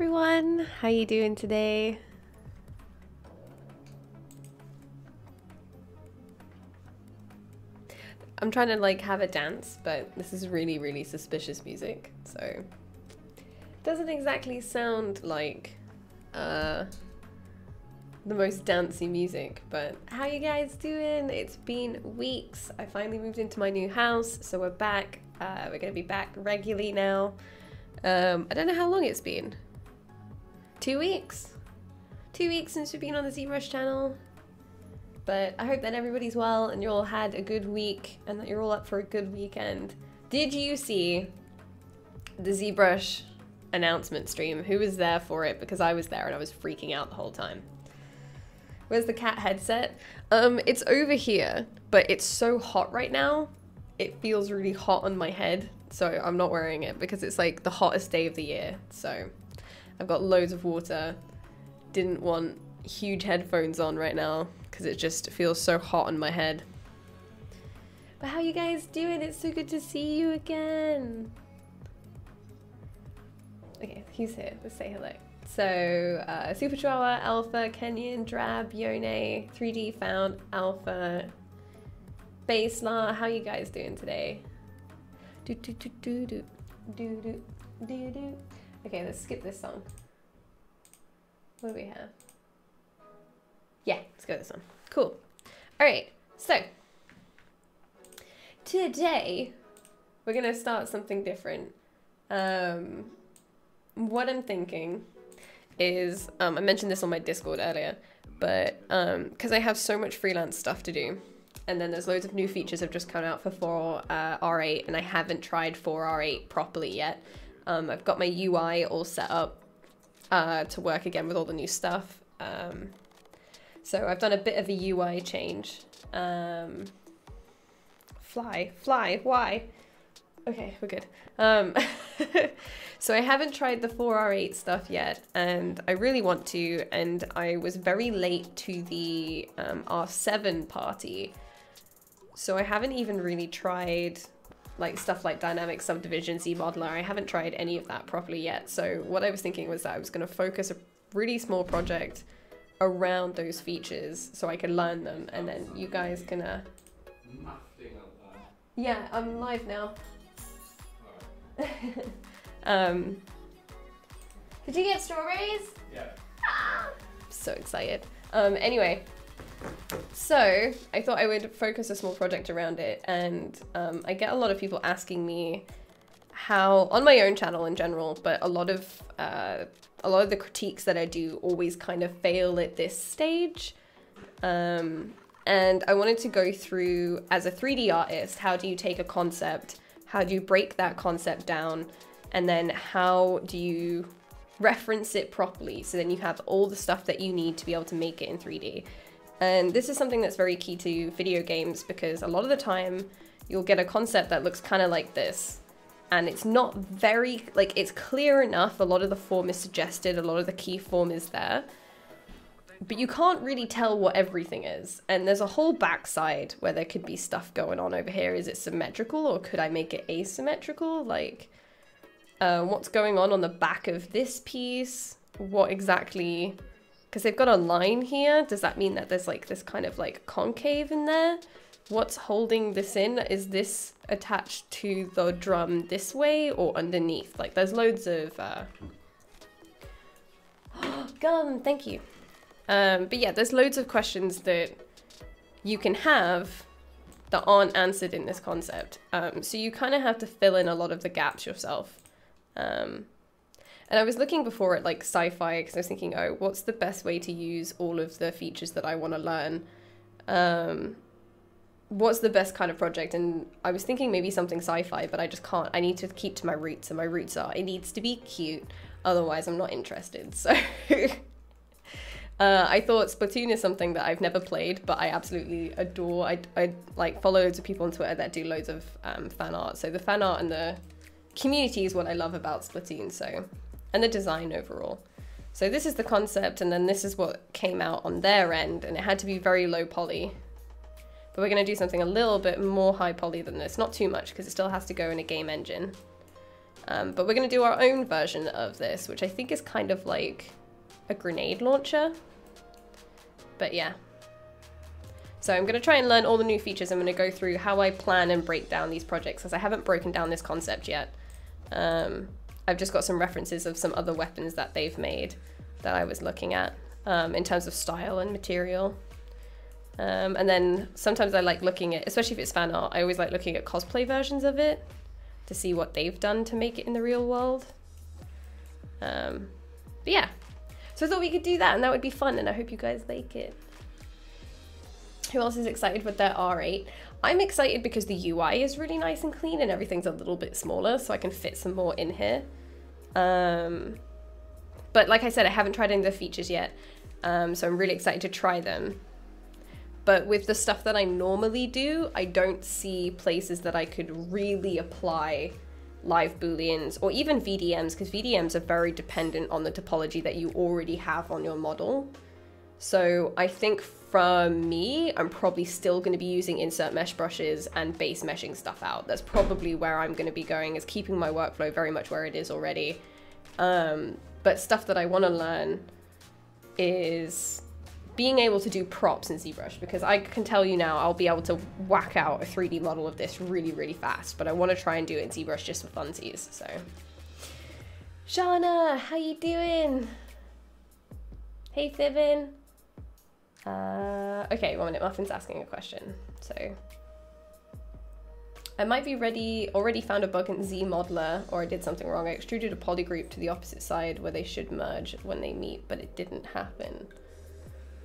everyone, how you doing today? I'm trying to like have a dance, but this is really suspicious music, so it doesn't exactly sound like the most dancey music. But how you guys doing? It's been weeks. I finally moved into my new house, so we're back. We're gonna be back regularly now. I don't know how long it's been. 2 weeks? 2 weeks since we've been on the ZBrush channel. But I hope that everybody's well and you all had a good week and that you're all up for a good weekend. Did you see the ZBrush announcement stream? Who was there for it? Because I was there and I was freaking out the whole time. Where's the cat headset? It's over here, but it's so hot right now. It feels really hot on my head, so I'm not wearing it because it's like the hottest day of the year. So I've got loads of water. Didn't want huge headphones on right now because it just feels so hot on my head. But how you guys doing? It's so good to see you again. Okay, who's here? Let's say hello. So, Super Chihuahua, Alpha, Kenyan, Drab, Yone, 3D Found, Alpha, Baselar, how you guys doing today? Okay, let's skip this song. What do we have? Yeah, let's go this one. Cool. All right, so today we're gonna start something different. What I'm thinking is, I mentioned this on my Discord earlier, but because I have so much freelance stuff to do, and then there's loads of new features have just come out for 4R8, and I haven't tried 4R8 properly yet. I've got my UI all set up to work again with all the new stuff. So I've done a bit of a UI change. Fly, why? Okay, we're good. So I haven't tried the 4R8 stuff yet, and I really want to, and I was very late to the R7 party. So I haven't even really tried like stuff like dynamic subdivision, ZModeler. I haven't tried any of that properly yet. So what I was thinking was that I was going to focus a really small project around those features so I could learn them, and then you guys can yeah, I'm live now. Did you get strawberries? Yeah. Ah, so excited. Anyway, so I thought I would focus a small project around it, and I get a lot of people asking me how, on my own channel in general, but a lot of the critiques that I do always kind of fail at this stage. And I wanted to go through, as a 3D artist, how do you take a concept, how do you break that concept down, and then how do you reference it properly so then you have all the stuff that you need to be able to make it in 3D. And this is something that's very key to video games, because a lot of the time you'll get a concept that looks kind of like this, and it's not very, like, it's clear enough, a lot of the form is suggested, a lot of the key form is there, but you can't really tell what everything is. And there's a whole backside where there could be stuff going on over here. Is it symmetrical, or could I make it asymmetrical? Like, what's going on the back of this piece? What exactly, because they've got a line here. Does that mean that there's like this kind of like concave in there? What's holding this in? Is this attached to the drum this way or underneath? Like, there's loads of, gum, thank you. But yeah, there's loads of questions that you can have that aren't answered in this concept. So you kind of have to fill in a lot of the gaps yourself. And I was looking before at like sci-fi, because I was thinking, oh, what's the best way to use all of the features that I want to learn? What's the best kind of project? And I was thinking maybe something sci-fi, but I just can't. I need to keep to my roots, and my roots are, it needs to be cute. Otherwise, I'm not interested. So I thought Splatoon is something that I've never played, but I absolutely adore. I like follow loads of people on Twitter that do loads of fan art. So the fan art and the community is what I love about Splatoon. So, and the design overall. So this is the concept, and then this is what came out on their end, and it had to be very low poly. But we're going to do something a little bit more high poly than this. Not too much, because it still has to go in a game engine. But we're going to do our own version of this, which I think is kind of like a grenade launcher. But yeah. So I'm going to try and learn all the new features. I'm going to go through how I plan and break down these projects, as I haven't broken down this concept yet. I've just got some references of some other weapons that they've made that I was looking at in terms of style and material. And then sometimes I like looking at, especially if it's fan art, I always like looking at cosplay versions of it to see what they've done to make it in the real world. But yeah, so I thought we could do that, and that would be fun, and I hope you guys like it. Who else is excited with their R8? I'm excited because the UI is really nice and clean and everything's a little bit smaller, so I can fit some more in here. But like I said, I haven't tried any of the features yet, so I'm really excited to try them. But with the stuff that I normally do, I don't see places that I could really apply live Booleans or even VDMs, because VDMs are very dependent on the topology that you already have on your model. So I think for me, I'm probably still going to be using insert mesh brushes and base meshing stuff out. That's probably where I'm going to be going, is keeping my workflow very much where it is already. But stuff that I want to learn is being able to do props in ZBrush, because I can tell you now I'll be able to whack out a 3D model of this really, really fast, but I want to try and do it in ZBrush just for funsies, so. Shana, how you doing? Hey, Fibbin. Okay, 1 minute, Muffin's asking a question, so. I might be already found a bug in ZModeler, or I did something wrong. I extruded a polygroup to the opposite side where they should merge when they meet, but it didn't happen.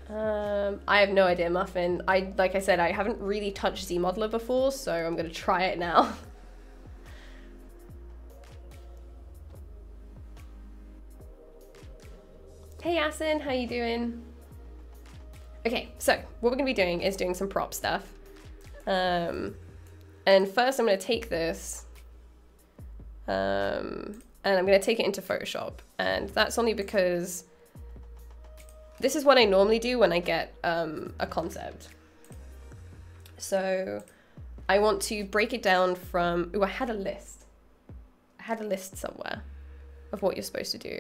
I have no idea, Muffin. Like I said, I haven't really touched ZModeler before, so I'm gonna try it now. Hey Asin, how you doing? Okay, so what we're gonna be doing is doing some prop stuff. And first I'm gonna take this, and I'm gonna take it into Photoshop. And that's only because this is what I normally do when I get a concept. So I want to break it down from, ooh, I had a list. I had a list somewhere of what you're supposed to do.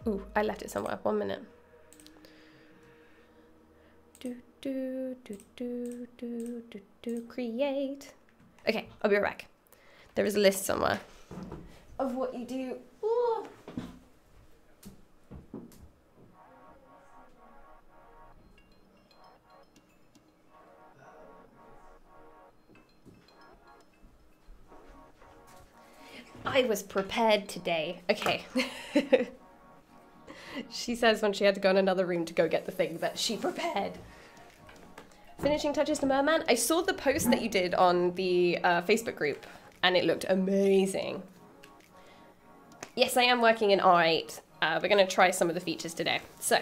Ooh, I left it somewhere, 1 minute. Create. Okay, I'll be right back. There is a list somewhere of what you do. Ooh. I was prepared today. Okay. She says when she had to go in another room to go get the thing that she prepared. Finishing touches to Merman. I saw the post that you did on the Facebook group and it looked amazing. Yes, I am working in R8. We're going to try some of the features today. So,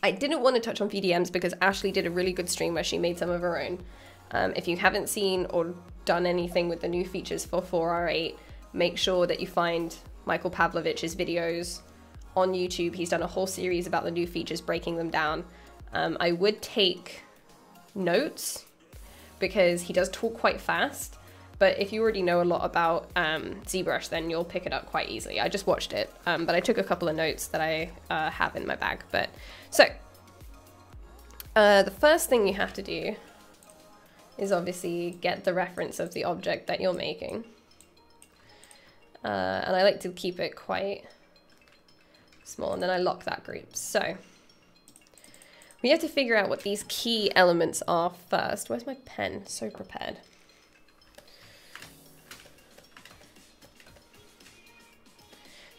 I didn't want to touch on VDMs because Ashley did a really good stream where she made some of her own. If you haven't seen or done anything with the new features for 4R8, make sure that you find Michael Pavlovich's videos on YouTube. He's done a whole series about the new features, breaking them down. I would take notes because he does talk quite fast, but if you already know a lot about ZBrush, then you'll pick it up quite easily. I just watched it, but I took a couple of notes that I have in my bag. But so the first thing you have to do is obviously get the reference of the object that you're making. And I like to keep it quite small, and then I lock that group. So we have to figure out what these key elements are first. Where's my pen? So prepared.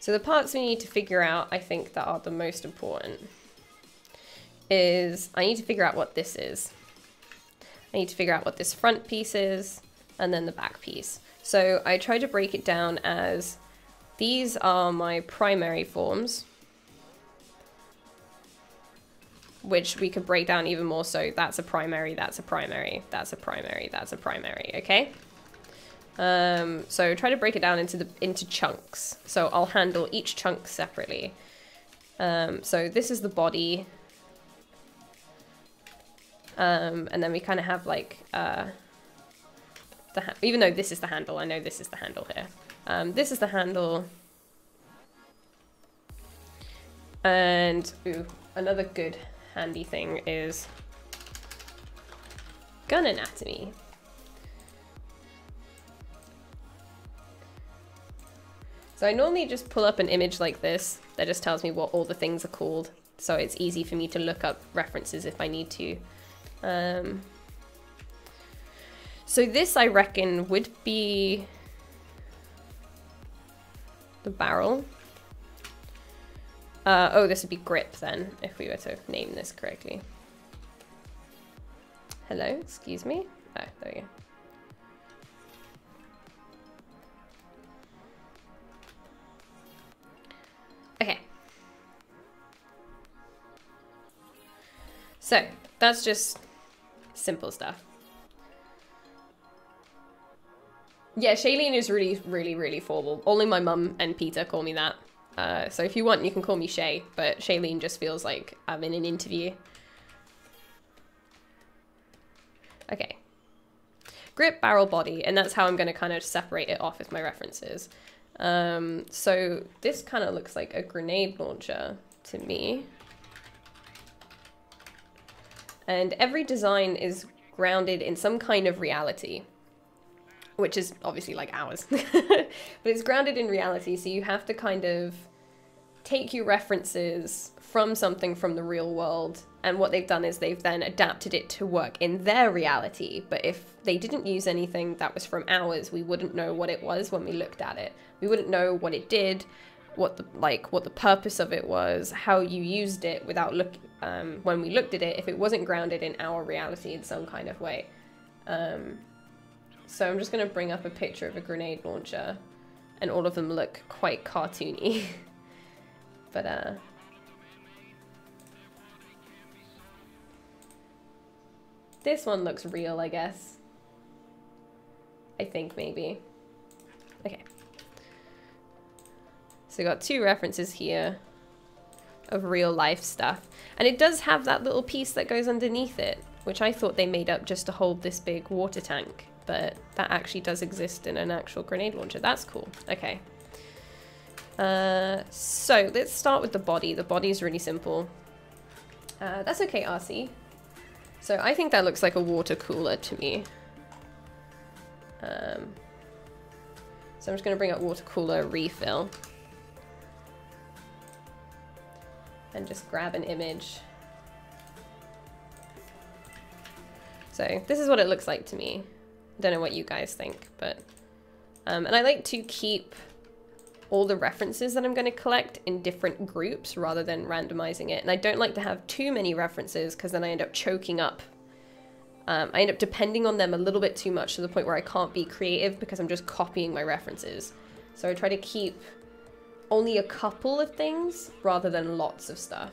So the parts we need to figure out, I think, that are the most important is I need to figure out what this is. I need to figure out what this front piece is, and then the back piece. So I try to break it down as these are my primary forms, which we could break down even more. So that's a primary, that's a primary, that's a primary, that's a primary, okay? So try to break it down into chunks. So I'll handle each chunk separately. So this is the body. And then we kind of have like even though this is the handle, I know this is the handle here. This is the handle. And ooh, another good handy thing is gun anatomy. So I normally just pull up an image like this that just tells me what all the things are called. So it's easy for me to look up references if I need to. So this, I reckon, would be the barrel. Oh, this would be grip then, if we were to name this correctly. Hello, excuse me. Oh, there we go. Okay. So, that's just simple stuff. Yeah, Shayleen is really formal. Only my mum and Peter call me that. So if you want, you can call me Shay, but Shayleen just feels like I'm in an interview. Okay. Grip, barrel, body, and that's how I'm going to kind of separate it off with my references. So this kind of looks like a grenade launcher to me. And every design is grounded in some kind of reality, which is obviously like ours, but it's grounded in reality. So you have to kind of take your references from something from the real world. And what they've done is they've then adapted it to work in their reality. But if they didn't use anything that was from ours, we wouldn't know what it was when we looked at it. We wouldn't know what it did, what the purpose of it was, how you used it without when we looked at it, if it wasn't grounded in our reality in some kind of way. So I'm just going to bring up a picture of a grenade launcher, and all of them look quite cartoony. But this one looks real, I guess. I think maybe. Okay. So we got two references here of real life stuff. And it does have that little piece that goes underneath it, which I thought they made up just to hold this big water tank. But that actually does exist in an actual grenade launcher. That's cool. Okay. So let's start with the body. The body is really simple. That's okay, RC. So I think that looks like a water cooler to me. So I'm just going to bring up water cooler refill. And just grab an image. So this is what it looks like to me. Don't know what you guys think, but and I like to keep all the references that I'm going to collect in different groups rather than randomizing it. And I don't like to have too many references because then I end up choking up. I end up depending on them a little bit too much to the point where I can't be creative because I'm just copying my references. So I try to keep only a couple of things rather than lots of stuff.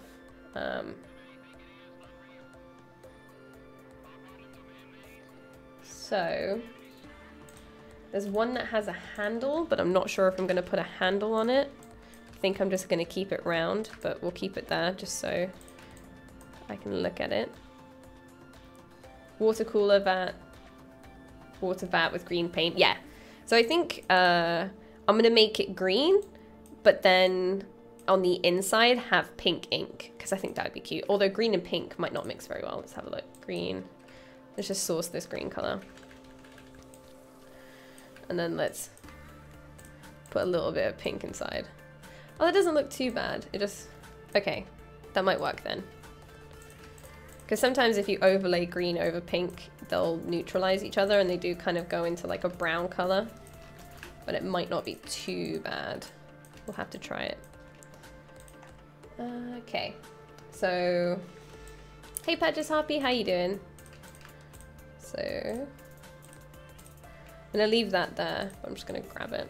So there's one that has a handle, but I'm not sure if I'm going to put a handle on it. I think I'm just going to keep it round, but we'll keep it there just so I can look at it. Water cooler vat. Water vat with green paint. Yeah. So I think I'm going to make it green, but then on the inside have pink ink, because I think that would be cute. Although green and pink might not mix very well. Let's have a look. Green. Let's just source this green color. And then let's put a little bit of pink inside. Oh, that doesn't look too bad. It just... Okay, that might work then. Because sometimes if you overlay green over pink, they'll neutralize each other and they do kind of go into like a brown color. But it might not be too bad. We'll have to try it. Okay, so... Hey Patches Harpy, how you doing? So... I'm going to leave that there, but I'm just going to grab it.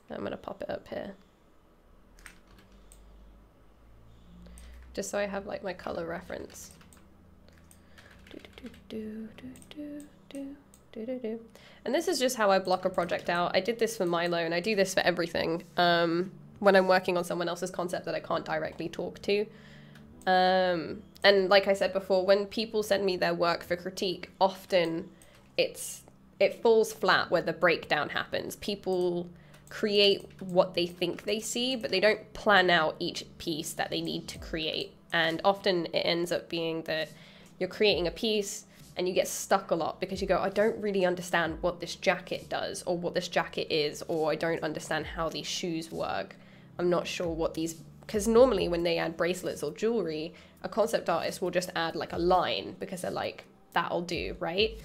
I'm going to pop it up here. Just so I have like my color reference. And this is just how I block a project out. I did this for Milo and I do this for everything. When I'm working on someone else's concept that I can't directly talk to. And like I said before, when people send me their work for critique, often it falls flat where the breakdown happens. People create what they think they see, but they don't plan out each piece that they need to create. And often it ends up being that you're creating a piece and you get stuck a lot because you go, I don't really understand what this jacket does or what this jacket is, or I don't understand how these shoes work. I'm not sure what these, because normally when they add bracelets or jewelry, a concept artist will just add like a line because they're like, that'll do, right?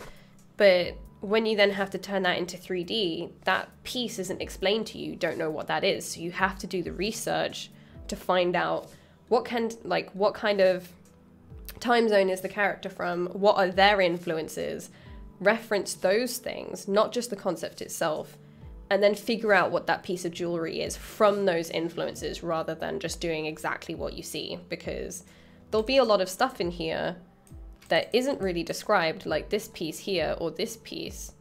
But when you then have to turn that into 3D, that piece isn't explained to you, you don't know what that is. So you have to do the research to find out what kind of time zone is the character from, what are their influences, reference those things, not just the concept itself, and then figure out what that piece of jewelry is from those influences rather than just doing exactly what you see, because there'll be a lot of stuff in here that isn't really described, like this piece here or this piece,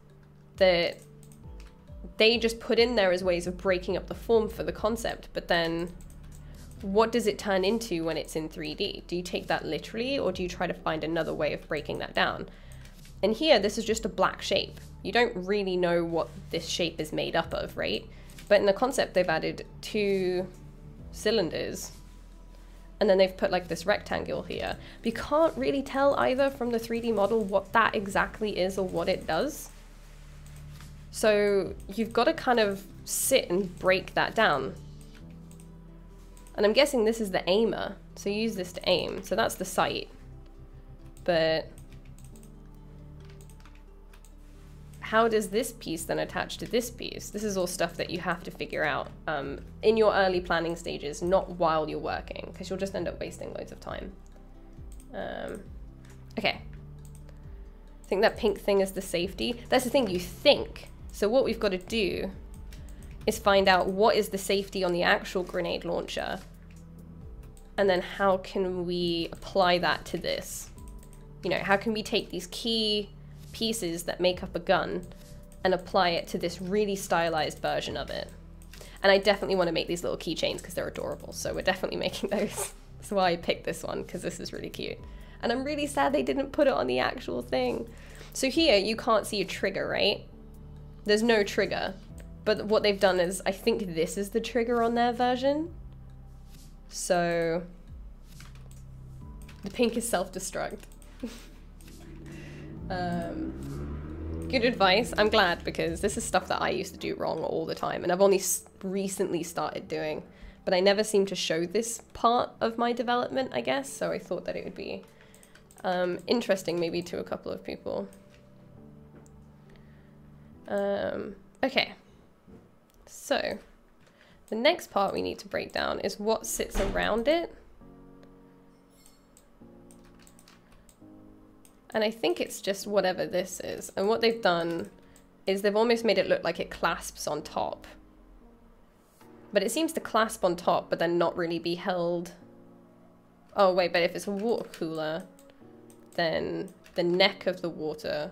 that they just put in there as ways of breaking up the form for the concept. But then what does it turn into when it's in 3D? Do you take that literally, or do you try to find another way of breaking that down? And here, this is just a black shape. You don't really know what this shape is made up of, right? But in the concept, they've added 2 cylinders, and then they've put like this rectangle here. But you can't really tell either from the 3D model what that exactly is or what it does. So you've got to kind of sit and break that down. And I'm guessing this is the aimer. So you use this to aim. So that's the sight. But how does this piece then attach to this piece? This is all stuff that you have to figure out in your early planning stages, not while you're working, because you'll just end up wasting loads of time. Okay. I think that pink thing is the safety. That's the thing, you think. So what we've got to do is find out what is the safety on the actual grenade launcher, and then how can we apply that to this? You know, how can we take these key pieces that make up a gun and apply it to this really stylized version of it? And I definitely want to make these little keychains because they're adorable, so we're definitely making those. That's why I picked this one, because this is really cute. And I'm really sad they didn't put it on the actual thing. So here you can't see a trigger, right? There's no trigger. But what they've done is, I think this is the trigger on their version. So the pink is self-destruct. Good advice. I'm glad, because this is stuff that I used to do wrong all the time, and I've only recently started doing, but I never seem to show this part of my development, I guess, so I thought that it would be interesting maybe to a couple of people. Okay. So, the next part we need to break down is what sits around it. And I think it's just whatever this is. And what they've done is they've almost made it look like it clasps on top. But it seems to clasp on top, but then not really be held. Oh wait, but if it's a water cooler, then the neck of the water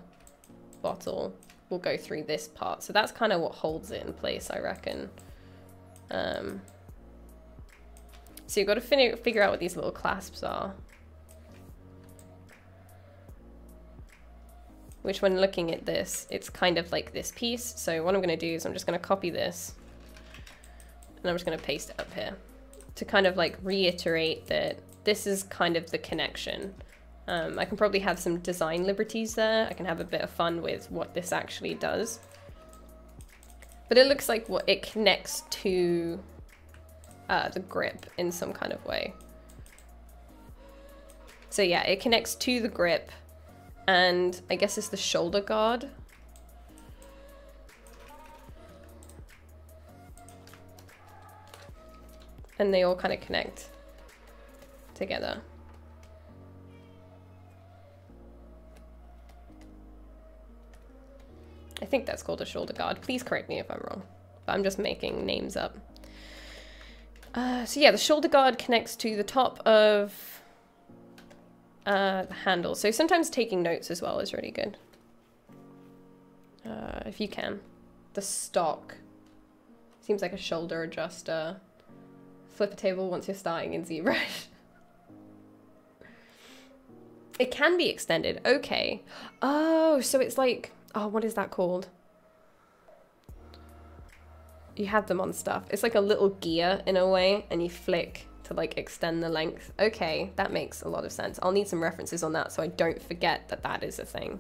bottle will go through this part. So that's kind of what holds it in place, I reckon. So you've got to figure out what these little clasps are. Which, when looking at this, it's kind of like this piece. So what I'm going to do is I'm just going to copy this, and I'm just going to paste it up here to kind of like reiterate that this is kind of the connection. I can probably have some design liberties there. I can have a bit of fun with what this actually does. But it looks like what it connects to the grip in some kind of way. So yeah, it connects to the grip, and I guess it's the shoulder guard. And they all kind of connect together. I think that's called a shoulder guard. Please correct me if I'm wrong, but I'm just making names up. So yeah, the shoulder guard connects to the top of the handle. So sometimes taking notes as well is really good. If you can. The stock. Seems like a shoulder adjuster. Flip a table once you're starting in ZBrush. It can be extended. Okay. Oh, so it's like, oh, what is that called? You have them on stuff. It's like a little gear in a way, and you flick to like extend the length. Okay, that makes a lot of sense. I'll need some references on that so I don't forget that that is a thing.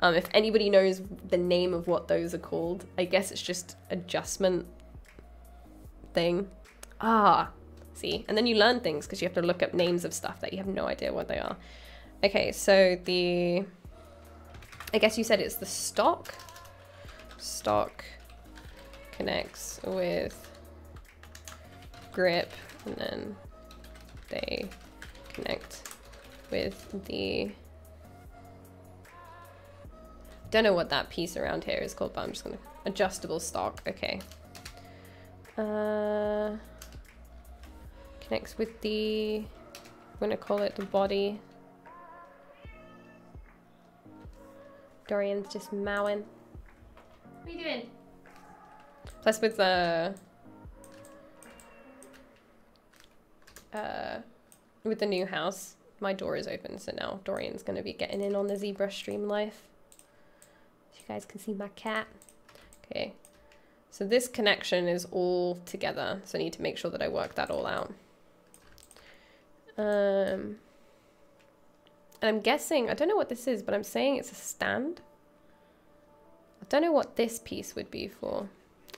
If anybody knows the name of what those are called, I guess it's just adjustment thing. Ah, see, and then you learn things because you have to look up names of stuff that you have no idea what they are. Okay, so I guess you said it's the stock. Stock connects with grip, and then they connect with the, don't know what that piece around here is called, but I'm just gonna, adjustable stock, okay. Connects with the, I'm gonna call it the body. Dorian's just mowing. What are you doing? Plus with the new house, my door is open, so now Dorian's gonna be getting in on the ZBrush stream life. So you guys can see my cat. Okay, so this connection is all together, so I need to make sure that I work that all out. And I'm guessing, I don't know what this is, but I'm saying it's a stand. I don't know what this piece would be for,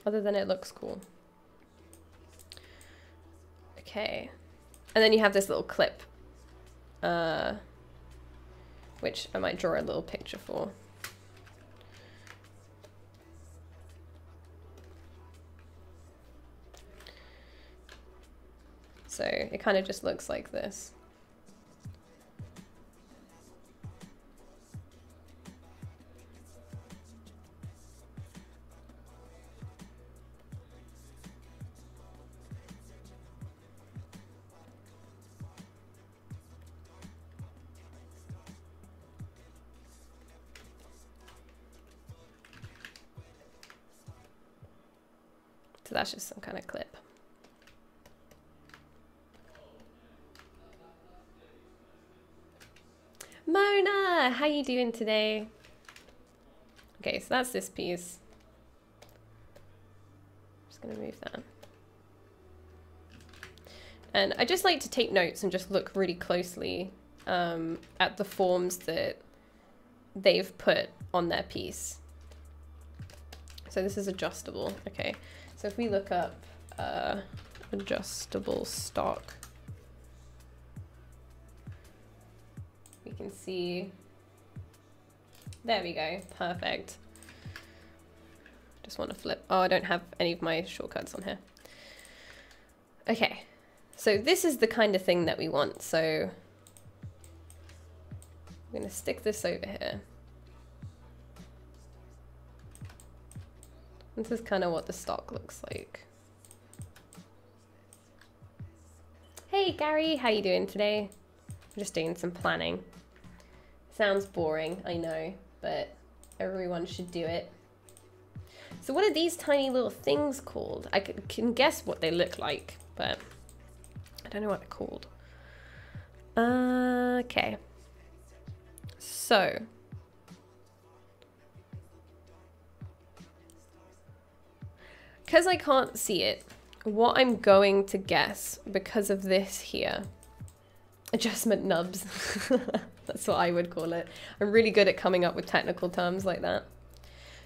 other than it looks cool. Okay. And then you have this little clip, which I might draw a little picture for. So it kind of just looks like this. So that's just some kind of clip. Mona, how you doing today? Okay, so that's this piece. Just gonna move that. And I just like to take notes and just look really closely at the forms that they've put on their piece. So this is adjustable, okay. So if we look up adjustable stock, we can see, there we go, perfect. Just want to flip, oh, I don't have any of my shortcuts on here. Okay, so this is the kind of thing that we want. So I'm gonna stick this over here. This is kind of what the stock looks like. Hey Gary, how you doing today? I'm just doing some planning. Sounds boring, I know, but everyone should do it. So what are these tiny little things called? I can guess what they look like, but I don't know what they're called. Okay. So because I can't see it, what I'm going to guess, because of this here, adjustment nubs, that's what I would call it. I'm really good at coming up with technical terms like that.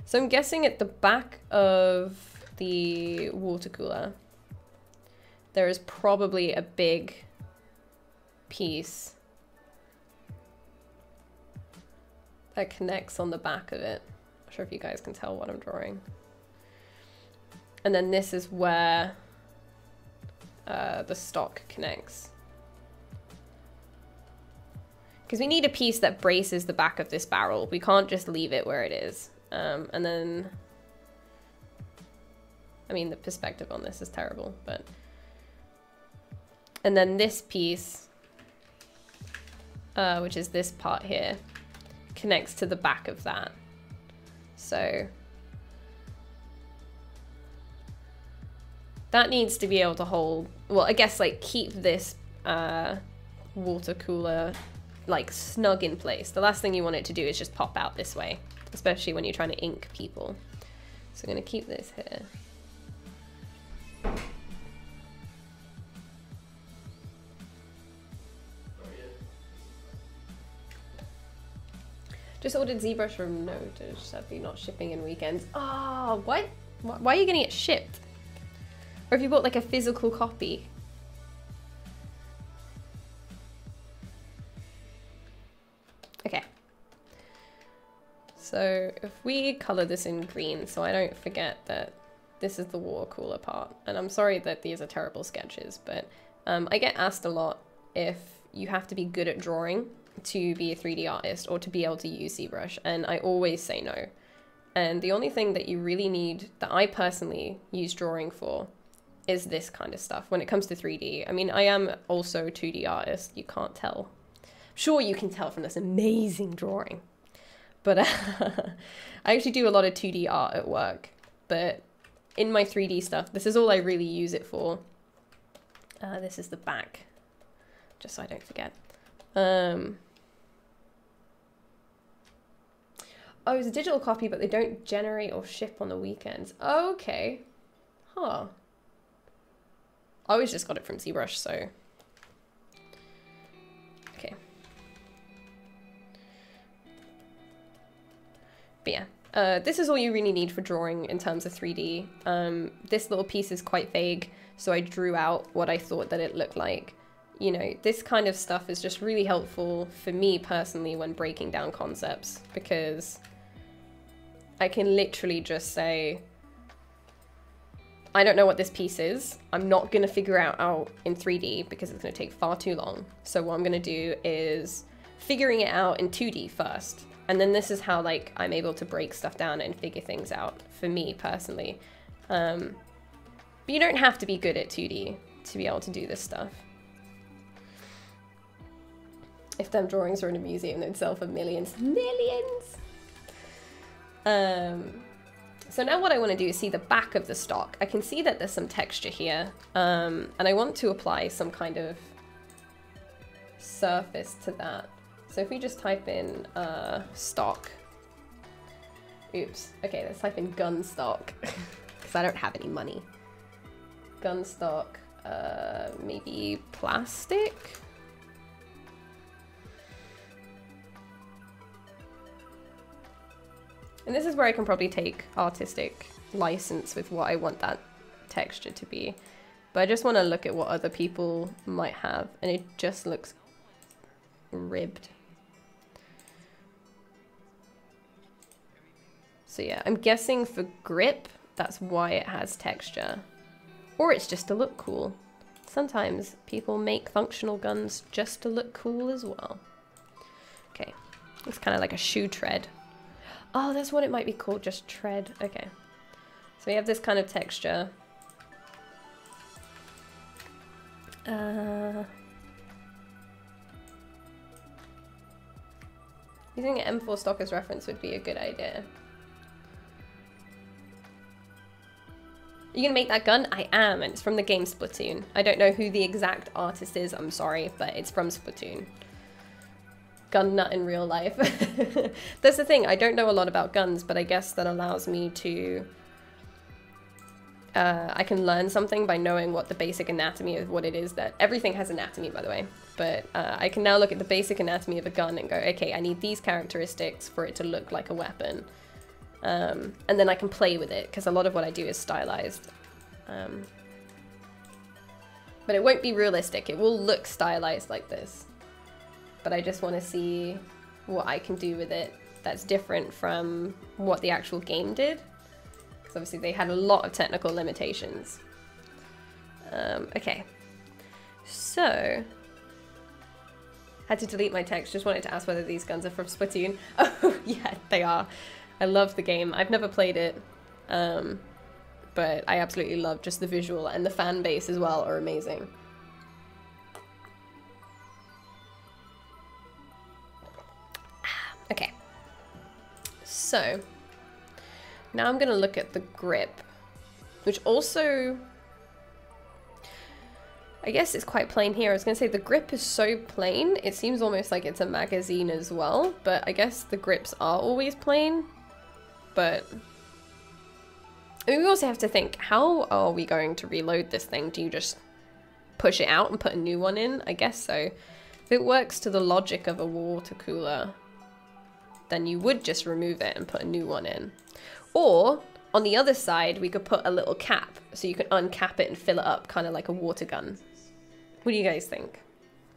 So I'm guessing at the back of the water cooler, there is probably a big piece that connects on the back of it. Not sure if you guys can tell what I'm drawing. And then this is where the stock connects. Because we need a piece that braces the back of this barrel. We can't just leave it where it is. And then, I mean, the perspective on this is terrible, but. And then this piece, which is this part here, connects to the back of that. So that needs to be able to hold, well, I guess like keep this water cooler like snug in place. The last thing you want it to do is just pop out this way, especially when you're trying to ink people. So I'm going to keep this here. Just ordered ZBrush from Notice, sadly not shipping in weekends. Oh, what? Why are you getting it shipped? Or if you bought like a physical copy? Okay. So if we color this in green, so I don't forget that this is the water cooler part. And I'm sorry that these are terrible sketches, but I get asked a lot if you have to be good at drawing to be a 3D artist or to be able to use ZBrush, and I always say no. And the only thing that you really need, that I personally use drawing for, is this kind of stuff when it comes to 3D. I mean, I am also a 2D artist, you can't tell. Sure, you can tell from this amazing drawing, but I actually do a lot of 2D art at work, but in my 3D stuff, this is all I really use it for. This is the back, just so I don't forget. Oh, it's a digital copy, but they don't generate or ship on the weekends. Oh, okay. Huh. I always just got it from ZBrush, so. Okay. But yeah, this is all you really need for drawing in terms of 3D. This little piece is quite vague, so I drew out what I thought that it looked like. You know, this kind of stuff is just really helpful for me personally when breaking down concepts, because I can literally just say, I don't know what this piece is. I'm not going to figure out in 3D because it's going to take far too long. So what I'm going to do is figuring it out in 2D first. And then this is how like I'm able to break stuff down and figure things out for me personally. But you don't have to be good at 2D to be able to do this stuff. If them drawings were in a museum, they'd sell for millions. Millions! So now what I want to do is see the back of the stock. I can see that there's some texture here, and I want to apply some kind of surface to that. So if we just type in stock. Oops. Okay, let's type in gun stock, because I don't have any money. Gun stock, maybe plastic? And this is where I can probably take artistic license with what I want that texture to be. But I just want to look at what other people might have, and it just looks ribbed. So yeah, I'm guessing for grip, that's why it has texture. Or it's just to look cool. Sometimes people make functional guns just to look cool as well. Okay, it's kind of like a shoe tread. Oh, that's what it might be called, just tread. Okay. So we have this kind of texture. Using an M4 stock as reference would be a good idea. You gonna make that gun? I am, and it's from the game Splatoon. I don't know who the exact artist is, I'm sorry, but it's from Splatoon. Gun nut in real life. That's the thing, I don't know a lot about guns, but I guess that allows me to I can learn something by knowing what the basic anatomy of what it is that everything has anatomy, by the way, but I can now look at the basic anatomy of a gun and go, okay, I need these characteristics for it to look like a weapon, and then I can play with it, because a lot of what I do is stylized, but it won't be realistic. It will look stylized like this. But I just want to see what I can do with it that's different from what the actual game did. Because obviously they had a lot of technical limitations. Okay. So, had to delete my text, just wanted to ask whether these guns are from Splatoon. Oh, yeah, they are. I love the game. I've never played it. But I absolutely love just the visual, and the fan base as well are amazing. Okay, so now I'm going to look at the grip, which also, I guess it's quite plain here. I was gonna say the grip is so plain, it seems almost like it's a magazine as well, but I guess the grips are always plain. But I mean, we also have to think, how are we going to reload this thing? Do you just push it out and put a new one in? I guess so. If it works to the logic of a water cooler, then you would just remove it and put a new one in. Or, on the other side, we could put a little cap, so you can uncap it and fill it up, kind of like a water gun. What do you guys think?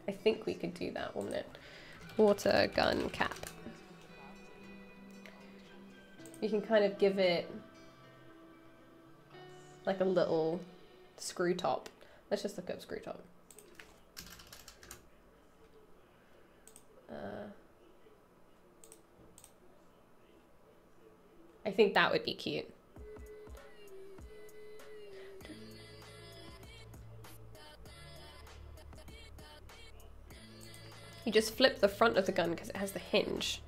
I think we could do that, wouldn't it? Water gun cap. You can kind of give it like a little screw top. Let's just look up screw top. I think that would be cute. You just flip the front of the gun because it has the hinge.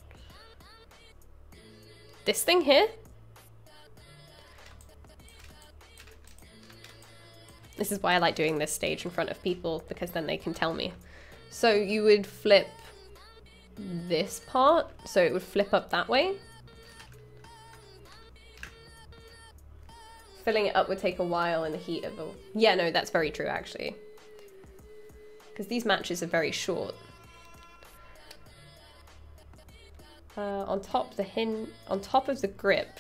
This thing here? This is why I like doing this stage in front of people, because then they can tell me. So you would flip this part, so it would flip up that way. Filling it up would take a while in the heat of a... Yeah, no, that's very true, actually. Because these matches are very short. On top of the grip.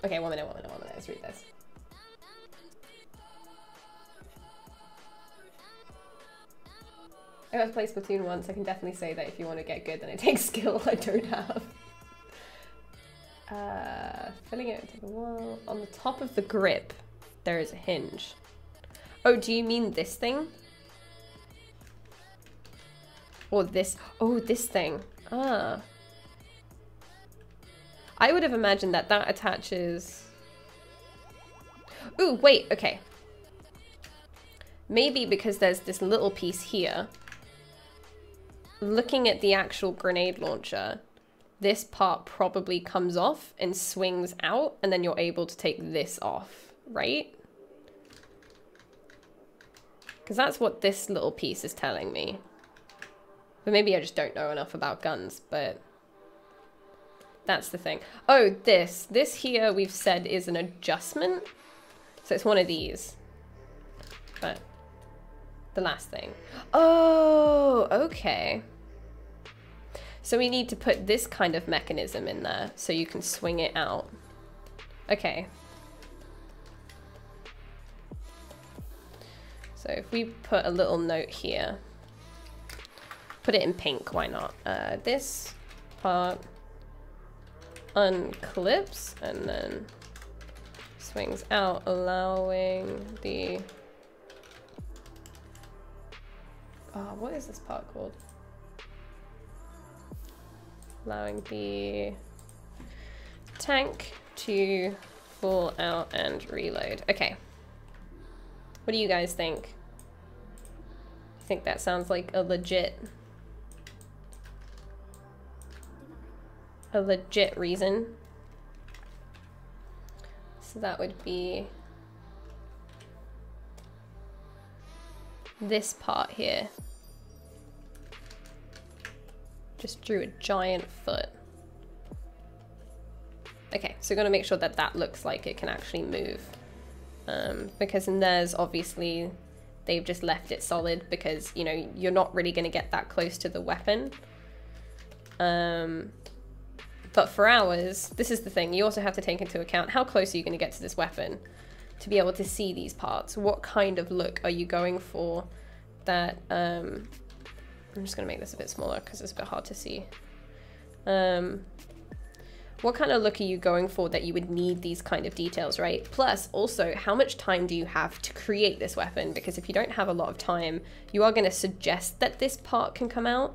Okay, one minute, let's read this. I have played Splatoon once, I can definitely say that if you want to get good, then it takes skill I don't have. Filling it into the wall. On the top of the grip, there is a hinge. Oh, do you mean this thing? Or this? Oh, this thing. Ah. I would have imagined that that attaches... Ooh, wait, okay. Maybe because there's this little piece here. Looking at the actual grenade launcher, this part probably comes off and swings out, and then you're able to take this off, right? Because that's what this little piece is telling me. But maybe I just don't know enough about guns, but that's the thing. Oh, this here we've said is an adjustment. So it's one of these. But the last thing. Oh, okay. So we need to put this kind of mechanism in there so you can swing it out. Okay. So if we put a little note here, put it in pink, why not? This part unclips and then swings out, allowing the... Oh, what is this part called? Allowing the tank to fall out and reload. Okay. What do you guys think? I think that sounds like a legit reason. So that would be this part here. Just drew a giant foot. Okay, so we're gonna make sure that that looks like it can actually move. Because in theirs, obviously, they've just left it solid because, you know, you're not really gonna get that close to the weapon. But for ours, this is the thing, you also have to take into account how close are you gonna get to this weapon to be able to see these parts. What kind of look are you going for that, I'm just gonna make this a bit smaller because it's a bit hard to see. What kind of look are you going for that you would need these kind of details, right? Plus, also, how much time do you have to create this weapon? Because if you don't have a lot of time, you are gonna suggest that this part can come out.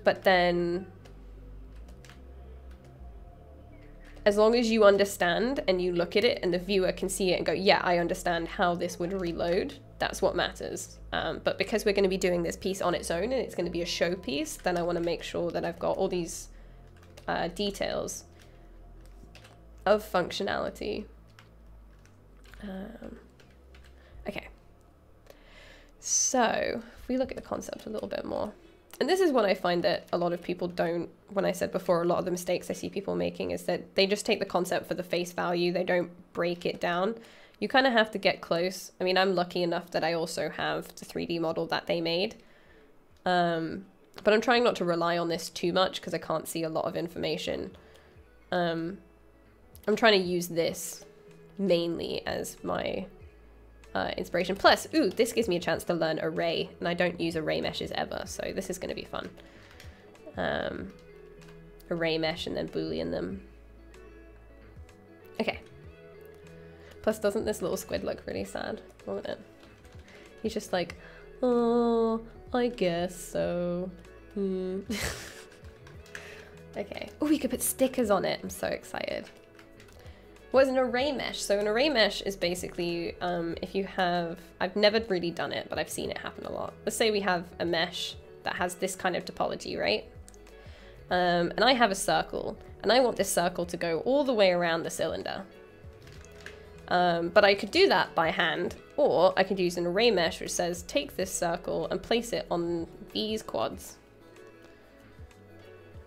But then, as long as you understand and you look at it and the viewer can see it and go, yeah, I understand how this would reload, that's what matters. But because we're going to be doing this piece on its own and it's going to be a show piece, then I want to make sure that I've got all these details of functionality. Okay. So if we look at the concept a little bit more, and this is what I find that a lot of people don't, when I said before, a lot of the mistakes I see people making is that they just take the concept for the face value. They don't break it down. You kind of have to get close. I mean, I'm lucky enough that I also have the 3D model that they made. But I'm trying not to rely on this too much because I can't see a lot of information. I'm trying to use this mainly as my inspiration. Plus, ooh, this gives me a chance to learn array, and I don't use array meshes ever, so this is going to be fun. Array mesh and then Boolean them. Okay. Plus, doesn't this little squid look really sad? Won't it? He's just like, oh, I guess so. Okay. Oh, we could put stickers on it. I'm so excited. What is an array mesh? So an array mesh is basically if you have, I've never really done it, but I've seen it happen a lot. Let's say we have a mesh that has this kind of topology, right? And I have a circle, and I want this circle to go all the way around the cylinder. But I could do that by hand, or I could use an array mesh which says take this circle and place it on these quads.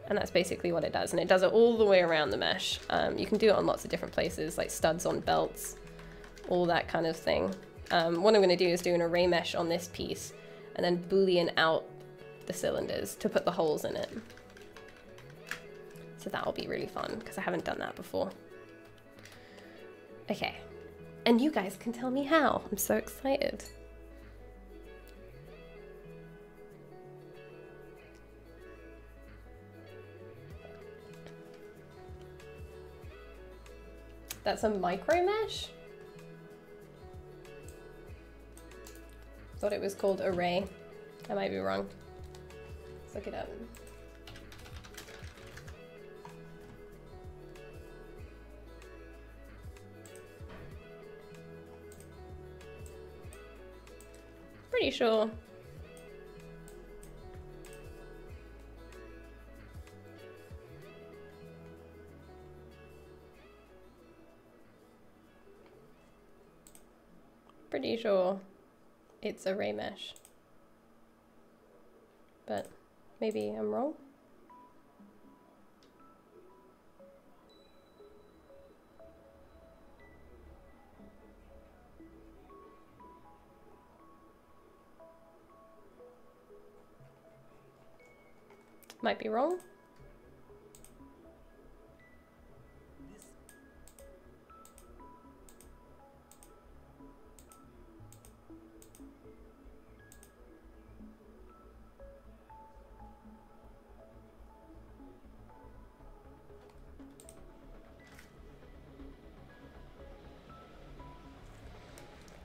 And that's basically what it does, and it does it all the way around the mesh. You can do it on lots of different places, like studs on belts, all that kind of thing. What I'm going to do is do an array mesh on this piece, and then Boolean out the cylinders to put the holes in it. So that'll be really fun, because I haven't done that before. Okay, and you guys can tell me how. I'm so excited. That's a micro mesh? Thought it was called array. I might be wrong. Let's look it up. Pretty sure. Pretty sure it's array mesh, but maybe I'm wrong. Might be wrong.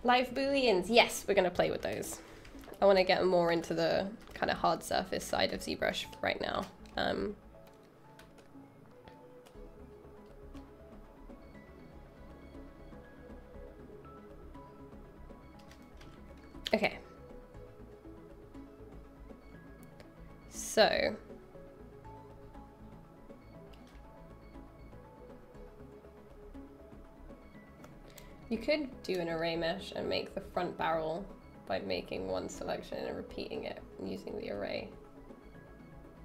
Live Booleans, yes, we're going to play with those. I want to get more into the kind of hard surface side of ZBrush right now. Okay. So. You could do an array mesh and make the front barrel by making one selection and repeating it using the array.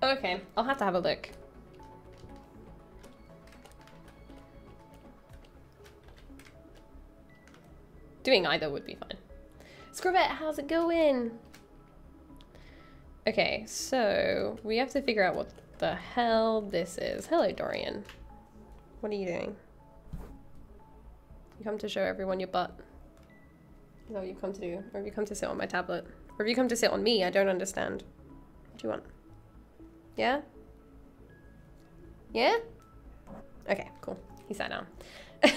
Okay, I'll have to have a look. Doing either would be fine. Scrivet, how's it going? Okay, so we have to figure out what the hell this is. Hello, Dorian. What are you doing? You come to show everyone your butt. Is that what you've come to do? Or have you come to sit on my tablet? Or have you come to sit on me? I don't understand. What do you want? Yeah? Yeah? Okay, cool. He sat down.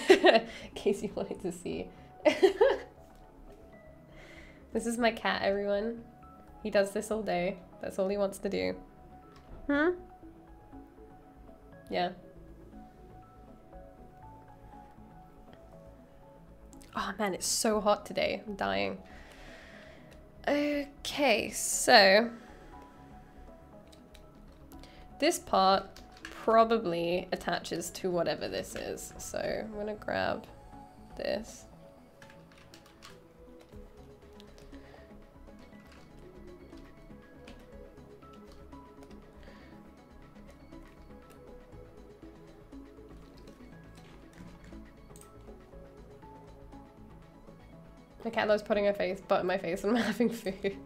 In case you wanted to see. This is my cat, everyone. He does this all day. That's all he wants to do. Hmm? Yeah. Oh man, it's so hot today. I'm dying. Okay, so this part probably attaches to whatever this is. So I'm gonna grab this My cat loves putting her butt in my face when I'm having food.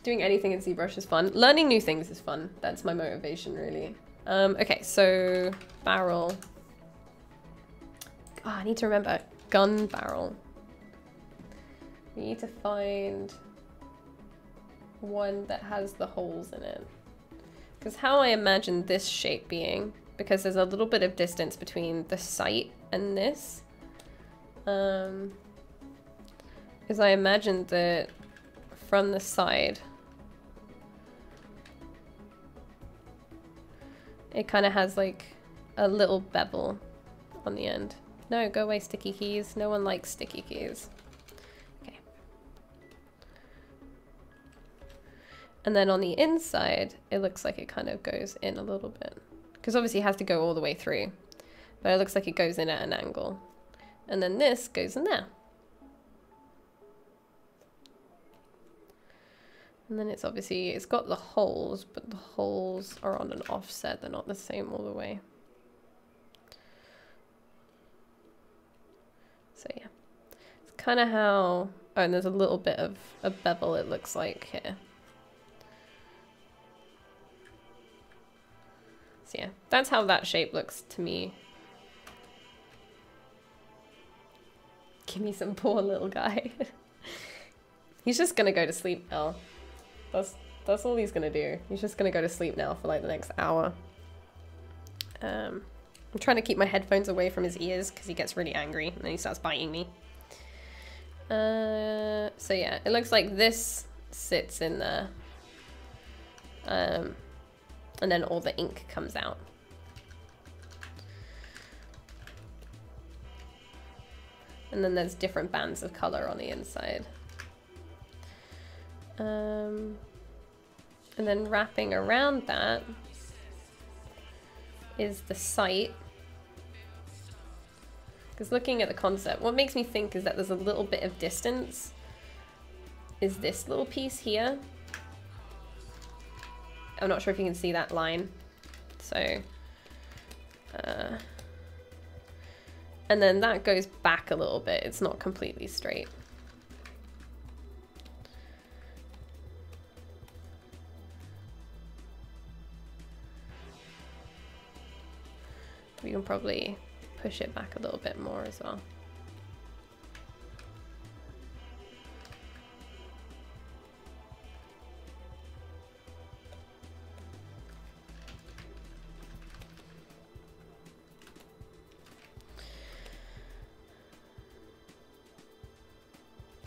Doing anything in ZBrush is fun. Learning new things is fun. That's my motivation, really. Okay, so barrel. Oh, I need to remember. Gun barrel. We need to find one that has the holes in it. Because how I imagine this shape being, because there's a little bit of distance between the sight and this, is I imagined that from the side, it kind of has like a little bevel on the end. No, go away, sticky keys. No one likes sticky keys. Okay. And then on the inside, it looks like it kind of goes in a little bit. Because obviously it has to go all the way through. But it looks like it goes in at an angle. And then this goes in there. And then it's obviously, it's got the holes, but the holes are on an offset. They're not the same all the way. So yeah, it's kind of how, oh, and there's a little bit of a bevel it looks like here. So yeah, that's how that shape looks to me. Give me some poor little guy. He's just gonna go to sleep now. That's all he's gonna do. He's just gonna go to sleep now for like the next hour. I'm trying to keep my headphones away from his ears because he gets really angry and then he starts biting me. So yeah, it looks like this sits in there. And then all the ink comes out. And then there's different bands of color on the inside. And then wrapping around that is the sight. Because looking at the concept, what makes me think is that there's a little bit of distance is this little piece here. I'm not sure if you can see that line. So, and then that goes back a little bit. It's not completely straight. We can probably push it back a little bit more as well.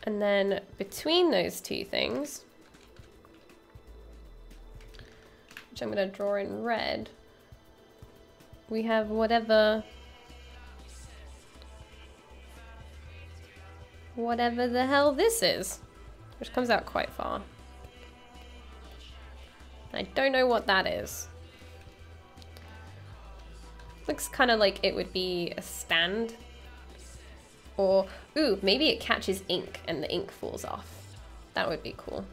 And then between those two things, which I'm going to draw in red, we have whatever the hell this is, which comes out quite far. I don't know what that is. Looks kind of like it would be a stand. Or, ooh, maybe it catches ink and the ink falls off. That would be cool.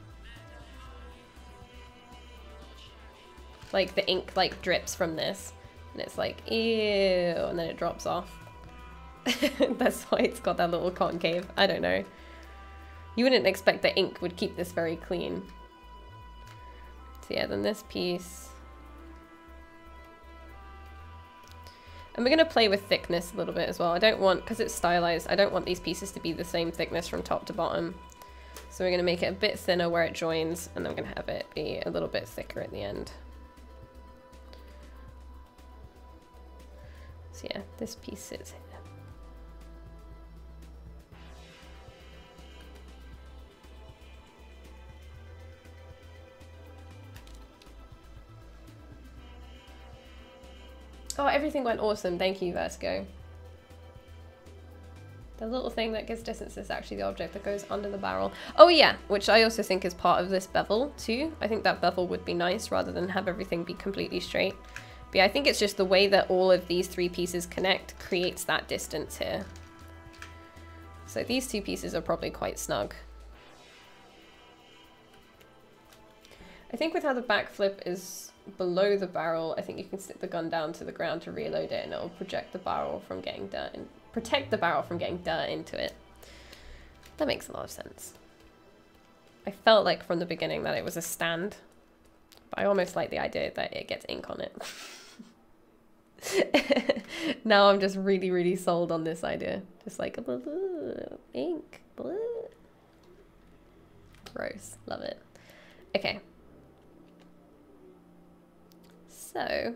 Like the ink like drips from this and it's like, ew, and then it drops off. That's why it's got that little concave. I don't know. You wouldn't expect the ink would keep this very clean. So yeah, then this piece. And we're going to play with thickness a little bit as well. I don't want, because it's stylized, I don't want these pieces to be the same thickness from top to bottom. So we're going to make it a bit thinner where it joins, and then we're going to have it be a little bit thicker at the end. So yeah, this piece sits here. Oh, everything went awesome. Thank you, Vertigo. The little thing that gives distance is actually the object that goes under the barrel. Oh yeah, which I also think is part of this bevel too. I think that bevel would be nice rather than have everything be completely straight. But yeah, I think it's just the way that all of these three pieces connect creates that distance here. So these two pieces are probably quite snug. I think with how the back flip is below the barrel, I think you can sit the gun down to the ground to reload it, and it'll project the barrel from getting dirt and protect the barrel from getting dirt into it. That makes a lot of sense. I felt like from the beginning that it was a stand, but I almost like the idea that it gets ink on it. Now I'm just really, really sold on this idea. Just like ink. Gross. Love it. Okay. So.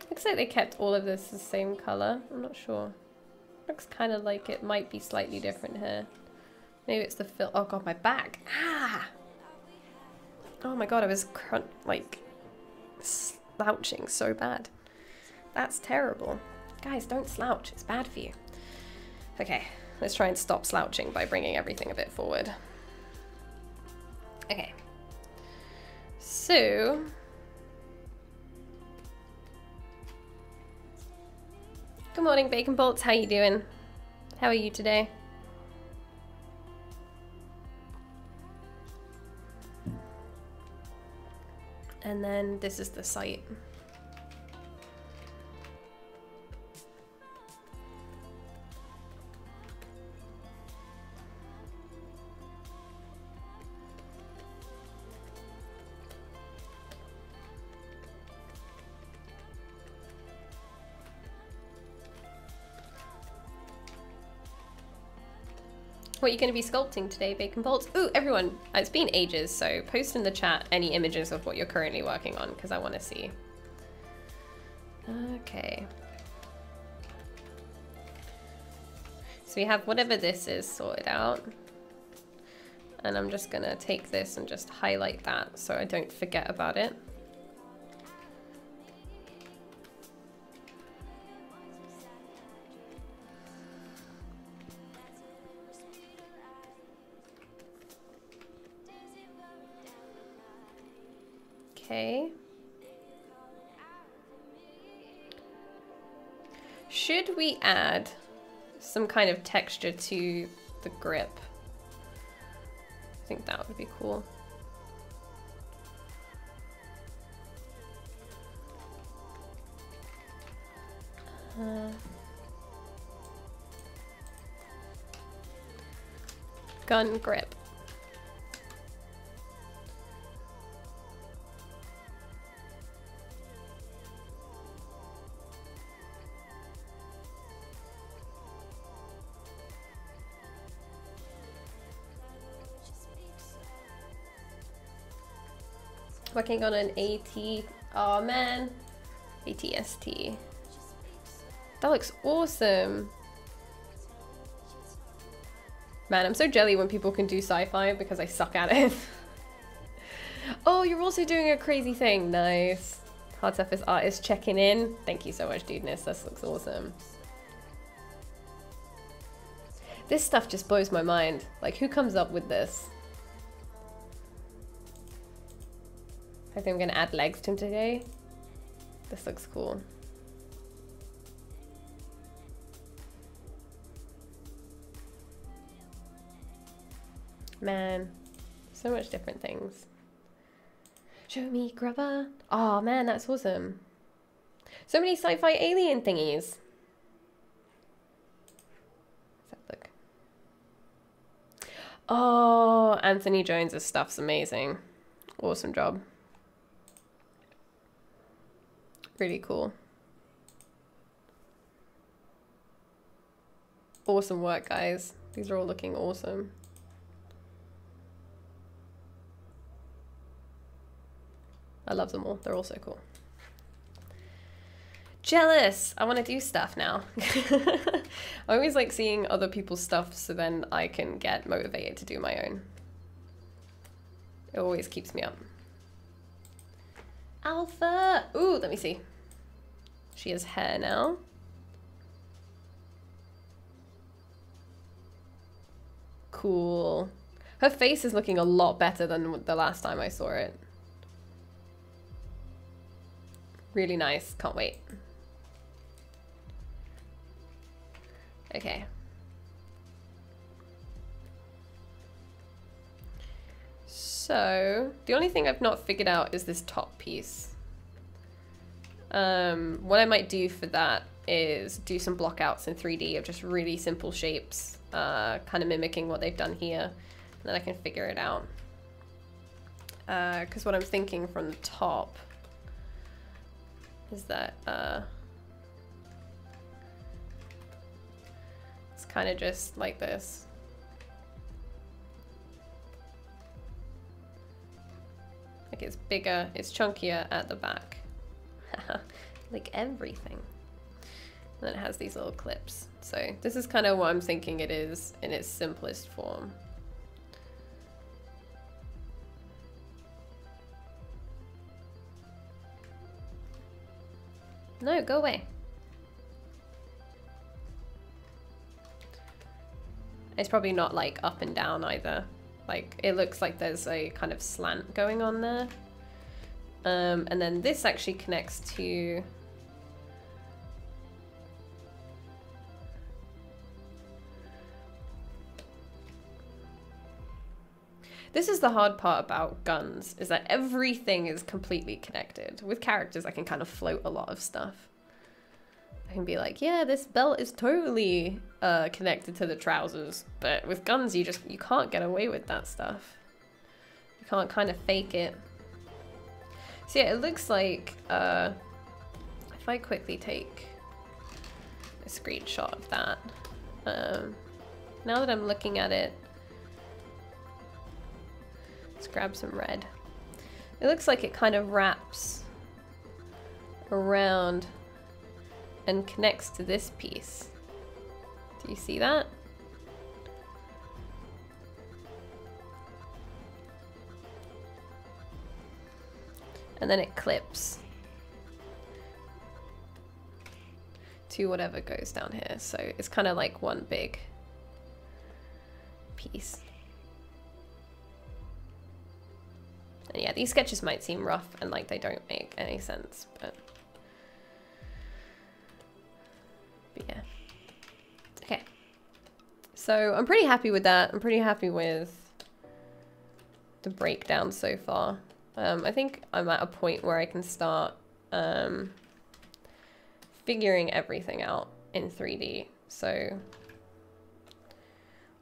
Looks like they kept all of this the same color. I'm not sure. Looks kind of like it might be slightly different here. Maybe it's the fill. Oh god, my back. Ah! Oh my god, I was like slouching so bad. That's terrible. Guys, don't slouch. It's bad for you. Okay, let's try and stop slouching by bringing everything a bit forward. Okay. So. Good morning, Bacon Bolts. How you doing? How are you today? And then this is the site. What are you going to be sculpting today, Bacon Bolts? Ooh, everyone, it's been ages, so post in the chat any images of what you're currently working on, because I want to see. Okay. So we have whatever this is sorted out. And I'm just going to take this and just highlight that so I don't forget about it. Okay. Should we add some kind of texture to the grip? I think that would be cool. Gun grip. Working on an AT. Oh man. ATST. That looks awesome. Man, I'm so jelly when people can do sci-fi because I suck at it. Oh, you're also doing a crazy thing. Nice. Hard Surface Artist checking in. Thank you so much, Dudeness. This looks awesome. This stuff just blows my mind. Like, who comes up with this? I think I'm gonna add legs to him today. This looks cool. Man, so much different things. Show me grubber. Oh man, that's awesome. So many sci-fi alien thingies. Let's have a look. Oh, Anthony Jones's stuff's amazing. Awesome job. Really cool. Awesome work, guys. These are all looking awesome. I love them all. They're all so cool. Jealous! I want to do stuff now. I always like seeing other people's stuff so then I can get motivated to do my own. It always keeps me up. Alpha! Ooh, let me see. She has hair now. Cool. Her face is looking a lot better than the last time I saw it. Really nice. Can't wait. Okay. So, the only thing I've not figured out is this top piece. What I might do for that is do some blockouts in 3D of just really simple shapes, kind of mimicking what they've done here, and then I can figure it out. Because what I'm thinking from the top is that it's kind of just like this. Like it's bigger, it's chunkier at the back. Like everything. And then it has these little clips. So this is kind of what I'm thinking it is in its simplest form. No, go away. It's probably not like up and down either. Like it looks like there's a kind of slant going on there. And then this actually connects to this is the hard part about guns, is that everything is completely connected. With characters, I can kind of float a lot of stuff. I can be like, yeah, this belt is totally connected to the trousers. But with guns, you can't get away with that stuff. You can't kind of fake it. So yeah, it looks like, if I quickly take a screenshot of that, now that I'm looking at it, let's grab some red. It looks like it kind of wraps around and connects to this piece. Do you see that? And then it clips to whatever goes down here. So it's kind of like one big piece. And yeah, these sketches might seem rough and like they don't make any sense, but yeah. Okay. So I'm pretty happy with that. I'm pretty happy with the breakdown so far. I think I'm at a point where I can start figuring everything out in 3D. So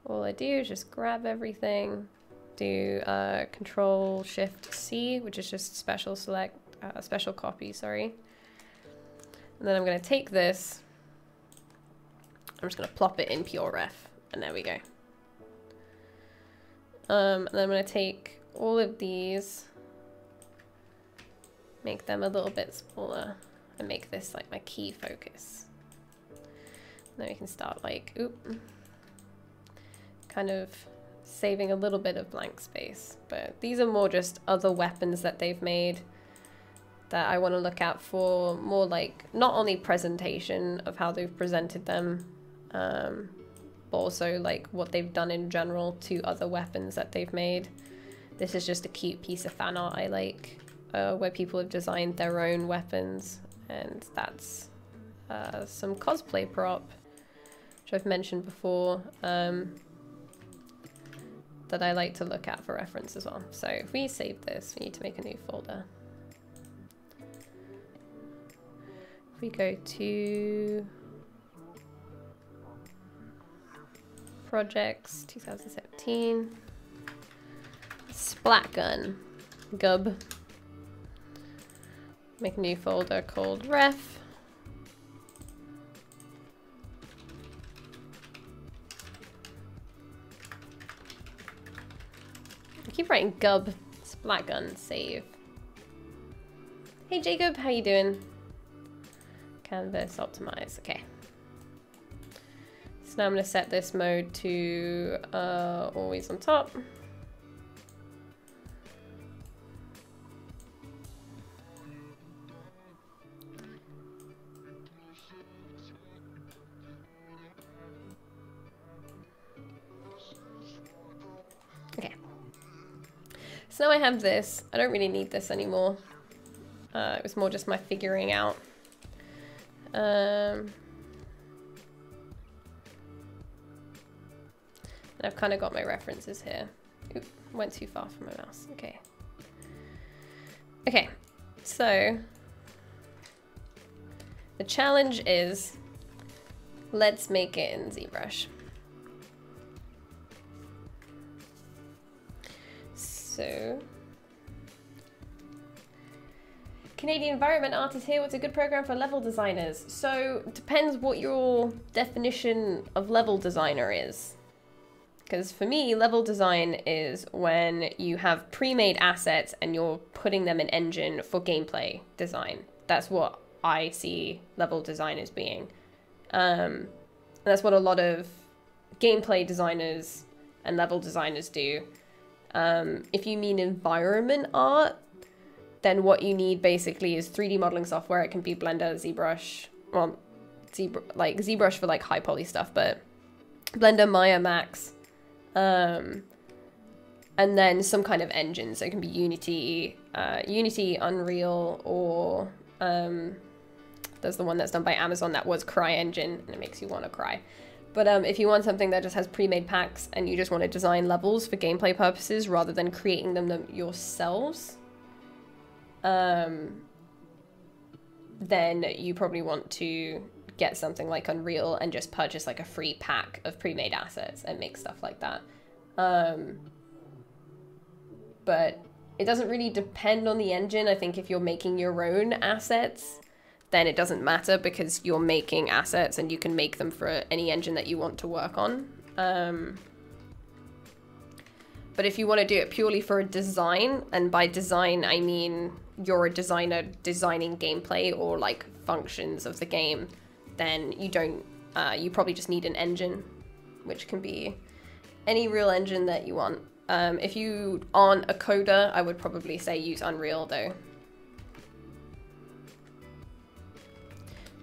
all I do is just grab everything, do Control Shift C, which is just special select, special copy, sorry. And then I'm going to take this, I'm just going to plop it in Pure Ref, and there we go. And then I'm going to take all of these, make them a little bit smaller, and make this like my key focus. And then we can start like, kind of saving a little bit of blank space. But these are more just other weapons that they've made that I want to look at for more like, not only presentation of how they've presented them, but also like what they've done in general to other weapons that they've made. This is just a cute piece of fan art I like. Where people have designed their own weapons, and that's some cosplay prop, which I've mentioned before, that I like to look at for reference as well. So if we save this, we need to make a new folder. If we go to Projects 2017, Splat Gun, Gub. Make a new folder called Ref. I keep writing Gub, Splat Gun, save. Hey Jacob, how you doing? Canvas optimize, okay. So now I'm gonna set this mode to always on top. Okay. So now I have this. I don't really need this anymore. It was more just my figuring out. And I've kind of got my references here. Oop, went too far from my mouse. Okay. Okay, so the challenge is, let's make it in ZBrush. So, Canadian environment artist here. What's a good program for level designers? So, depends what your definition of level designer is. Because for me, level design is when you have pre-made assets and you're putting them in engine for gameplay design. That's what I see level design as being. And that's what a lot of gameplay designers and level designers do. If you mean environment art, then what you need basically is 3D modeling software. It can be Blender, ZBrush, well, ZBrush for like high poly stuff, but Blender, Maya, Max, and then some kind of engine. So it can be Unity, Unreal, or there's the one that's done by Amazon that was CryEngine, and it makes you want to cry. But if you want something that just has pre-made packs and you just want to design levels for gameplay purposes rather than creating them yourselves, then you probably want to get something like Unreal and just purchase like a free pack of pre-made assets and make stuff like that. But it doesn't really depend on the engine. I think if you're making your own assets, then it doesn't matter because you're making assets and you can make them for any engine that you want to work on. But if you want to do it purely for a design, and by design I mean you're a designer designing gameplay or like functions of the game, then you don't, you probably just need an engine, which can be any real engine that you want. If you aren't a coder, I would probably say use Unreal though.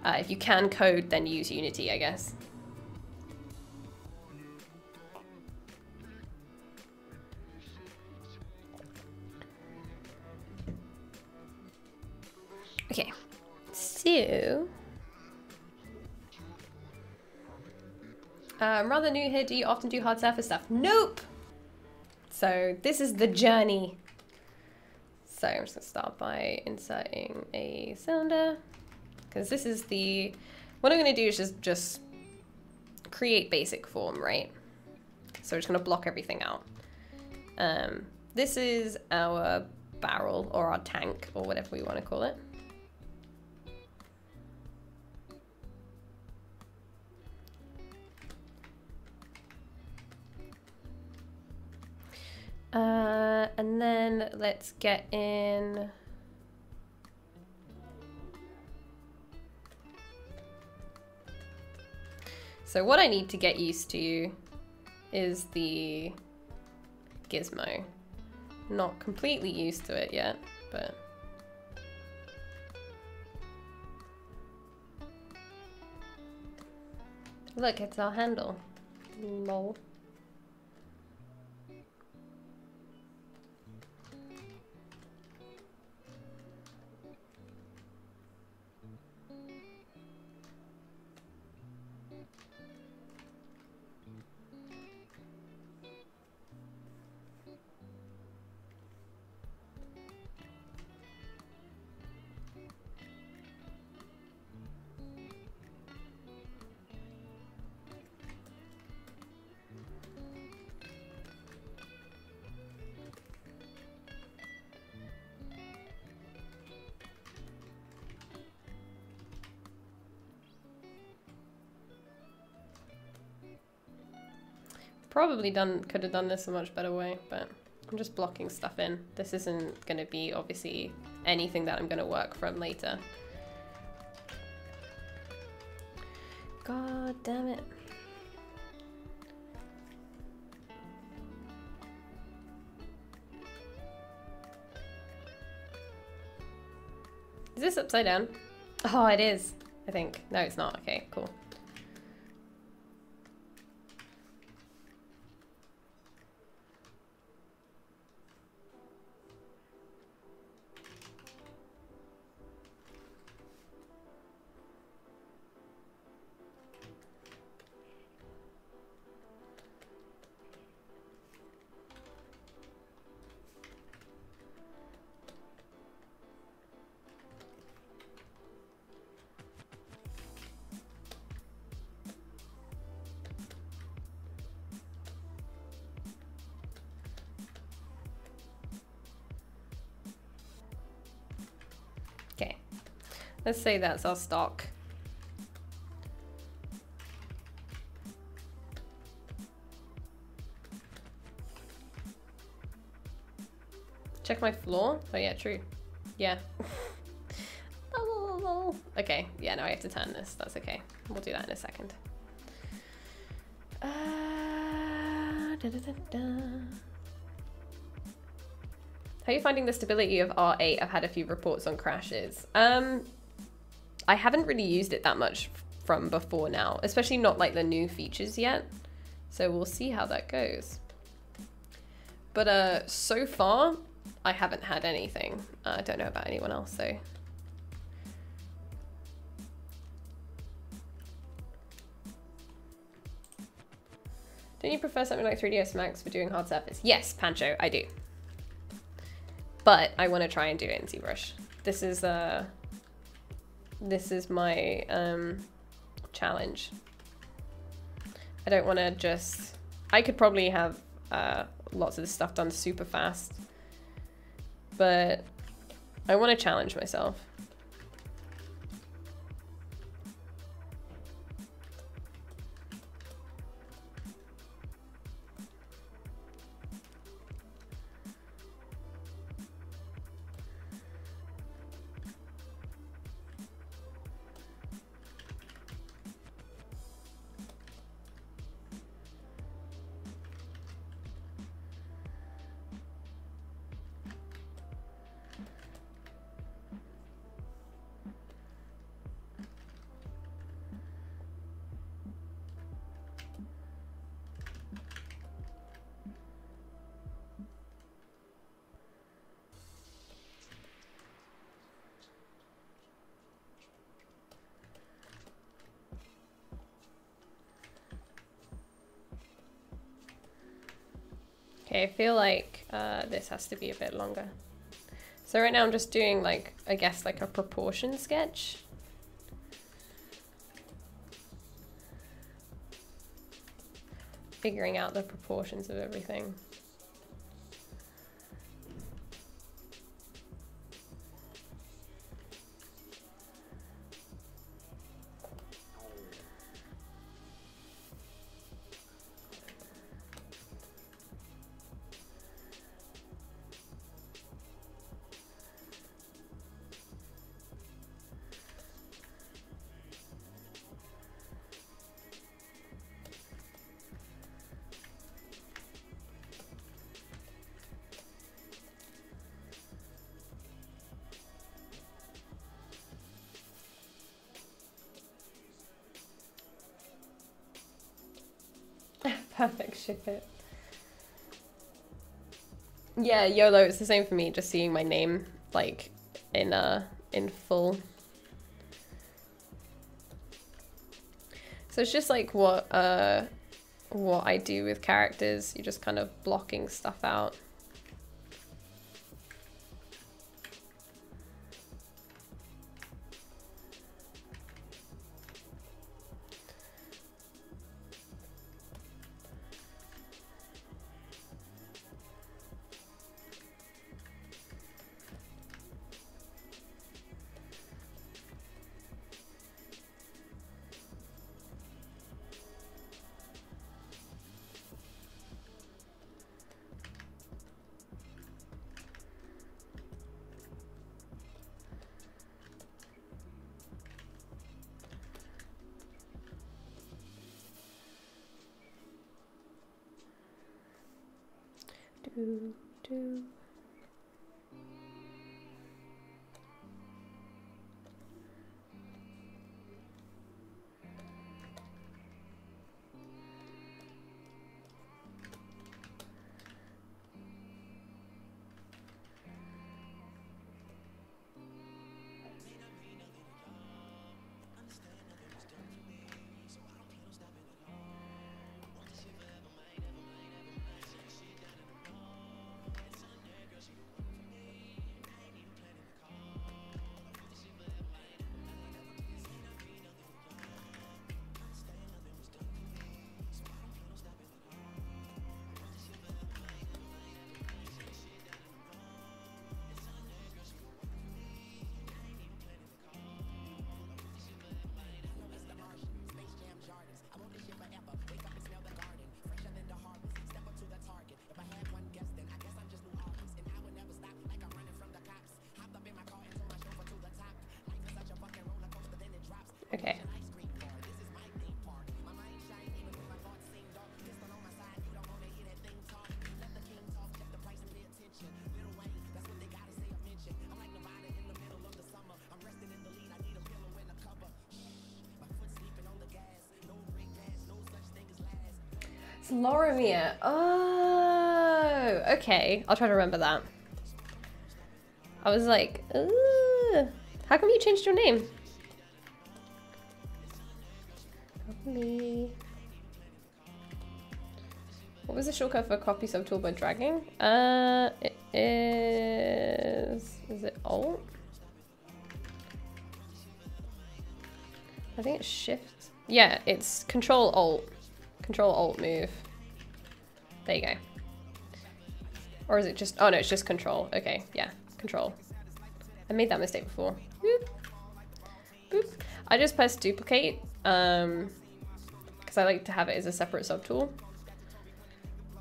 If you can code, then use Unity, I guess. Okay, so I'm rather new here. Do you often do hard surface stuff? Nope. So this is the journey. So I'm just gonna start by inserting a cylinder, because this is the, what I'm gonna do is just create basic form, right? So we're just gonna block everything out. This is our barrel or our tank or whatever we want to call it. And then let's get in so what I need to get used to is the gizmo. Not completely used to it yet, but look, it's our handle. Lol. Probably could have done this a much better way, but I'm just blocking stuff in. This isn't going to be obviously anything that I'm going to work from later. God damn it. Is this upside down? Oh, it is, I think. No, it's not. Okay, cool. Let's say that's our stock. Check my floor? Oh yeah, true. Yeah. Okay, yeah, no, I have to turn this. That's okay. We'll do that in a second. Da, da, da, da. How are you finding the stability of R8? I've had a few reports on crashes. I haven't really used it that much from before now, especially not like the new features yet. So we'll see how that goes. But so far, I haven't had anything. I don't know about anyone else though. Don't you prefer something like 3ds Max for doing hard surface? Yes, Pancho, I do. But I want to try and do it in ZBrush. This is my challenge. I don't want to just... I could probably have lots of this stuff done super fast, but I want to challenge myself. Okay, I feel like this has to be a bit longer. So right now I'm just doing like, I guess like a proportion sketch. Figuring out the proportions of everything. Perfect, ship it. Yeah, YOLO, it's the same for me, just seeing my name like in full. So it's just like what I do with characters, you're just kind of blocking stuff out. Do. Okay. It's Lorimier. Oh, okay. I'll try to remember that. I was like, ugh. How come you changed your name? What was the shortcut for copy subtool by dragging? It is it Alt? I think it's Shift. Yeah, it's Control Alt. Control Alt move. There you go. Or is it just, oh no, it's just Control. Okay, yeah, Control. I made that mistake before. Boop. Boop. I just pressed duplicate, because I like to have it as a separate subtool.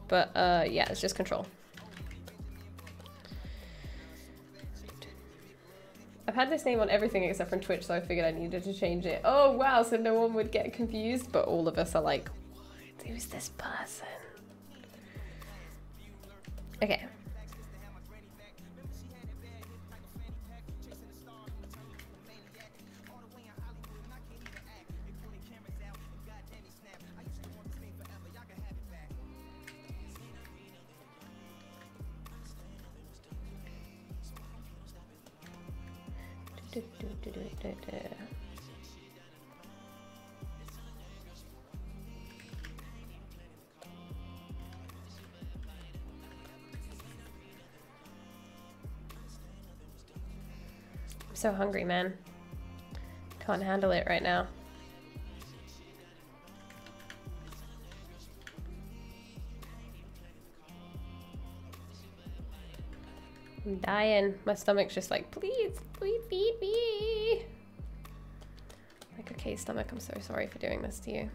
But yeah, it's just Control. I've had this name on everything except from Twitch, so I figured I needed to change it. Oh wow, so no one would get confused, but all of us are like, what? Who's this person? Okay. I'm so hungry, man. Can't handle it right now. I'm dying. My stomach's just like, please, please feed me. Like, okay, stomach, I'm so sorry for doing this to you.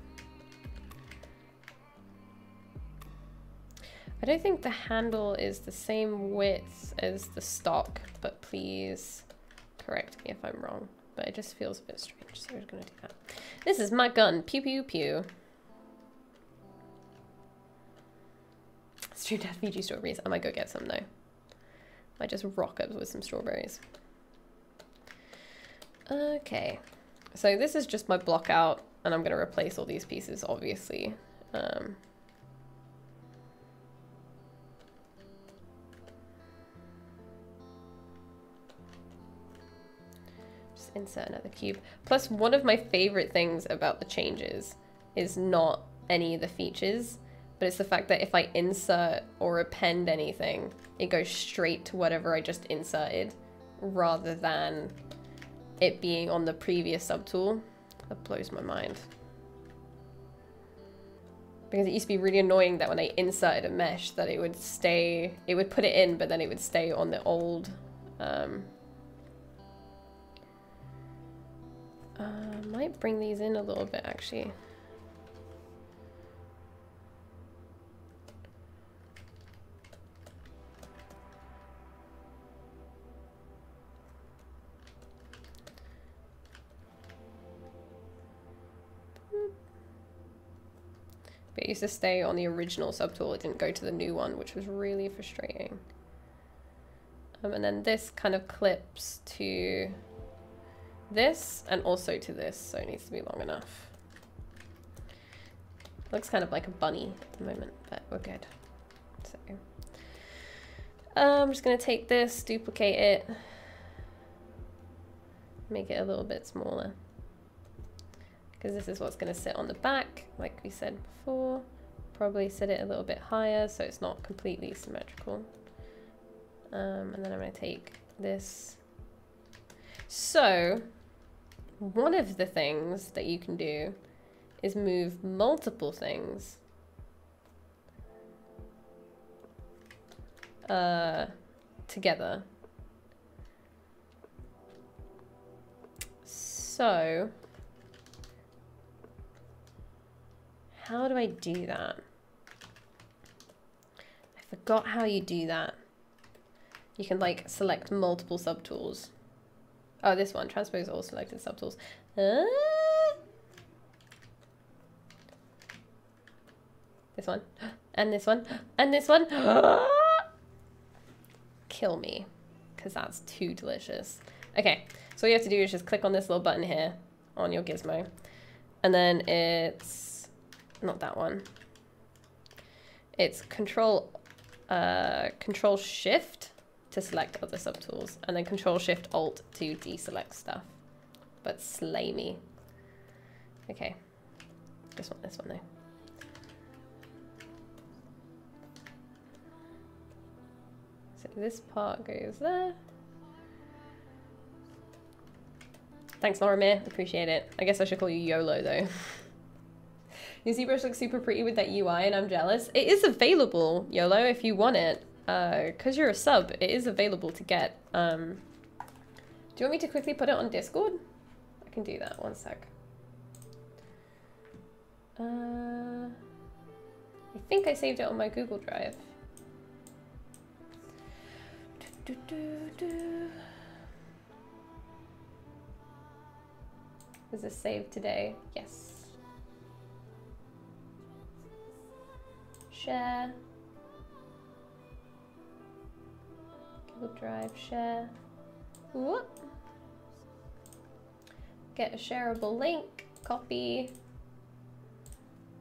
I don't think the handle is the same width as the stock, but please correct me if I'm wrong. But it just feels a bit strange, so we're gonna do that. This is my gun. Pew pew pew. Stream Death Fiji strawberries. I might go get some though. I just rock up with some strawberries. Okay, so this is just my block out, and I'm gonna replace all these pieces, obviously. Just insert another cube. Plus, one of my favorite things about the changes is not any of the features, but it's the fact that if I insert or append anything, it goes straight to whatever I just inserted, rather than it being on the previous subtool. That blows my mind. Because it used to be really annoying that when I inserted a mesh that it would stay, it would put it in, but then it would stay on the old. Might bring these in a little bit actually. But it used to stay on the original subtool, it didn't go to the new one, which was really frustrating. And then this kind of clips to this and also to this, so it needs to be long enough. Looks kind of like a bunny at the moment, but we're good. So I'm just gonna take this, duplicate it, make it a little bit smaller. Because this is what's going to sit on the back, like we said before. Probably sit it a little bit higher so it's not completely symmetrical. And then I'm going to take this. So, one of the things that you can do is move multiple things together. So, how do I do that? I forgot how you do that. You can like select multiple subtools. Oh, this one, transpose all selected subtools. this one, and this one, and this one. Kill me, because that's too delicious. Okay, so all you have to do is just click on this little button here on your gizmo. And then it's not that one. It's Control Shift to select other subtools, and then Control Shift Alt to deselect stuff. But slay me. Okay, just want this one though. So this part goes there. Thanks, Lorimir. Appreciate it. I guess I should call you YOLO though. Your ZBrush looks super pretty with that UI and I'm jealous. It is available, YOLO, if you want it. Because you're a sub, it is available to get. Do you want me to quickly put it on Discord? I can do that, one sec. I think I saved it on my Google Drive. Was this saved today? Yes. Share. Google Drive, share. Whoop. Get a shareable link, copy.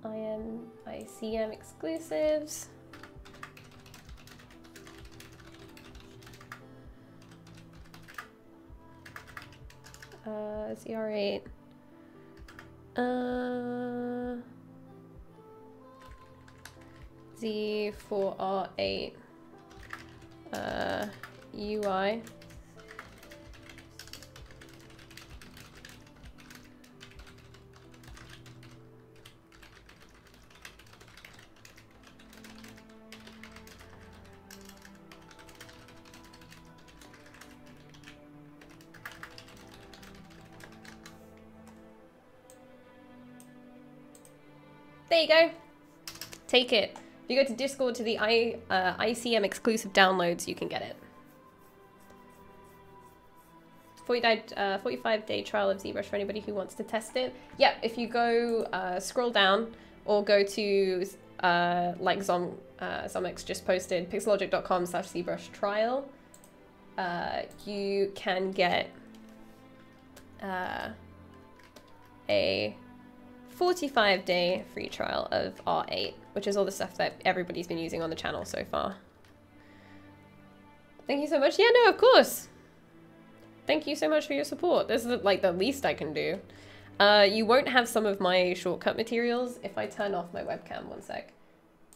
ICM exclusives. ZR8. Z4R8 UI. There you go. Take it. If you go to Discord to the ICM exclusive downloads, you can get it. 45-day trial of ZBrush for anybody who wants to test it. Yeah, if you go scroll down or go to like Zomix just posted pixelogic.com/ZBrush trial, you can get a 45-day free trial of R8, which is all the stuff that everybody's been using on the channel so far. Thank you so much. Yeah, no, of course. Thank you so much for your support. This is like the least I can do. You won't have some of my shortcut materials if I turn off my webcam. One sec.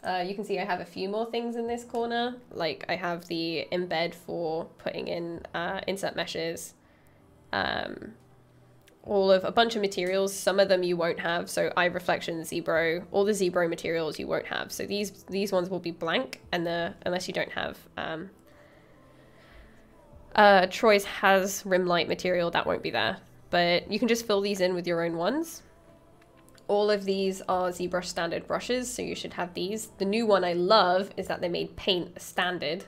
You can see I have a few more things in this corner. Like I have the embed for putting in insert meshes. All of a bunch of materials. Some of them you won't have. So eye reflection, ZBro, all the ZBro materials you won't have. So these ones will be blank, and unless you don't have Troy's has rim light material, that won't be there. But you can just fill these in with your own ones. All of these are ZBrush standard brushes, so you should have these. The new one I love is that they made paint a standard,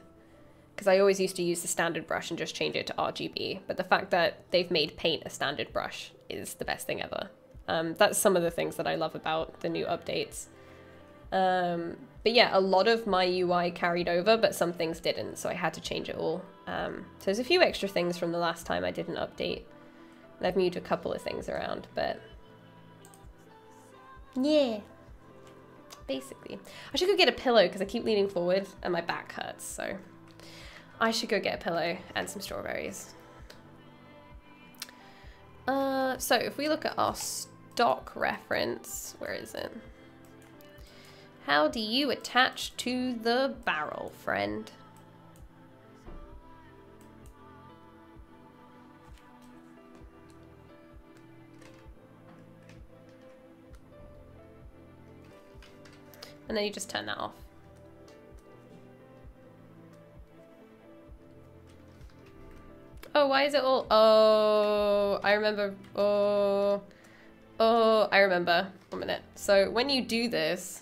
because I always used to use the standard brush and just change it to RGB. But the fact that they've made paint a standard brush is the best thing ever. That's some of the things that I love about the new updates. But yeah, a lot of my UI carried over, but some things didn't, so I had to change it all. So there's a few extra things from the last time I did an update. And I've moved a couple of things around, but yeah, basically. I should go get a pillow because I keep leaning forward and my back hurts, so I should go get a pillow and some strawberries. So if we look at our stock reference, where is it? How do you attach to the barrel, friend? And then you just turn that off. Oh, why is it all... Oh, I remember. Oh, I remember. 1 minute. So when you do this,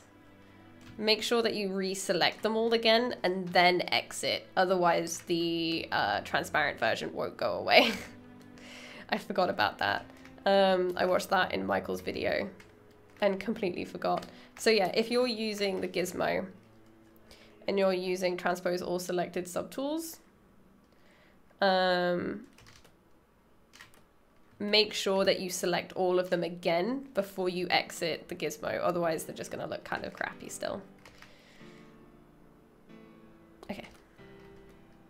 make sure that you reselect them all again and then exit. Otherwise, the transparent version won't go away. I forgot about that. I watched that in Michael's video. and completely forgot. So yeah, if you're using the gizmo and you're using transpose all selected subtools, make sure that you select all of them again before you exit the gizmo. Otherwise, they're just going to look kind of crappy still. Okay.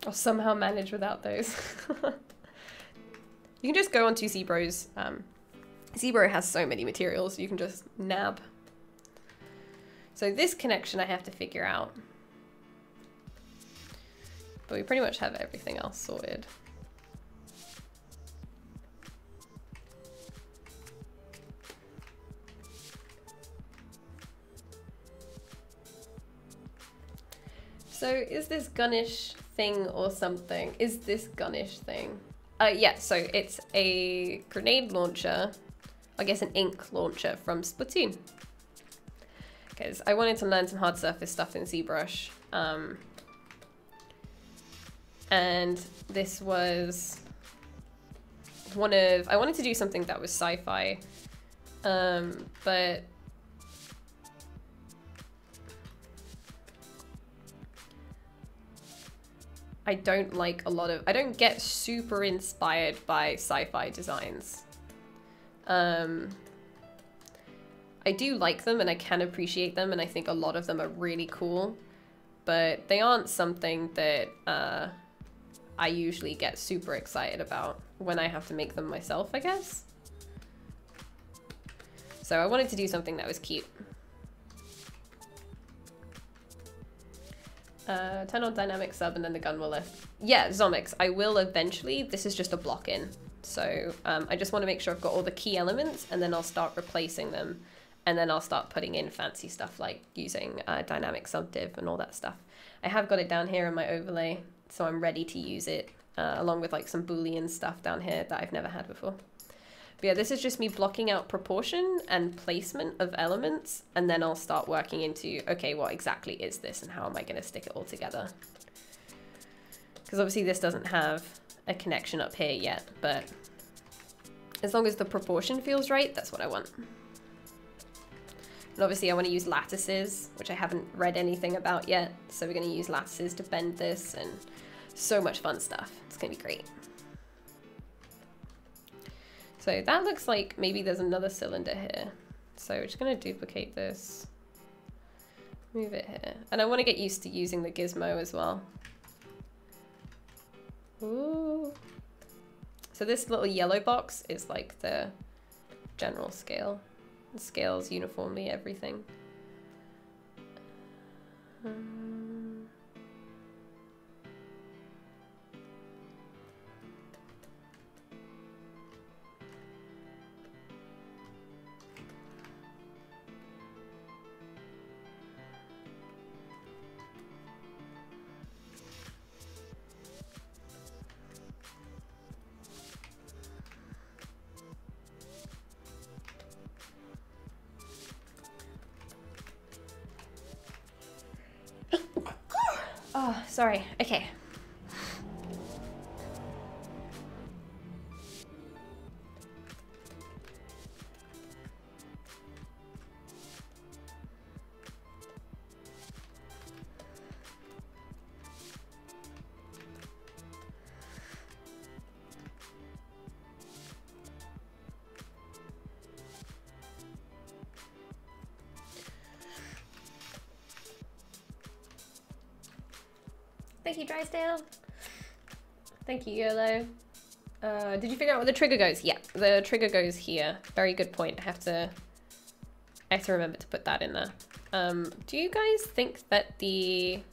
I'll somehow manage without those. You can just go onto ZBrush. ZBrush has so many materials you can just nab. So this connection I have to figure out. But we pretty much have everything else sorted. So is this gunnish thing or something? Is this gunnish thing? Yeah, so it's a grenade launcher. I guess an ink launcher from Splatoon. Because I wanted to learn some hard surface stuff in ZBrush. And this was one of... I wanted to do something that was sci-fi. But... I don't like a lot of... I don't get super inspired by sci-fi designs. I do like them and I can appreciate them, and I think a lot of them are really cool, but they aren't something that I usually get super excited about when I have to make them myself, I guess. So I wanted to do something that was cute. Turn on dynamic sub and then the gun will lift. Yeah, Zomix, I will eventually. This is just a block in. So I just want to make sure I've got all the key elements, and then I'll start replacing them. And then I'll start putting in fancy stuff like using dynamic subdiv and all that stuff. I have got it down here in my overlay, so I'm ready to use it, along with like some Boolean stuff down here that I've never had before. But yeah, this is just me blocking out proportion and placement of elements, and then I'll start working into, okay, what exactly is this and how am I going to stick it all together? Because obviously this doesn't have a connection up here yet, but as long as the proportion feels right, that's what I want. And obviously I want to use lattices, which I haven't read anything about yet, so we're going to use lattices to bend this, and so much fun stuff. It's going to be great. So that looks like maybe there's another cylinder here. So we're just going to duplicate this, move it here. And I want to get used to using the gizmo as well. Ooh. So this little yellow box is like the general scale. It scales uniformly everything. Oh, sorry. Okay. Thank you, Drysdale. Thank you, YOLO. Did you figure out where the trigger goes? Yeah, the trigger goes here. Very good point. I have to remember to put that in there. Do you guys think that the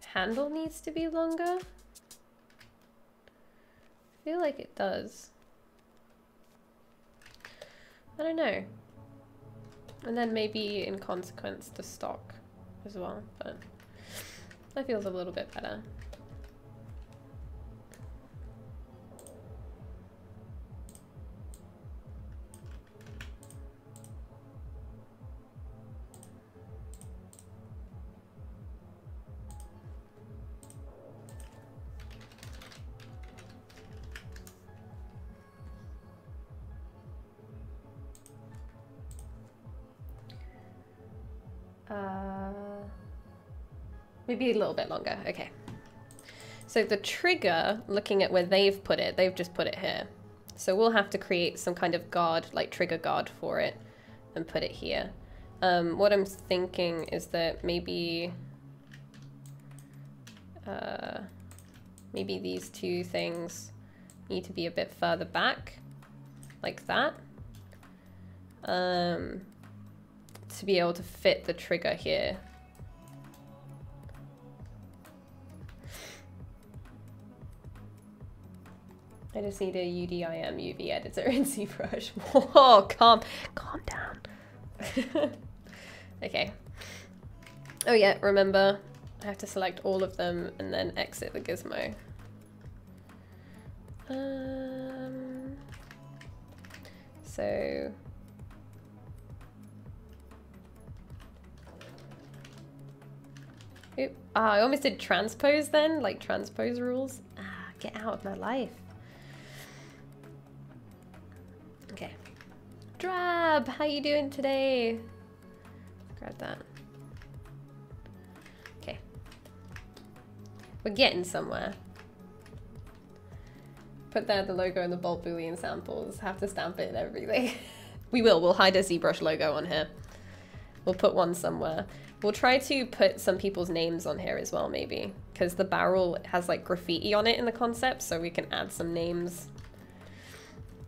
handle needs to be longer? I feel like it does. I don't know. And then maybe in consequence the stock as well, but that feels a little bit better. Maybe a little bit longer, okay. So the trigger, looking at where they've put it, they've just put it here. So we'll have to create some kind of guard, like trigger guard for it and put it here. What I'm thinking is that maybe, maybe these two things need to be a bit further back, like that, to be able to fit the trigger here. I just need a UDIM UV editor in ZBrush. Whoa, calm down. Okay. Oh yeah, remember, I have to select all of them and then exit the gizmo. So oop. Ah, I almost did transpose then, like transpose rules. Ah, get out of my life. Okay. Drab, how you doing today? Grab that. Okay. We're getting somewhere. Put there the logo and the bold Boolean samples. Have to stamp it and everything. We'll hide a ZBrush logo on here. We'll put one somewhere. We'll try to put some people's names on here as well, maybe. Because the barrel has like graffiti on it in the concept, so we can add some names.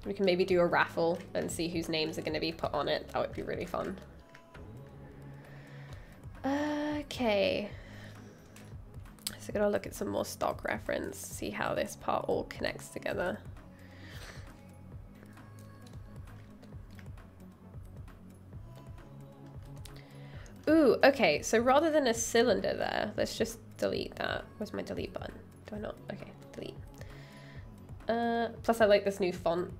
We can maybe do a raffle and see whose names are going to be put on it. That would be really fun. Okay. So gotta look at some more stock reference, see how this part all connects together. Ooh, okay, so rather than a cylinder there, let's just delete that. Where's my delete button? Do I not? Okay, delete. Plus I like this new font.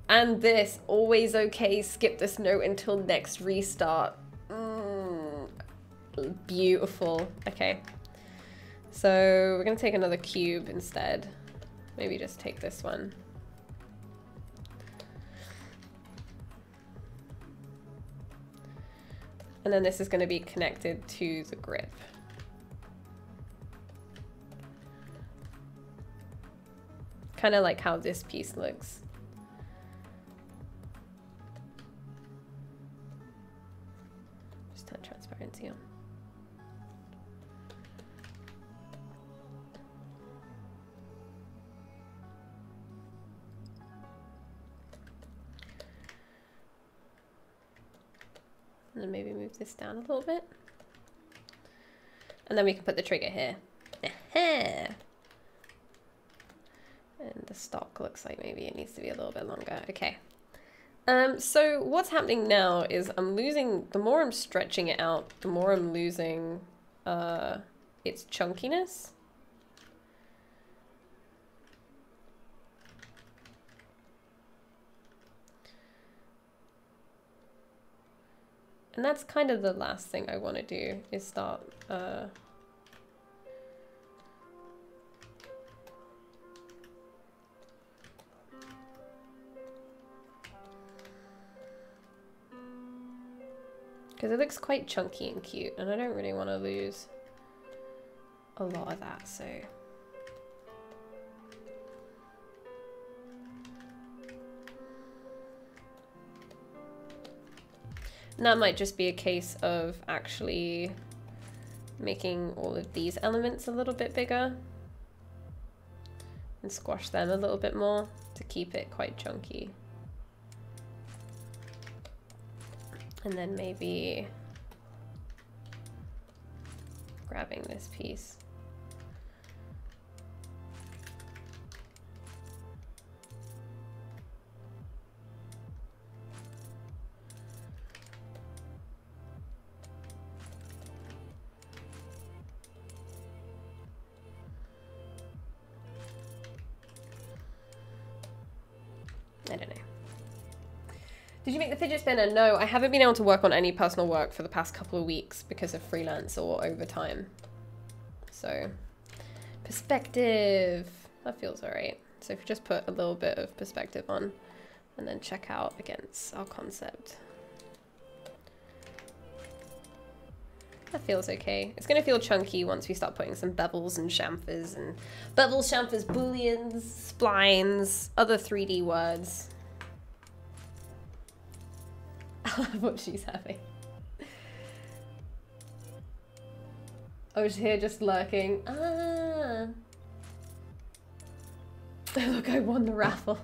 And this, always okay, skip this note until next restart. Beautiful, okay. So we're gonna take another cube instead. Maybe just take this one. And then this is gonna be connected to the grip. Kind of like how this piece looks. Just turn transparency on. And then maybe move this down a little bit. And then we can put the trigger here. And the stock looks like maybe it needs to be a little bit longer. Okay. So what's happening now is I'm losing, the more I'm stretching it out, the more I'm losing its chunkiness. And that's kind of the last thing I want to do, is start because it looks quite chunky and cute, and I don't really want to lose a lot of that, so. And that might just be a case of actually making all of these elements a little bit bigger and squash them a little bit more to keep it quite chunky. And then maybe grabbing this piece. I don't know. Did you make the fidget spinner? No, I haven't been able to work on any personal work for the past couple of weeks because of freelance or overtime. So, perspective. That feels alright. So if you just put a little bit of perspective on and then check out against our concept. That feels okay. It's gonna feel chunky once we start putting some bevels and chamfers and bevels, chamfers, booleans, splines, other 3D words. I love what she's having. I was here just lurking. Ah. Look, I won the raffle.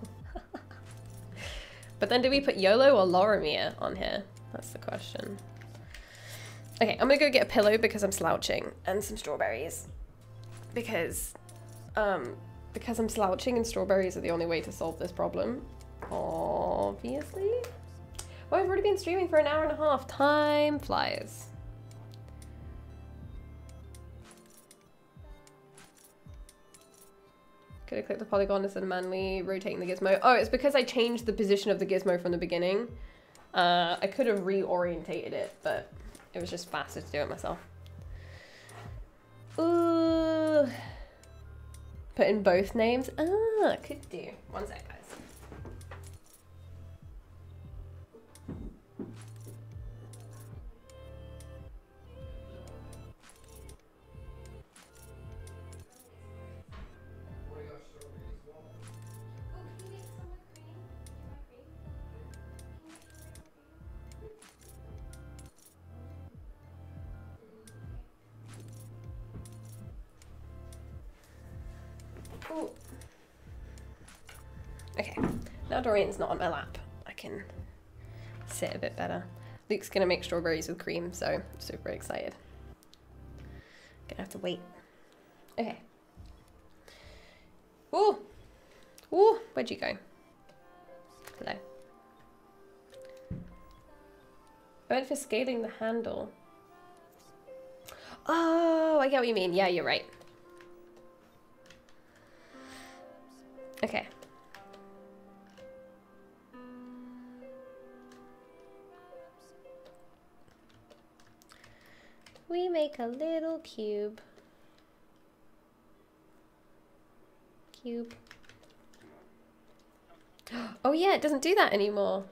But then do we put YOLO or Lorimier on here? That's the question. Okay, I'm gonna go get a pillow because I'm slouching and some strawberries. Because I'm slouching and strawberries are the only way to solve this problem. Obviously. Well, I've already been streaming for an hour and a half. Time flies. Could have clicked the polygon instead of manually rotating the gizmo. Oh, it's because I changed the position of the gizmo from the beginning. I could have reorientated it, but it was just faster to do it myself. Ooh. Put in both names. Ah, could do. One sec, guys. Ooh. Okay, now Dorian's not on my lap. I can sit a bit better. Luke's gonna make strawberries with cream, so super excited. Gonna have to wait. Okay. Ooh! Ooh! Where'd you go? Hello. I went for scaling the handle. Oh, I get what you mean. Yeah, you're right. Okay. We make a little cube. Cube. Oh yeah, it doesn't do that anymore.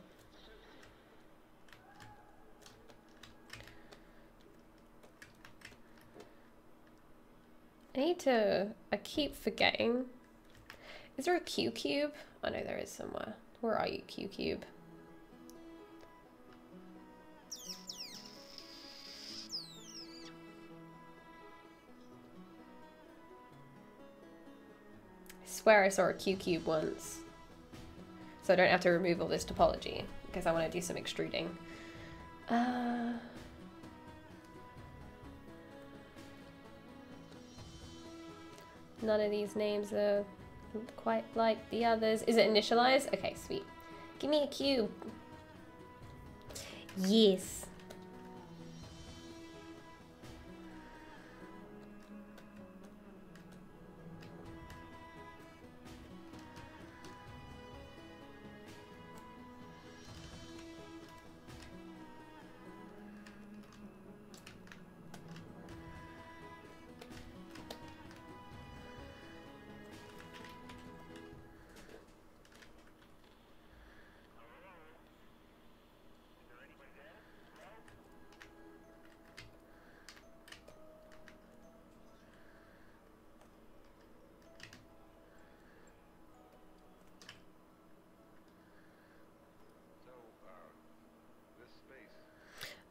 I keep forgetting. Is there a Q cube? Oh no, there is somewhere. Where are you, Q cube? I swear I saw a Q cube once. So I don't have to remove all this topology because I want to do some extruding. None of these names are quite like the others. Is it initialized? Okay, sweet. Give me a cube. Yes.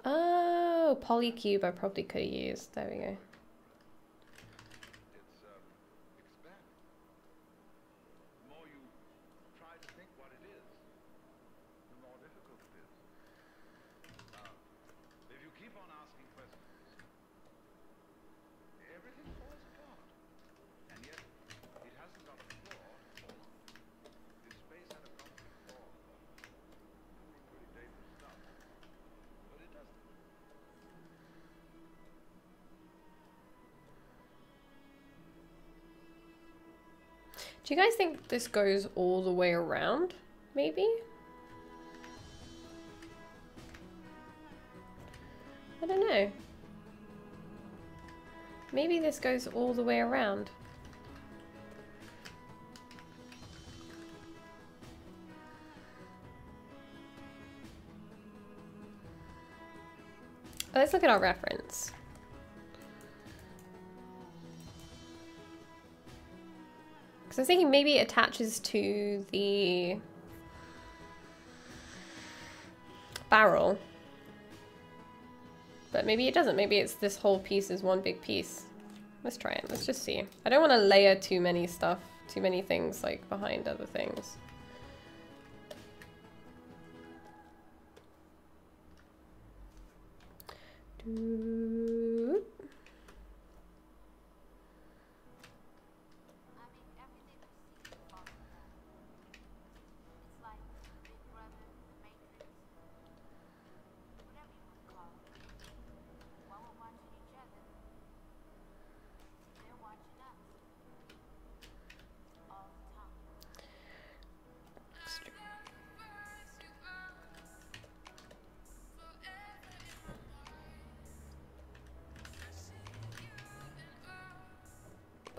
Oh, polycube I probably could have used. There we go. Do you guys think this goes all the way around? Maybe? I don't know. Maybe this goes all the way around. Let's look at our reference. Because I was thinking maybe it attaches to the barrel. But maybe it doesn't. Maybe it's this whole piece is one big piece. Let's try it. Let's just see. I don't want to layer too many things like behind other things.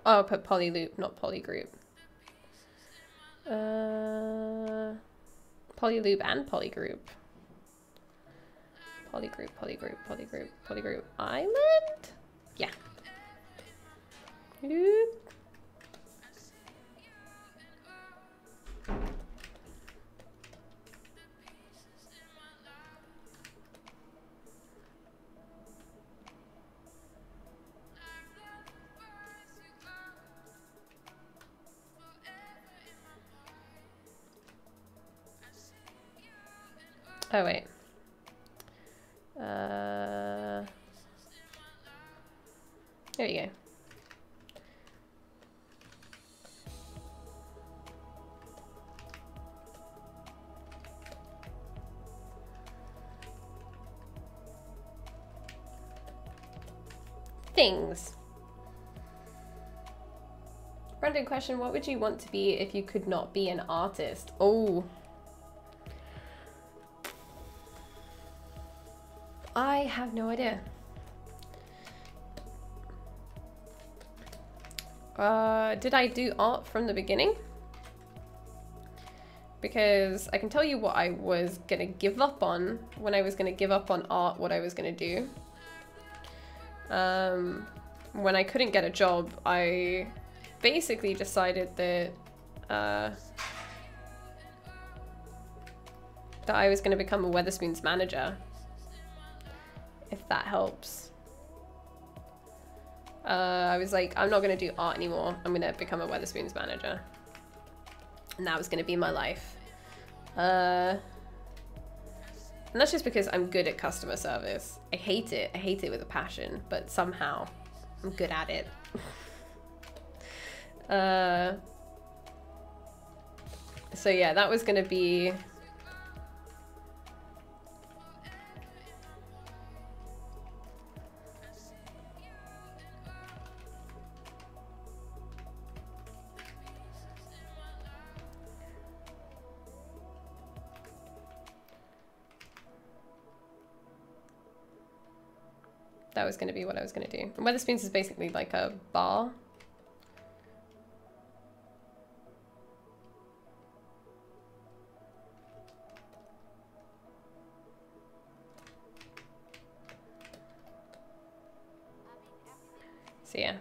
Oh, I'll put polyloop, not polygroup. Polyloop and polygroup. Polygroup, polygroup, polygroup, polygroup. Island? Yeah. Loop. Oh, wait. There you go. Things. Random question, what would you want to be if you could not be an artist? Oh. I have no idea. Did I do art from the beginning? Because I can tell you what I was gonna give up on when I was gonna give up on art, what I was gonna do. When I couldn't get a job, I basically decided that that I was gonna become a Wetherspoons manager. If that helps. I was like, I'm not gonna do art anymore. I'm gonna become a Wetherspoons manager. And that was gonna be my life. And that's just because I'm good at customer service. I hate it. I hate it with a passion, but somehow I'm good at it. So yeah, that was gonna be... That was going to be what I was going to do. And Wetherspoons is basically like a bar. So yeah.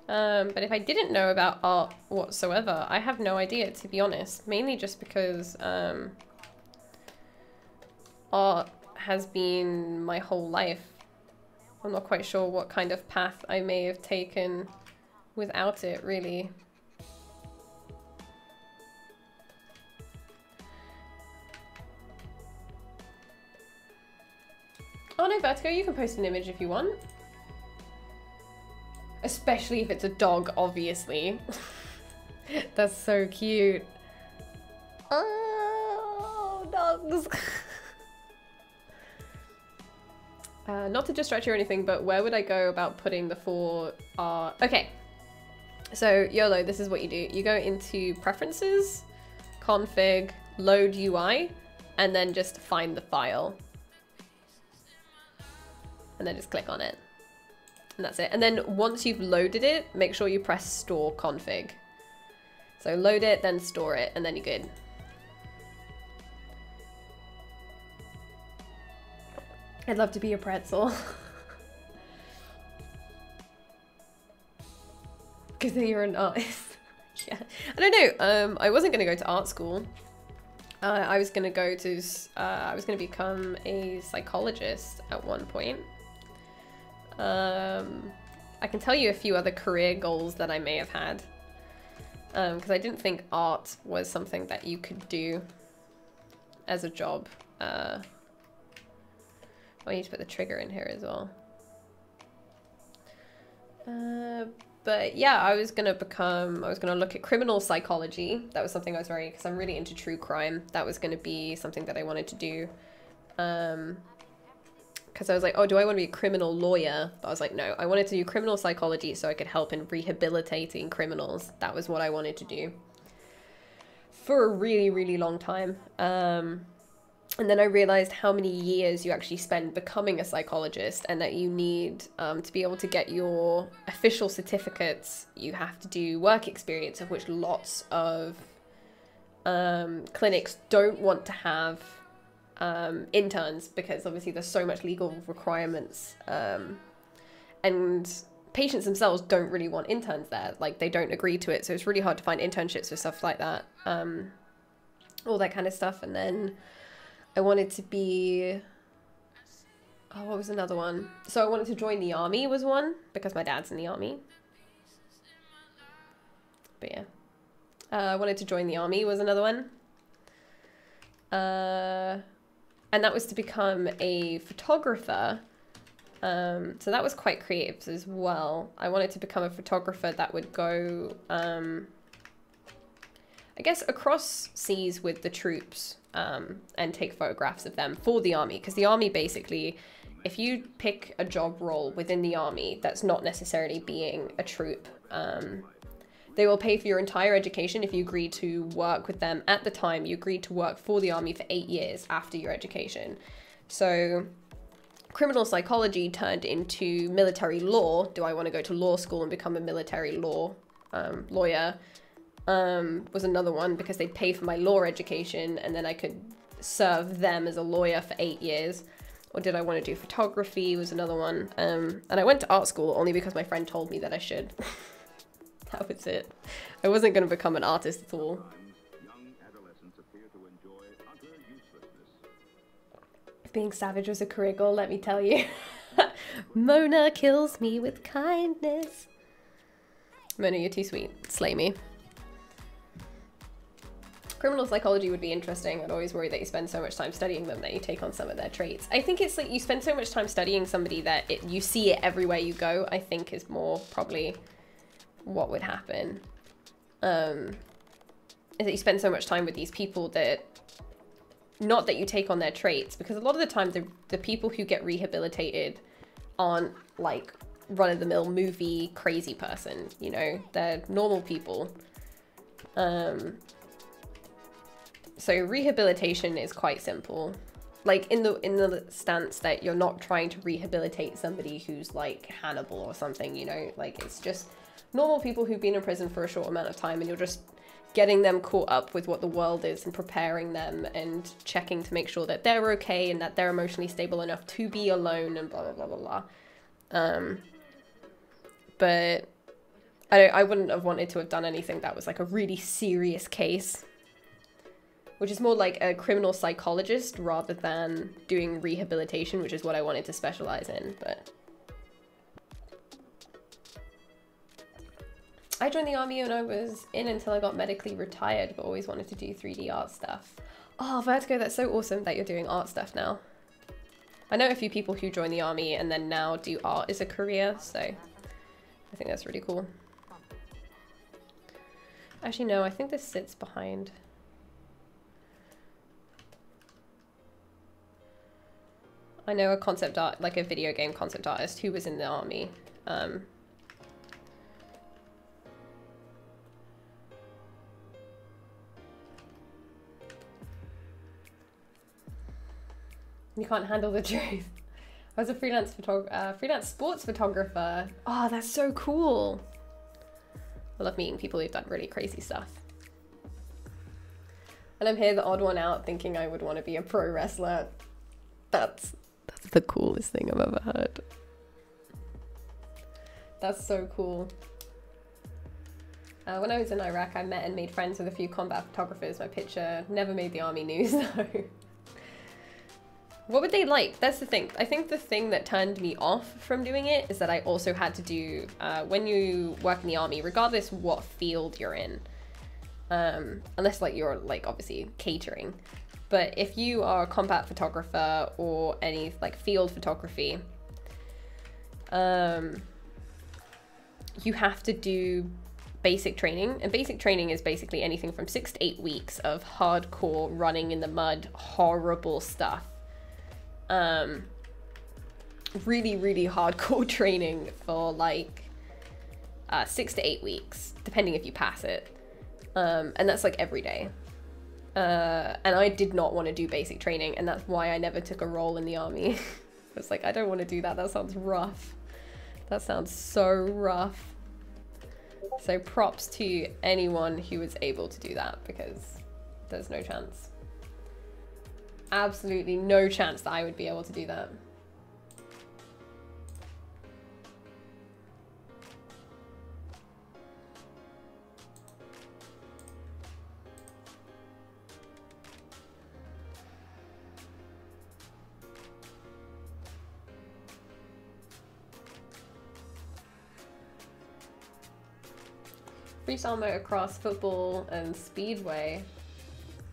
But if I didn't know about art whatsoever, I have no idea, to be honest. Mainly just because art has been my whole life. I'm not quite sure what kind of path I may have taken without it, really. Oh no, Vertigo, you can post an image if you want. Especially if it's a dog, obviously. That's so cute. Oh, dogs. Not to distract you or anything, but where would I go about putting the 4 R? Okay, so YOLO, this is what you do. You go into Preferences, Config, Load UI, and then just find the file. And then just click on it. And that's it. And then once you've loaded it, make sure you press Store Config. So load it, then store it, and then you're good. I'd love to be a pretzel. Because then you're an artist. Yeah, I don't know. I wasn't going to go to art school. I was going to go to, I was going to become a psychologist at one point. I can tell you a few other career goals that I may have had. Because I didn't think art was something that you could do as a job. I need to put the trigger in here as well. But yeah, I was gonna look at criminal psychology. That was something I was because I'm really into true crime. That was gonna be something that I wanted to do. Because I was like, oh, do I want to be a criminal lawyer? But I was like, no, I wanted to do criminal psychology so I could help in rehabilitating criminals. That was what I wanted to do for a really, really long time. And then I realized how many years you actually spend becoming a psychologist, and that you need, to be able to get your official certificates, you have to do work experience, of which lots of clinics don't want to have interns, because obviously there's so much legal requirements, and patients themselves don't really want interns there. Like, they don't agree to it, so it's really hard to find internships for stuff like that, all that kind of stuff. And then I wanted to be, oh, what was another one? So I wanted to join the army was one, because my dad's in the army. But yeah, I wanted to join the army was another one. And that was to become a photographer. So that was quite creative as well. I wanted to become a photographer that would go, I guess, across seas with the troops, and take photographs of them for the army. Because the army, basically, if you pick a job role within the army that's not necessarily being a troop, they will pay for your entire education if you agree to work with them. At the time, you agreed to work for the army for 8 years after your education. So criminal psychology turned into military law. Do I want to go to law school and become a military law lawyer? Was another one, because they'd pay for my law education and then I could serve them as a lawyer for 8 years. Or did I want to do photography was another one. And I went to art school only because my friend told me that I should. That was it. I wasn't going to become an artist at all. If being savage was a career goal, let me tell you. Mona kills me with kindness. Mona, you're too sweet. Slay me. Criminal psychology would be interesting. I'd always worry that you spend so much time studying them that you take on some of their traits. I think it's like you spend so much time studying somebody that you see it everywhere you go, I think is more probably what would happen. Is that you spend so much time with these people that, not that you take on their traits, because a lot of the time the people who get rehabilitated aren't like run-of-the-mill movie crazy person, you know, they're normal people. So rehabilitation is quite simple, like in the stance that you're not trying to rehabilitate somebody who's like Hannibal or something, you know, like it's just normal people who've been in prison for a short amount of time, and you're just getting them caught up with what the world is and preparing them and checking to make sure that they're okay and that they're emotionally stable enough to be alone and blah, blah, blah, blah, blah. But I wouldn't have wanted to have done anything that was like a really serious case, which is more like a criminal psychologist rather than doing rehabilitation, which is what I wanted to specialize in. But I joined the army when I was in until I got medically retired, but always wanted to do 3D art stuff. Oh, Vertigo, that's so awesome that you're doing art stuff now. I know a few people who join the army and then now do art as a career, so I think that's really cool. Actually, no, I think this sits behind. I know a concept art, like a video game concept artist who was in the army. You can't handle the truth. I was a freelance sports photographer. Oh, that's so cool. I love meeting people who've done really crazy stuff. And I'm here, the odd one out, thinking I would want to be a pro wrestler. That's the coolest thing I've ever heard. That's so cool. When I was in Iraq, I met and made friends with a few combat photographers. My picture never made the army news though. What would they like? That's the thing. I think the thing that turned me off from doing it is that I also had to do, when you work in the army, regardless what field you're in, unless like you're like obviously catering, but if you are a combat photographer or any like field photography, you have to do basic training, and basic training is basically anything from 6 to 8 weeks of hardcore running in the mud, horrible stuff. Really, really hardcore training for like 6 to 8 weeks, depending if you pass it. And that's like every day. And I did not want to do basic training, and that's why I never took a role in the army. I was like, I don't want to do that. That sounds rough. That sounds so rough. So props to anyone who was able to do that, because there's no chance. Absolutely no chance that I would be able to do that. Freestyle motocross, football, and speedway.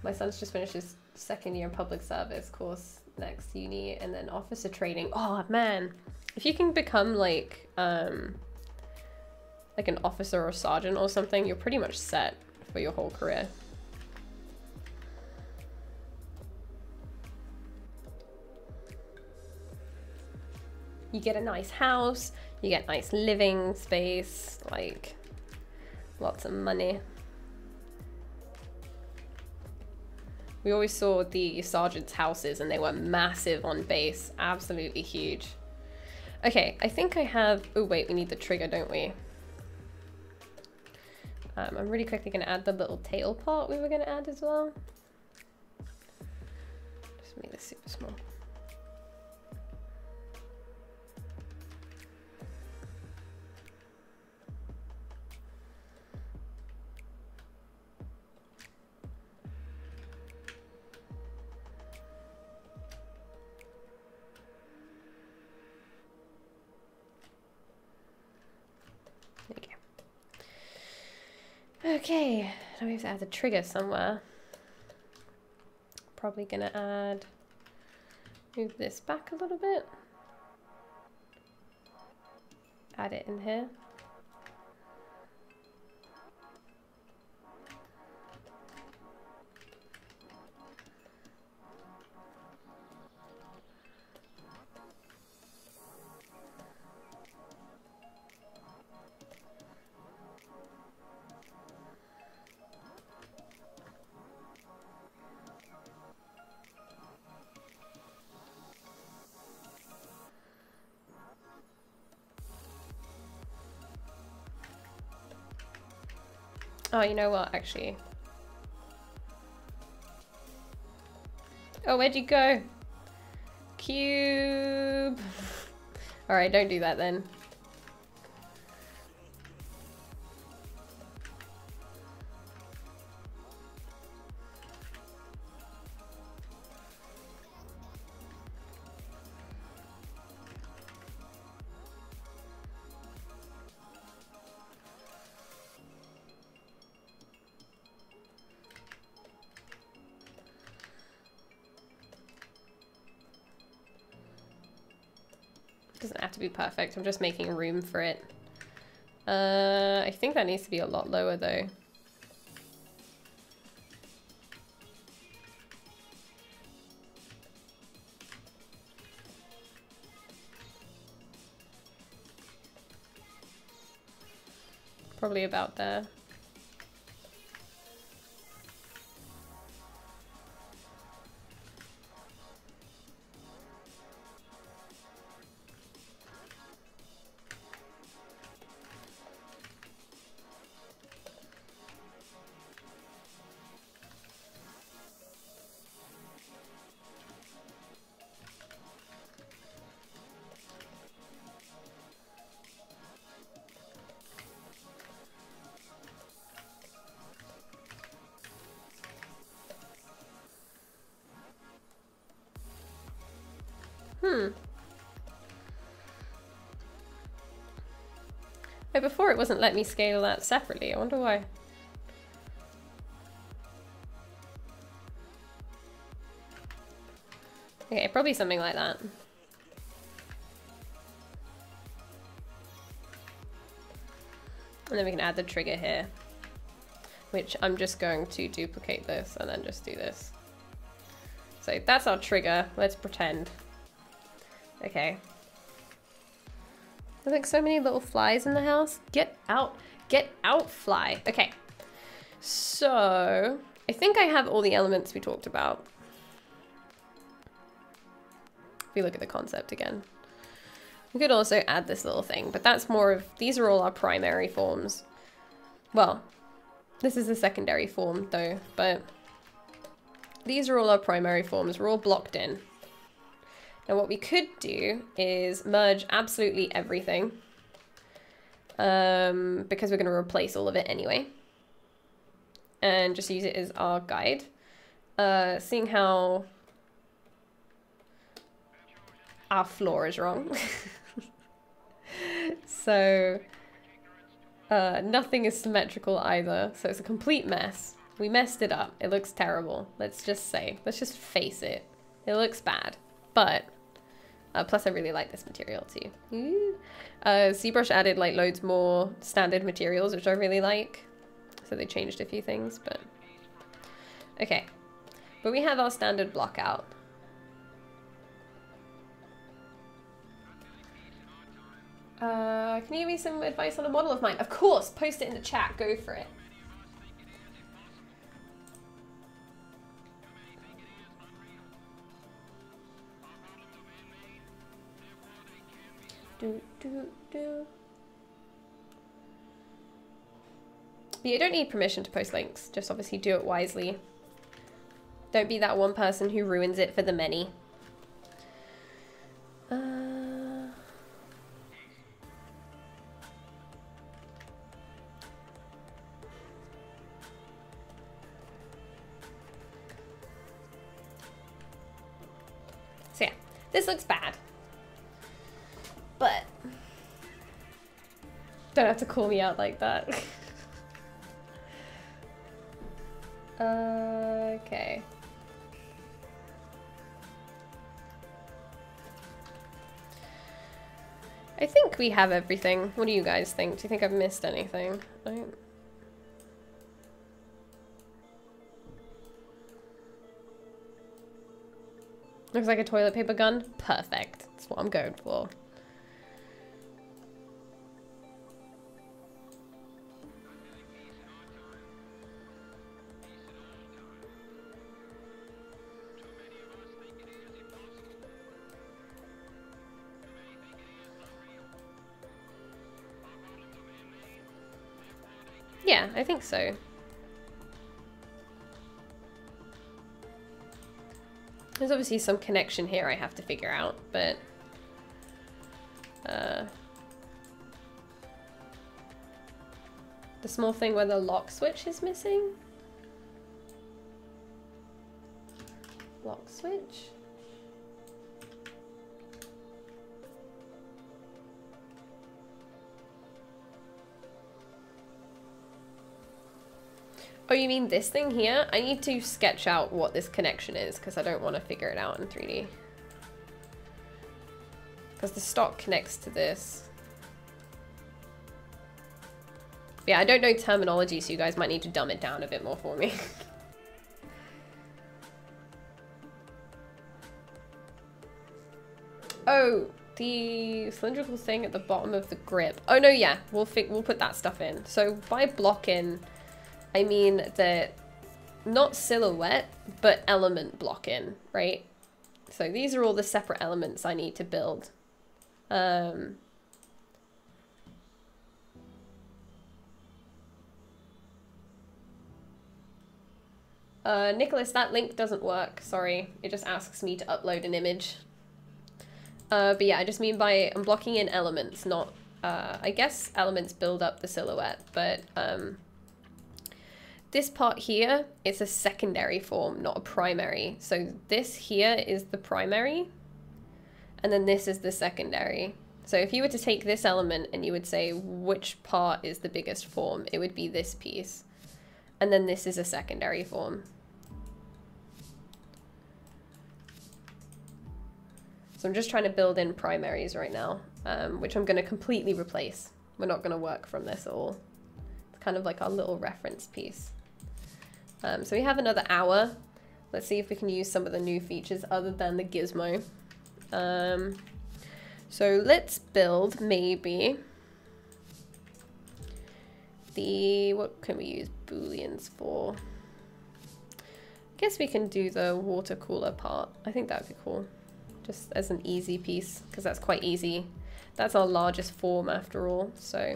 My son's just finished his 2nd year in public service course next uni, and then officer training. Oh man, if you can become like an officer or sergeant or something, you're pretty much set for your whole career. You get a nice house, you get nice living space, like lots of money. We always saw the sergeants' houses and they were massive on base, absolutely huge. Okay, I think I have, oh wait, we need the trigger, don't we? I'm really quickly gonna add the little tail part we were gonna add as well. Just make this super small. Okay, now we have to add the trigger somewhere. Probably gonna move this back a little bit. Add it in here. Oh, you know what, actually. Oh, where'd you go? Cube. All right, don't do that then. Doesn't have to be perfect. I'm just making room for it. I think that needs to be a lot lower though. Probably about there. Oh, before it wasn't letting me scale that separately. I wonder why. Okay, probably something like that. And then we can add the trigger here, which I'm just going to duplicate this and then just do this. So that's our trigger. Let's pretend. Okay. There's like so many little flies in the house. Get out. Get out, fly. Okay. So I think I have all the elements we talked about. If we look at the concept again. We could also add this little thing, but that's more of, these are all our primary forms. Well, this is the secondary form though, but these are all our primary forms. We're all blocked in. Now what we could do is merge absolutely everything, because we're going to replace all of it anyway, and just use it as our guide. Seeing how our floor is wrong. So nothing is symmetrical either, so it's a complete mess. We messed it up. It looks terrible. Let's just face it. It looks bad, but plus I really like this material too. ZBrush added like loads more standard materials, which I really like. So they changed a few things, but okay. But we have our standard block out. Can you give me some advice on a model of mine? Of course, post it in the chat, go for it. But you don't need permission to post links, just obviously do it wisely. Don't be that one person who ruins it for the many. So yeah, this looks bad. But don't have to call me out like that. Okay. I think we have everything. What do you guys think? Do you think I've missed anything? Looks like a toilet paper gun. Perfect. That's what I'm going for. Yeah, I think so. There's obviously some connection here I have to figure out, but the small thing where the lock switch is missing? Lock switch? Oh, you mean this thing here? I need to sketch out what this connection is because I don't want to figure it out in 3D. Because the stock connects to this. Yeah, I don't know terminology, so you guys might need to dumb it down a bit more for me. Oh, the cylindrical thing at the bottom of the grip. Oh no, yeah, we'll put that stuff in. So by block in, I mean the, not silhouette, but element block in, right? So these are all the separate elements I need to build. Nicholas, that link doesn't work, sorry. It just asks me to upload an image. But yeah, I just mean by, I'm blocking in elements, not, I guess elements build up the silhouette, but this part here is a secondary form, not a primary. So this here is the primary, and then this is the secondary. So if you were to take this element and you would say which part is the biggest form, it would be this piece. And then this is a secondary form. So I'm just trying to build in primaries right now, which I'm going to completely replace. We're not going to work from this at all. It's kind of like our little reference piece. So we have another hour. Let's see if we can use some of the new features other than the gizmo. So let's build maybe what can we use Booleans for? I guess we can do the water cooler part. I think that would be cool. Just as an easy piece, because that's quite easy. That's our largest form after all, so.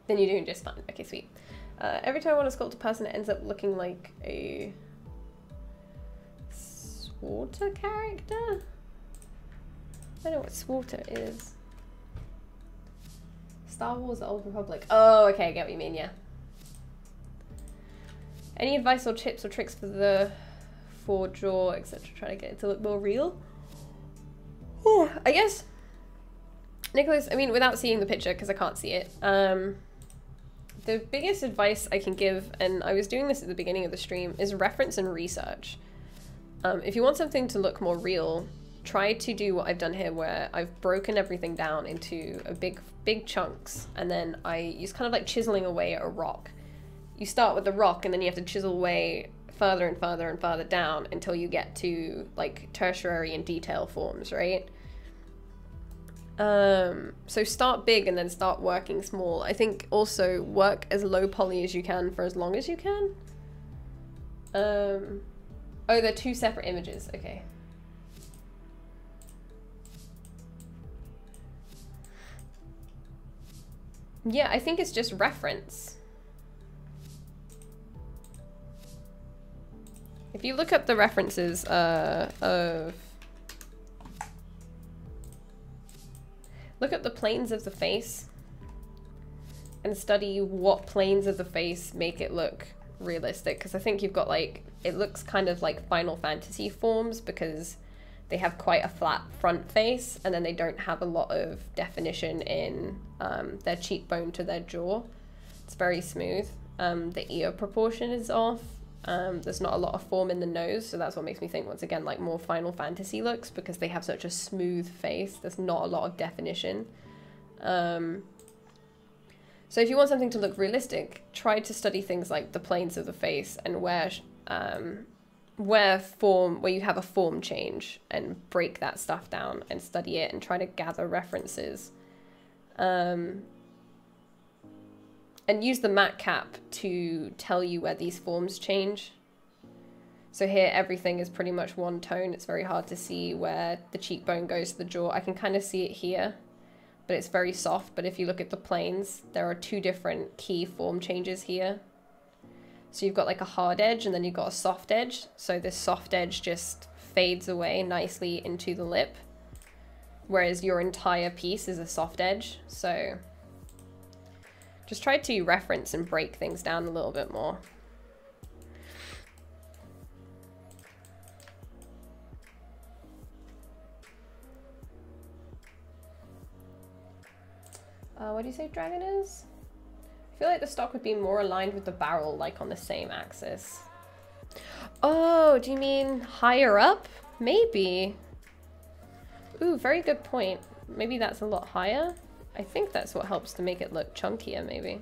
Then you're doing just fine. Okay, sweet. Every time I want to sculpt a person, it ends up looking like a water character? I don't know what Swatter is. Star Wars, The Old Republic. Oh, okay, I get what you mean, yeah. Any advice or tips or tricks for jaw, etc. Try to get it to look more real? Oh, I guess, Nicholas, I mean, without seeing the picture, because I can't see it, the biggest advice I can give, and I was doing this at the beginning of the stream, is reference and research. If you want something to look more real, try to do what I've done here, where I've broken everything down into a big chunks, and then I use kind of like chiseling away at a rock. You start with the rock, and then you have to chisel away further and further and further down until you get to like tertiary and detail forms, right? So start big and then start working small. I think also work as low poly as you can for as long as you can. Oh, they're two separate images. Okay. Yeah, I think it's just reference. If you look up the references of... Look at the planes of the face and study what planes of the face make it look realistic, because I think you've got like, it looks kind of like Final Fantasy forms because they have quite a flat front face and then they don't have a lot of definition in their cheekbone to their jaw. It's very smooth. The ear proportion is off. There's not a lot of form in the nose, so that's what makes me think, once again, like more Final Fantasy looks, because they have such a smooth face. There's not a lot of definition. So if you want something to look realistic, try to study things like the planes of the face and where you have a form change, and break that stuff down and study it and try to gather references. And use the matte cap to tell you where these forms change. So here everything is pretty much one tone. It's very hard to see where the cheekbone goes to the jaw. I can kind of see it here, but it's very soft. But if you look at the planes, there are two different key form changes here. So you've got like a hard edge and then you've got a soft edge. So this soft edge just fades away nicely into the lip, whereas your entire piece is a soft edge. So just try to reference and break things down a little bit more. What do you say dragon is? I feel like the stock would be more aligned with the barrel, like on the same axis. Oh, do you mean higher up? Maybe. Ooh, very good point. Maybe that's a lot higher. I think that's what helps to make it look chunkier, maybe.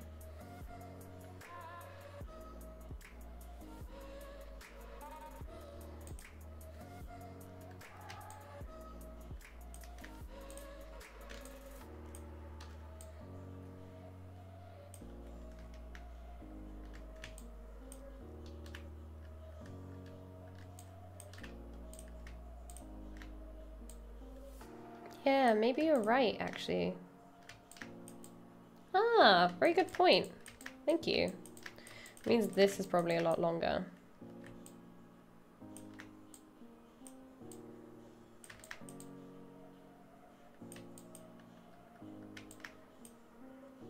Yeah, maybe you're right, actually. Ah, very good point. Thank you. It means this is probably a lot longer.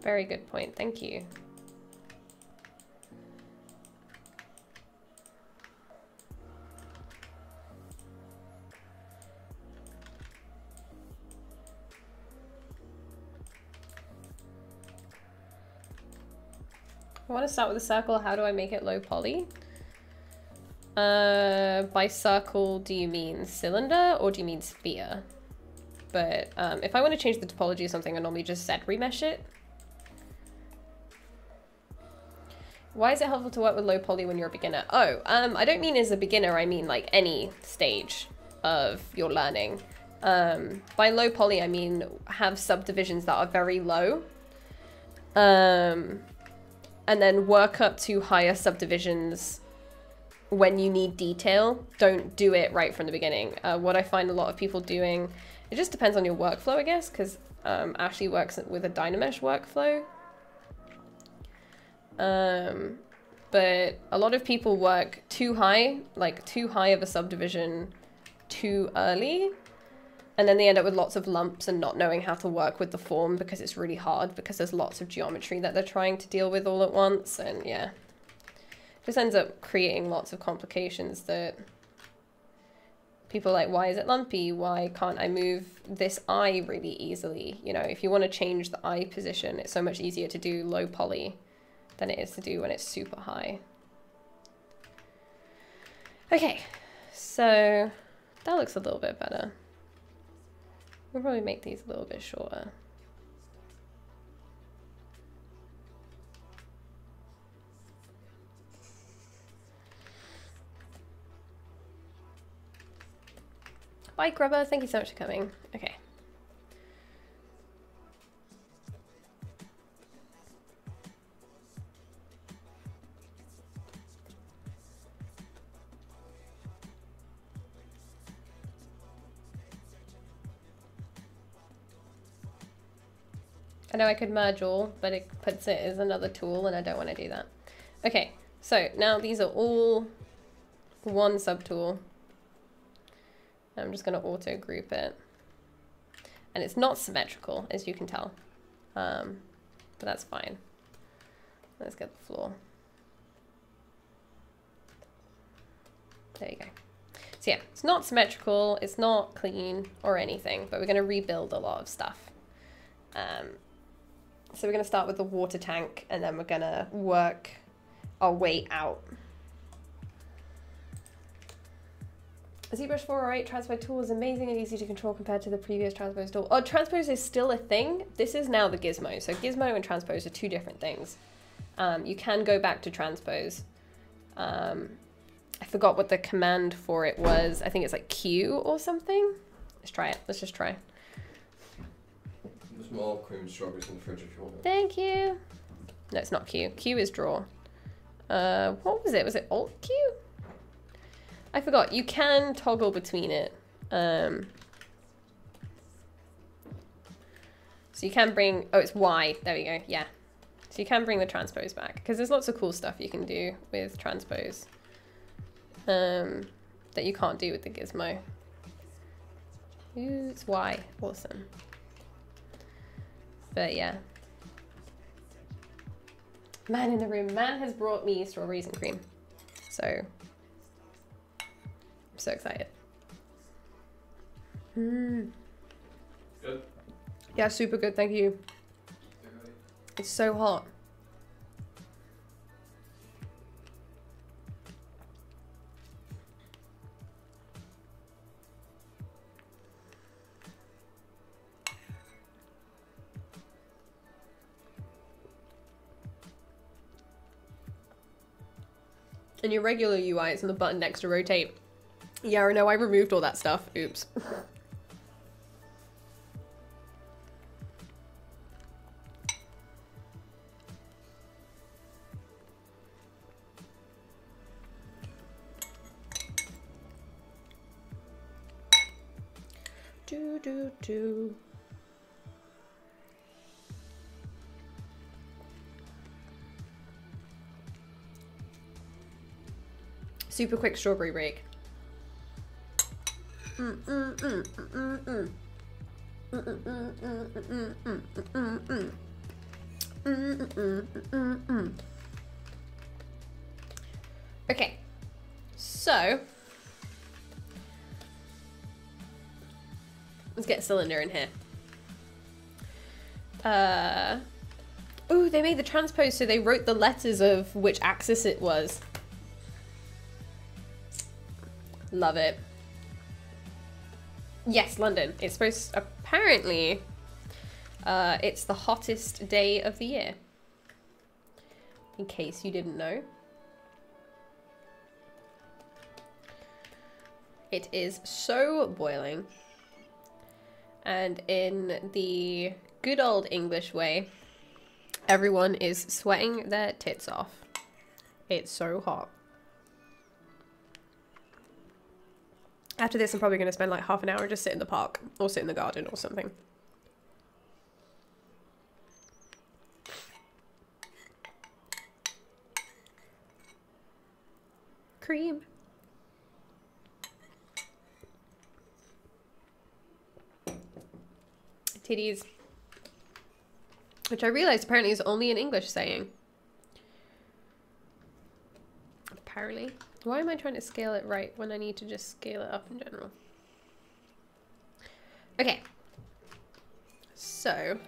Very good point. Thank you. I want to start with a circle. How do I make it low poly? By circle, do you mean cylinder or do you mean sphere? But if I want to change the topology of something, I normally just set remesh it. Why is it helpful to work with low poly when you're a beginner? Oh, I don't mean as a beginner, I mean like any stage of your learning. By low poly, I mean have subdivisions that are very low. And then work up to higher subdivisions when you need detail. Don't do it right from the beginning. What I find a lot of people doing, it just depends on your workflow, I guess, because Ashley works with a Dynamesh workflow. But a lot of people work too high, like too high of a subdivision too early. And then they end up with lots of lumps and not knowing how to work with the form because it's really hard because there's lots of geometry that they're trying to deal with all at once. And yeah, just ends up creating lots of complications that people are like, why is it lumpy? Why can't I move this eye really easily? You know, if you want to change the eye position, it's so much easier to do low poly than it is to do when it's super high. Okay, so that looks a little bit better. We'll probably make these a little bit shorter. Bye, Grubber. Thank you so much for coming. Okay. I know I could merge all, but it puts it as another tool and I don't want to do that. Okay, so now these are all one subtool. I'm just going to auto group it. And it's not symmetrical, as you can tell. But that's fine. Let's get the floor. There you go. So yeah, it's not symmetrical, it's not clean or anything, but we're going to rebuild a lot of stuff. So we're going to start with the water tank and then we're going to work our way out. ZBrush 408 transpose tool is amazing and easy to control compared to the previous transpose tool. Oh, transpose is still a thing. This is now the gizmo. So gizmo and transpose are two different things. You can go back to transpose. I forgot what the command for it was. I think it's like Q or something. Let's try it. Let's just try. There's more cream strawberries in the fridge if you want it. Thank you. No, it's not Q. Q is draw. What was it? Was it Alt Q? I forgot. You can toggle between it. So you can bring... Oh, it's Y. There we go. Yeah. So you can bring the transpose back. Because there's lots of cool stuff you can do with transpose. That you can't do with the gizmo. Ooh, it's Y. Awesome. But yeah. Man in the room. Man has brought me strawberries and cream. So... I'm so excited. Good? Yeah, super good, thank you. It's so hot. In your regular UI, it's on the button next to rotate. Yeah, I know, I removed all that stuff. Oops. Do. Super quick strawberry break. Okay, so let's get a cylinder in here. Ooh, they made the transpose, so they wrote the letters of which axis it was. Love it. Yes, London. It's supposed, apparently, it's the hottest day of the year. In case you didn't know. It is so boiling. And in the good old English way, everyone is sweating their tits off. It's so hot. After this, I'm probably going to spend like half an hour and just sit in the park or sit in the garden or something. Cream. Titties. Which I realized apparently is only an English saying. Apparently. Why am I trying to scale it right when I need to just scale it up in general? Okay. So,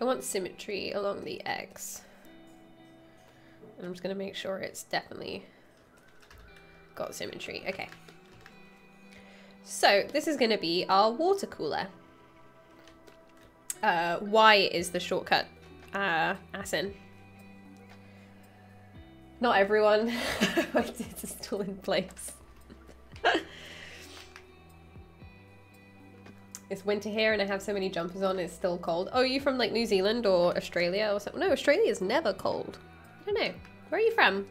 I want symmetry along the X. And I'm just going to make sure it's definitely got symmetry. Okay. So, this is going to be our water cooler. Y is the shortcut. Asin. Not everyone. It's still in place. It's winter here and I have so many jumpers on, it's still cold. Oh, are you from like New Zealand or Australia or something? No, Australia is never cold. I don't know. Where are you from?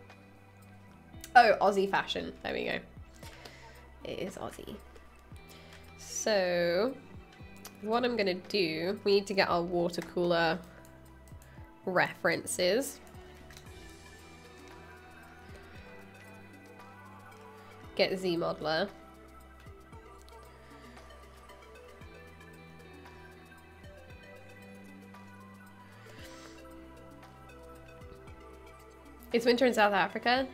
Oh, Aussie fashion. There we go. It is Aussie. So, what I'm gonna do, we need to get our water cooler references. Get ZModeler. It's winter in South Africa.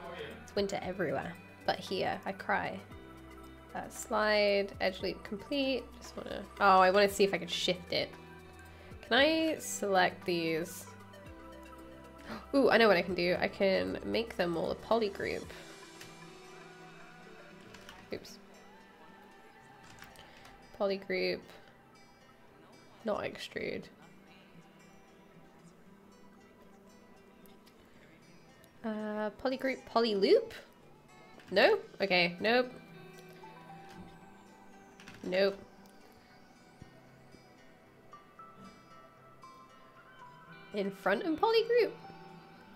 Oh, yeah. It's winter everywhere, but here I cry. Slide, edge loop complete. Just wanna, oh, I want to see if I can shift it. Can I select these? Ooh, I know what I can do. I can make them all a poly group. Oops. Poly group, not extrude. Poly group, poly loop? No? Okay, nope. Nope. In front and poly group?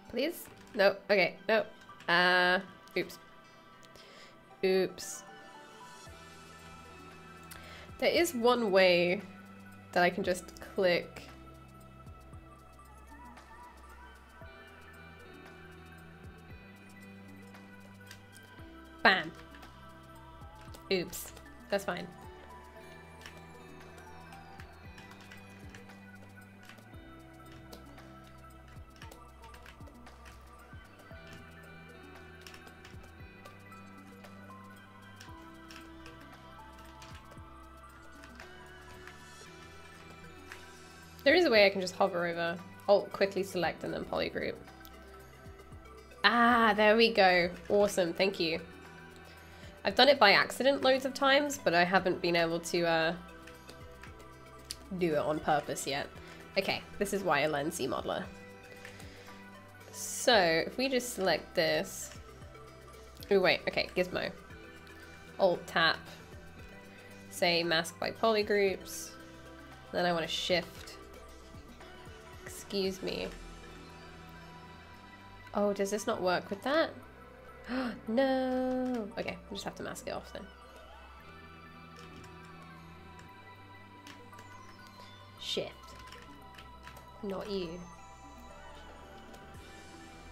Please? Nope. Okay, nope. Oops. Oops. There is one way that I can just click. Bam. Oops. That's fine. There is a way I can just hover over, Alt quickly select and then polygroup. Ah, there we go. Awesome, thank you. I've done it by accident loads of times, but I haven't been able to do it on purpose yet. Okay, this is why I learned ZModeler. So if we just select this, oh wait, okay, Gizmo. Alt tap, say mask by polygroups, then I want to shift. Excuse me. Oh, does this not work with that? No. Okay, we'll just have to mask it off then. Shift. Not you.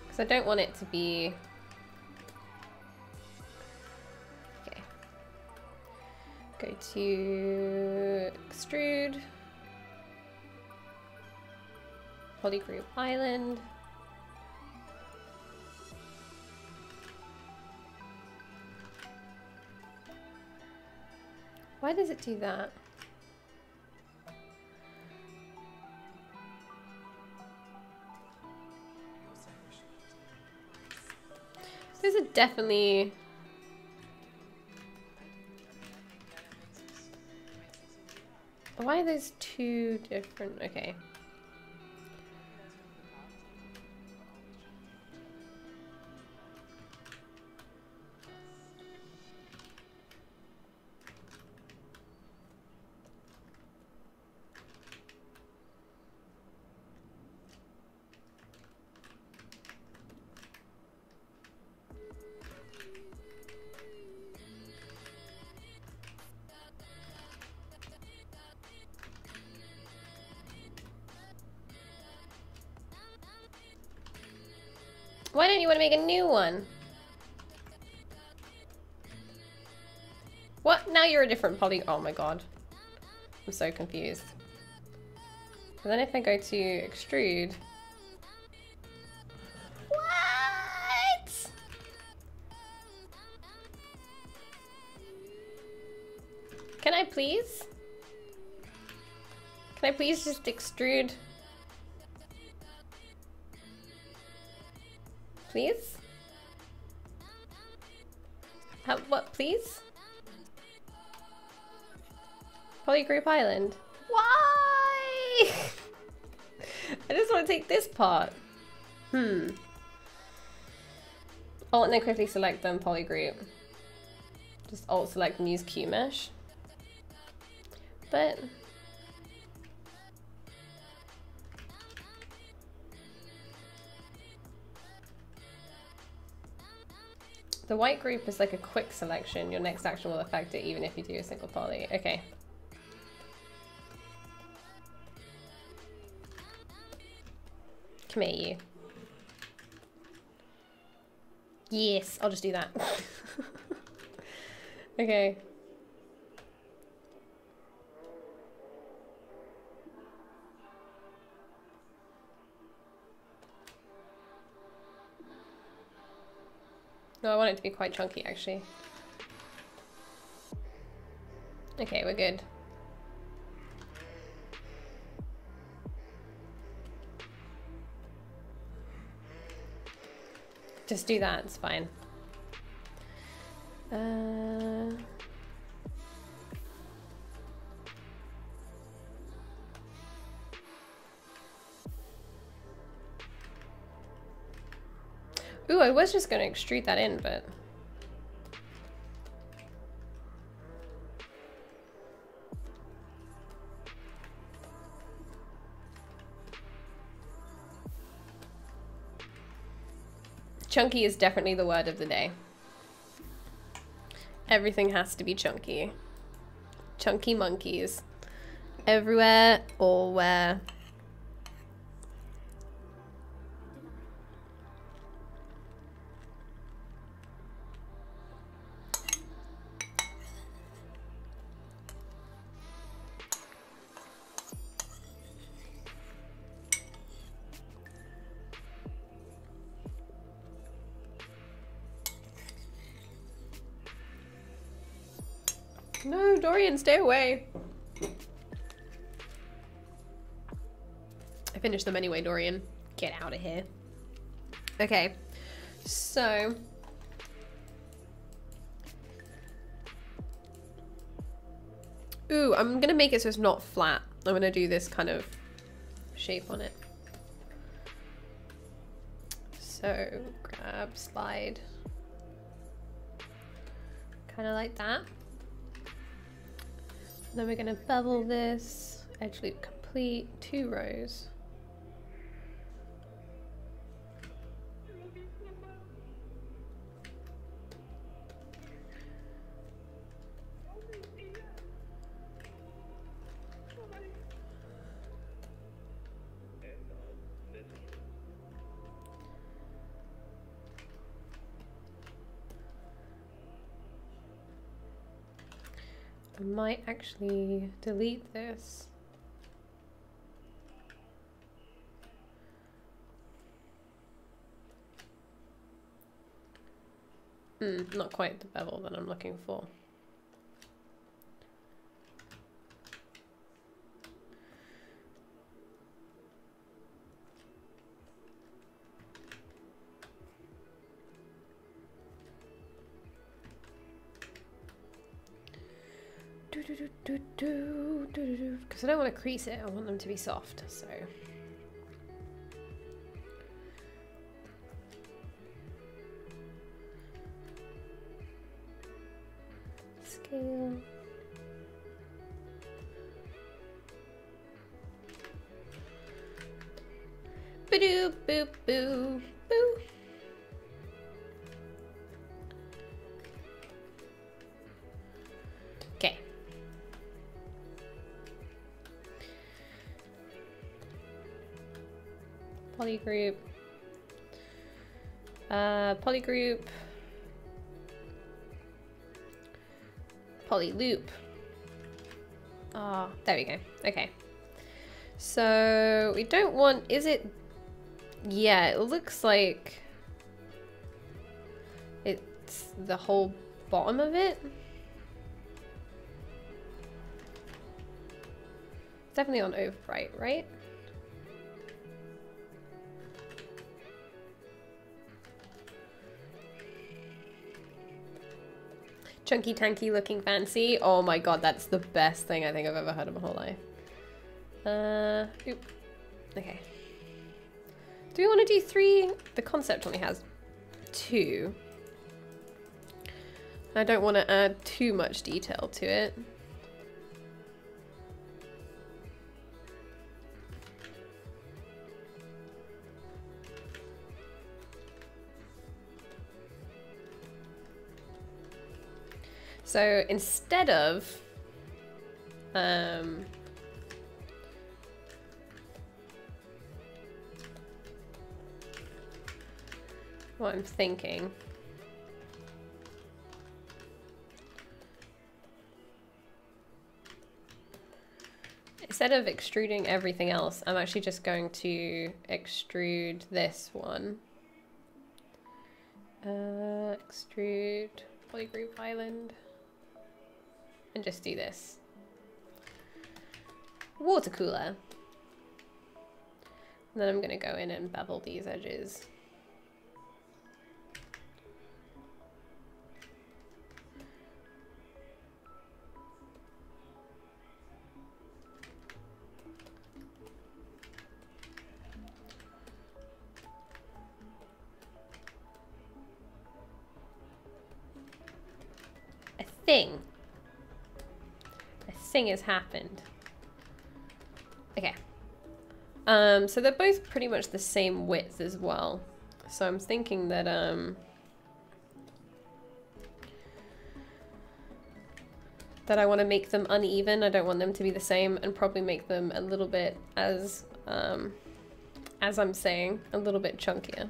Because I don't want it to be... Okay. Go to extrude. Polygroup island. Why does it do that? Those are definitely... Why are those two different? Okay. Why don't you want to make a new one? What? Now you're a different poly. Oh my god. I'm so confused. And then if I go to extrude. What? Can I please? Can I please just extrude? Please? What, please? Polygroup Island. Why? I just want to take this part. Oh, and then quickly select them, polygroup. Just alt select and use Q mesh. But the white group is like a quick selection. Your next action will affect it even if you do a single poly. Okay. Come here, you. Yes, I'll just do that. Okay. No, I want it to be quite chunky, actually. Okay, we're good. Just do that, it's fine. Ooh, I was just gonna extrude that in, but... Chunky is definitely the word of the day. Everything has to be chunky. Chunky monkeys. Everywhere, allwhere. No, Dorian, stay away. I finished them anyway, Dorian. Get out of here. Okay, so... Ooh, I'm gonna make it so it's not flat. I'm gonna do this kind of shape on it. So, grab, slide. Kind of like that. Then we're gonna bevel this, edge loop complete, 2 rows. I might actually delete this. Not quite the bevel that I'm looking for. Because I don't want to crease it, I want them to be soft, so. Scale. Ba-doo, boop, boo, boo. Okay. Polygroup. Polygroup. Polyloop. Ah, there we go. Okay. So we don't want, is it? Yeah, it looks like it's the whole bottom of it. Definitely on overbright, right? Chunky tanky looking fancy. Oh my god, that's the best thing I think I've ever heard in my whole life. Oop. Okay. Do we want to do 3? The concept only has 2. I don't want to add too much detail to it. So instead of what I'm thinking, instead of extruding everything else, I'm actually just going to extrude this one. Extrude polygroup island. And just do this. Water cooler. And then I'm gonna go in and bevel these edges. A thing has happened. Okay. So they're both pretty much the same width as well. So I'm thinking that I want to make them uneven. I don't want them to be the same, and probably make them a little bit, as I'm saying, a little bit chunkier.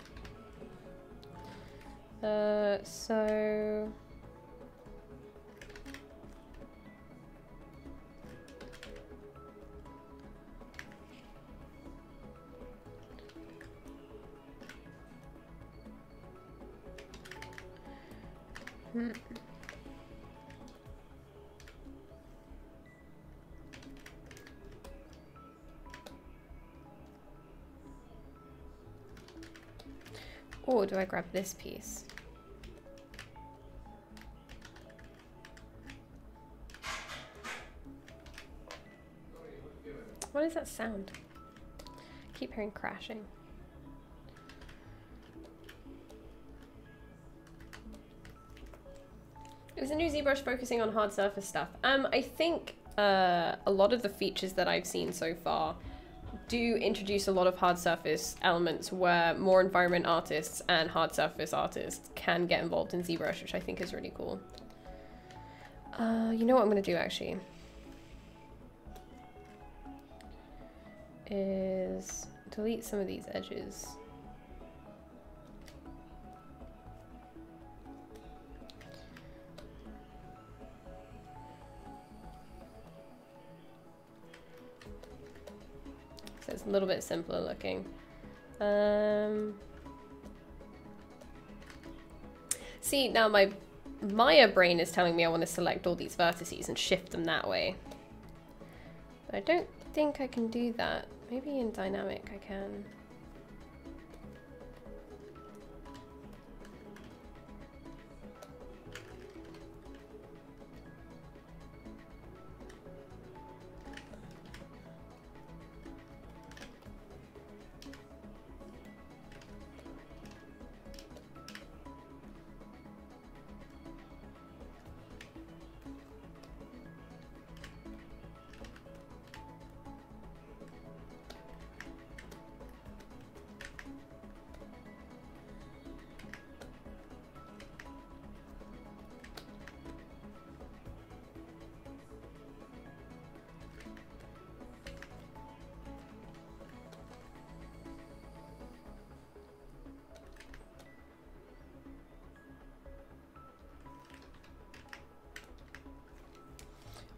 So or do I grab this piece? What is that sound? I keep hearing crashing. It was a new ZBrush focusing on hard surface stuff. I think a lot of the features that I've seen so far do introduce a lot of hard surface elements where more environment artists and hard surface artists can get involved in ZBrush, which I think is really cool. You know what I'm gonna do actually? Is delete some of these edges. So it's a little bit simpler looking. See, now my Maya brain is telling me I want to select all these vertices and shift them that way. But I don't think I can do that. Maybe in dynamic I can.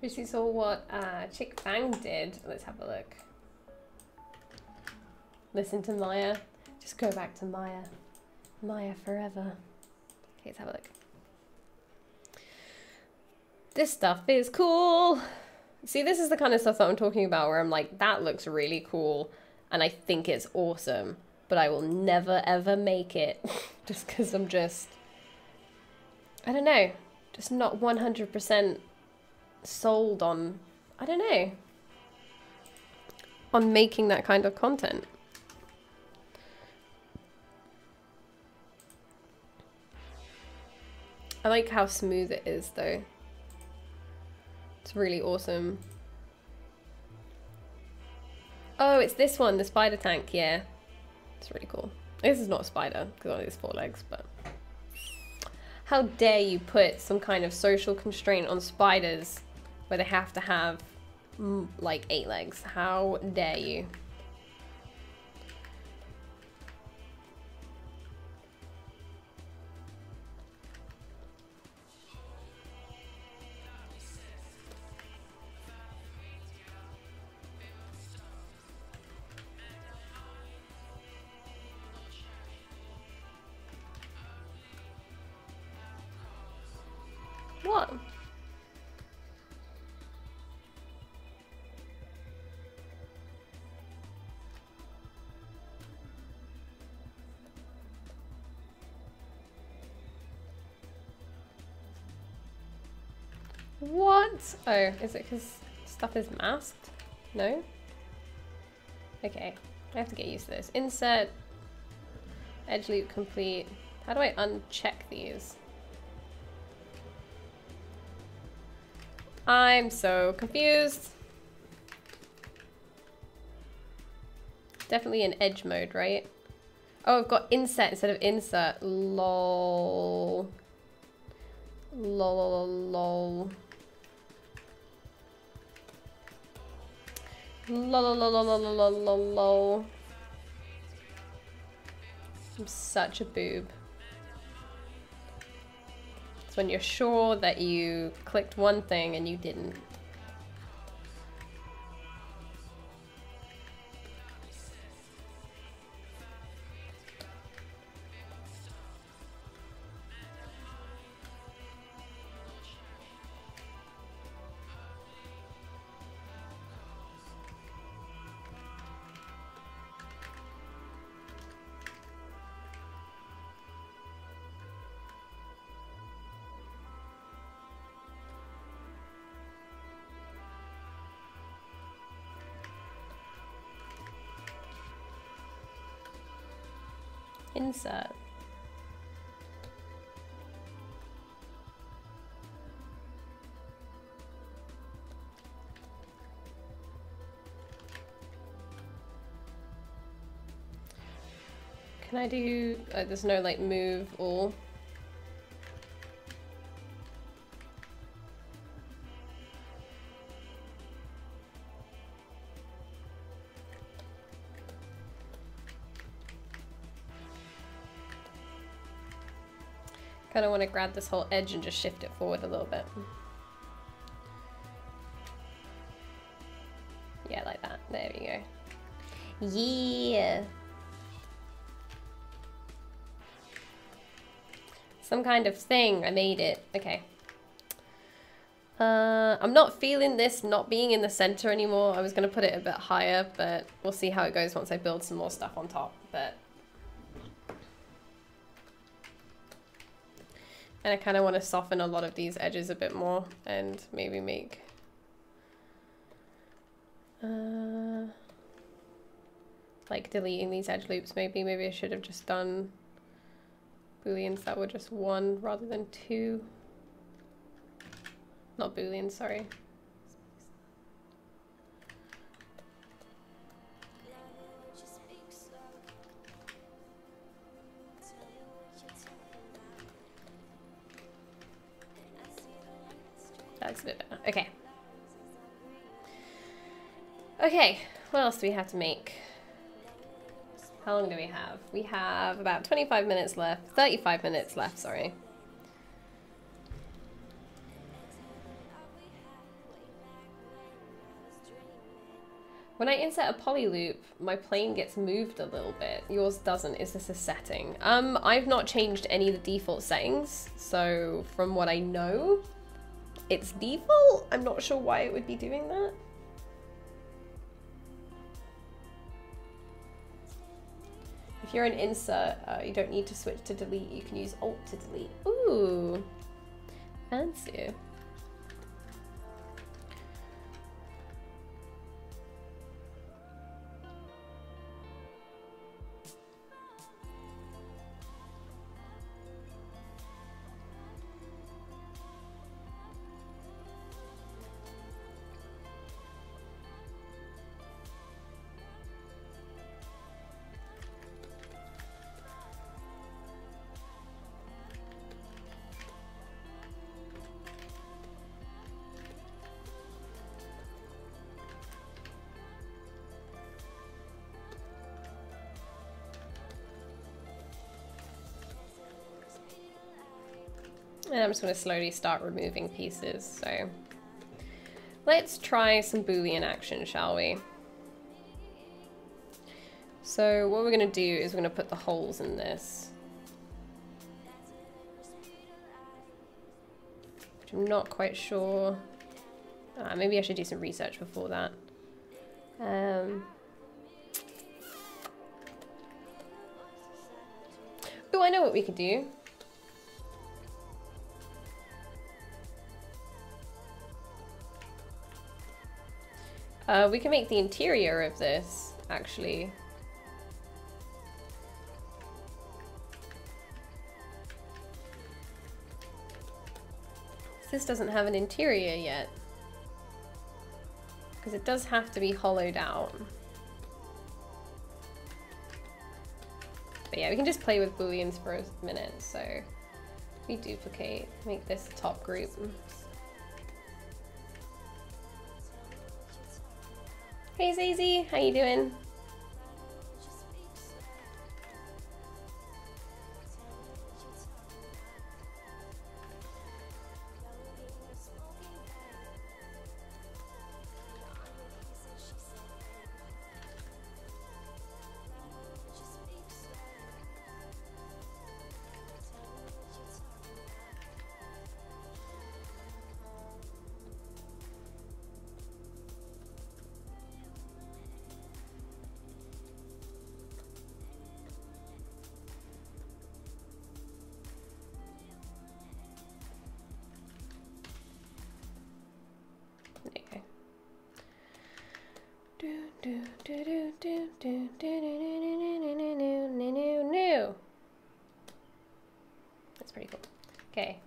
We saw what Chick Fang did. Let's have a look. Listen to Maya. Just go back to Maya. Maya forever. Okay, let's have a look. This stuff is cool. See, this is the kind of stuff that I'm talking about where I'm like, that looks really cool and I think it's awesome, but I will never ever make it just because I'm just, I don't know, just not 100% sold on, I don't know, on making that kind of content. I like how smooth it is though. It's really awesome. Oh, it's this one, the spider tank, yeah. It's really cool. This is not a spider, because it only has 4 legs, but... How dare you put some kind of social constraint on spiders where they have to have, like, 8 legs? How dare you? What? What? Oh, is it because stuff is masked? No? Okay, I have to get used to this. Insert, edge loop complete. How do I uncheck these? I'm so confused. Definitely in edge mode, right? Oh, I've got inset instead of insert. Lol. Lol, lol. Lol, lol, lol, lol, lol, lol, lol. I'm such a boob. It's when you're sure that you clicked one thing and you didn't. Insert. Can I do, there's no like move or... Kind of want to grab this whole edge and just shift it forward a little bit. Yeah, like that. There we go. Yeah. Some kind of thing. I made it. Okay. I'm not feeling this not being in the center anymore. I was going to put it a bit higher, but we'll see how it goes once I build some more stuff on top. But and I kind of want to soften a lot of these edges a bit more and maybe make like deleting these edge loops. Maybe I should have just done Booleans that were just 1 rather than 2. Not Boolean, sorry. That's a bit better. Okay. Okay, what else do we have to make? How long do we have? We have about 25 minutes left. 35 minutes left, sorry. When I insert a poly loop, my plane gets moved a little bit. Yours doesn't. Is this a setting? I've not changed any of the default settings, so from what I know, it's default. I'm not sure why it would be doing that. If you're an insert, you don't need to switch to delete. You can use Alt to delete. Ooh, fancy. And I'm just going to slowly start removing pieces. So let's try some Boolean action, shall we? So what we're going to do is we're going to put the holes in this, which I'm not quite sure. Maybe I should do some research before that. Oh, I know what we could do. We can make the interior of this, actually. This doesn't have an interior yet, because it does have to be hollowed out. But yeah, we can just play with booleans for a minute. So we duplicate, make this top group. Hey Zazie, how you doing? That's pretty cool. Okay.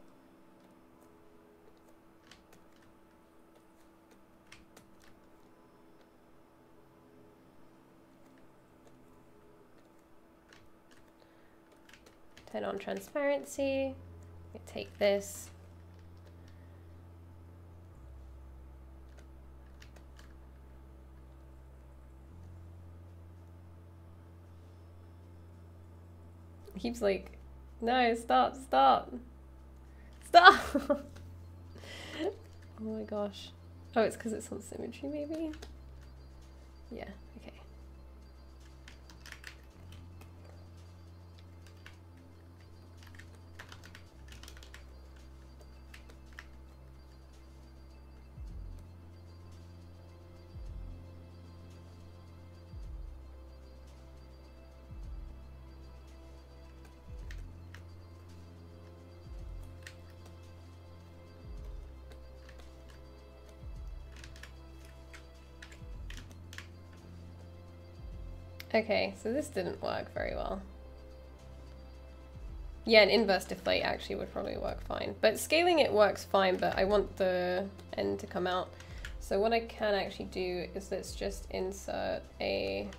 Turn on transparency. Take this. It keeps like, no, stop. Oh my gosh. Oh, it's because it's on symmetry, maybe? Yeah, okay. Okay, so this didn't work very well. Yeah, an inverse deflate actually would probably work fine. But scaling it works fine, but I want the end to come out. So what I can actually do is let's just insert a...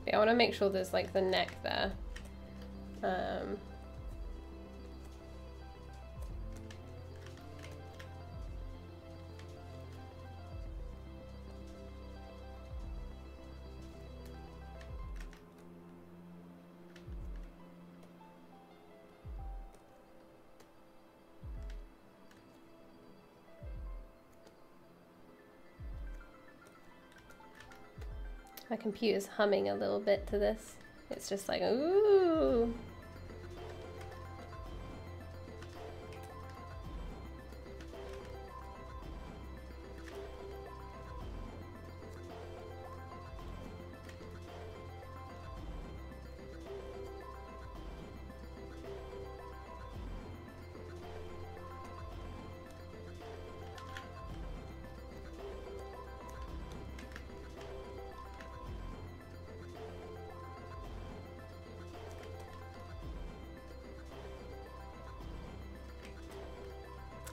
Yeah, I want to make sure there's like the neck there. My computer's humming a little bit to this. It's just like, ooh.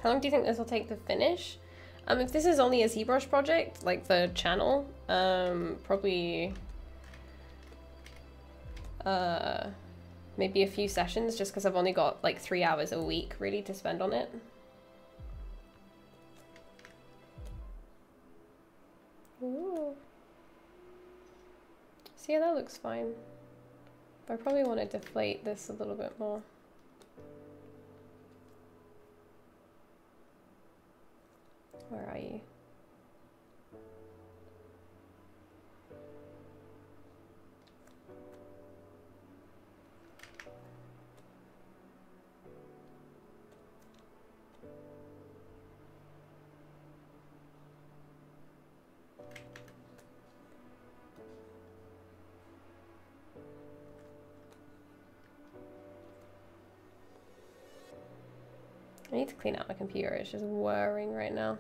How long do you think this will take to finish? If this is only a ZBrush project, like the channel, probably maybe a few sessions, just because I've only got like 3 hours a week really to spend on it. Ooh. See, that looks fine. But I probably want to deflate this a little bit more. Where are you? I need to clean out my computer, it's just whirring right now.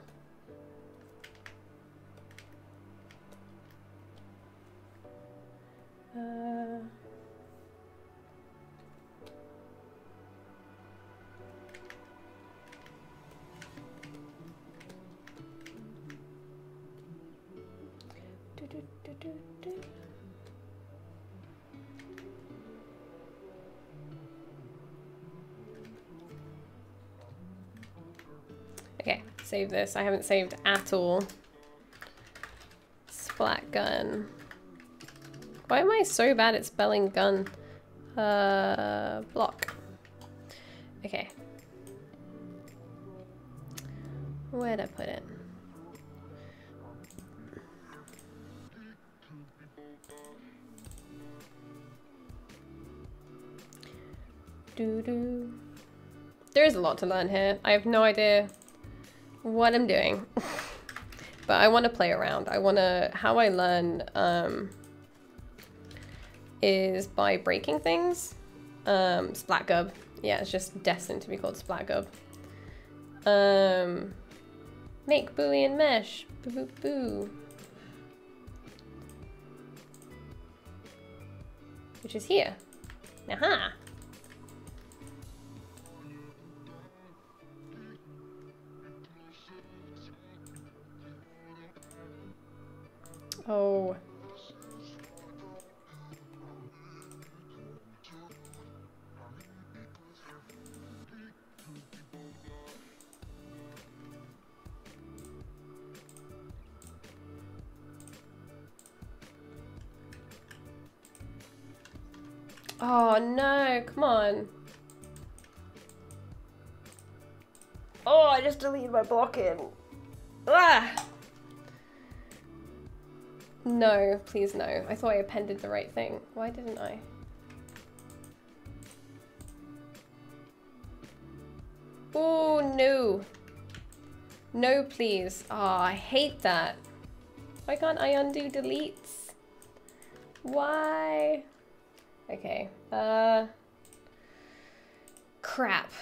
Okay, save this. I haven't saved at all. Splat gun. Why am I so bad at spelling gun? Block. Okay. Where'd I put it? Doo-doo. There is a lot to learn here. I have no idea what I'm doing. But I want to play around. How I learn is by breaking things. Splatgub. Yeah, it's just destined to be called Splatgub. Make Boolean mesh. Boo boo boo. Which is here. Aha. Oh. Oh no, come on. Oh, I just deleted my blocking. Ah! No, please no. I thought I appended the right thing. Why didn't I? Oh no. No, please. Oh, I hate that. Why can't I undo deletes? Why? Okay. Crap.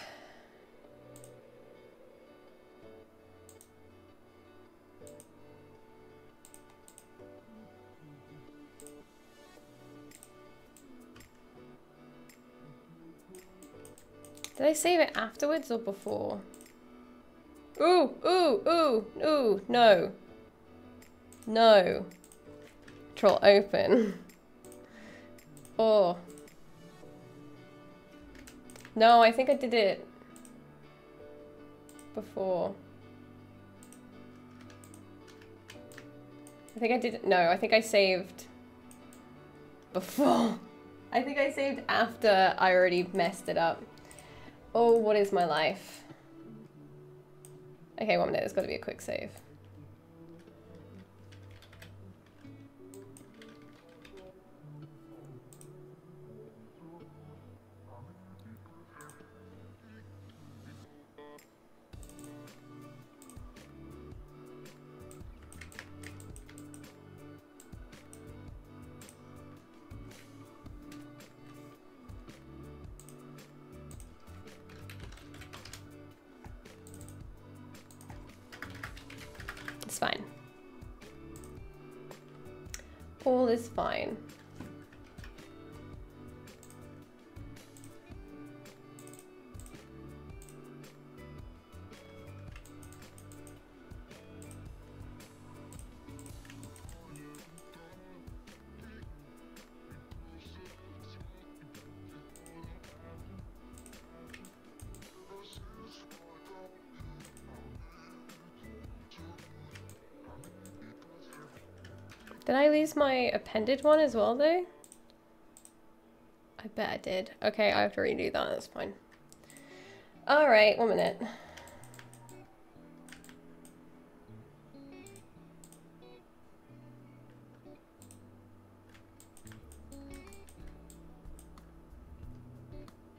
Did I save it afterwards or before? Ooh, ooh, ooh, ooh, no. No. Control open. Oh. No, I think I did it before. I think I did, no, I think I saved before. I think I saved after I already messed it up. Oh, what is my life? Okay, 1 minute, there's got to be a quick save. It's fine. All is fine. Did I lose my appended one as well though? I bet I did. Okay, I have to redo that, that's fine. All right, 1 minute.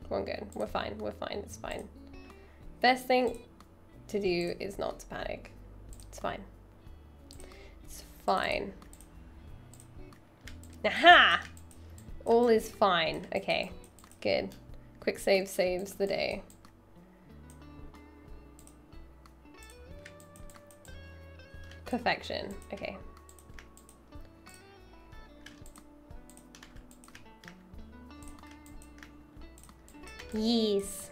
We're good, we're fine, it's fine. Best thing to do is not to panic. It's fine. It's fine. Aha! All is fine. Okay, good. Quick save saves the day. Perfection. Okay. Yes.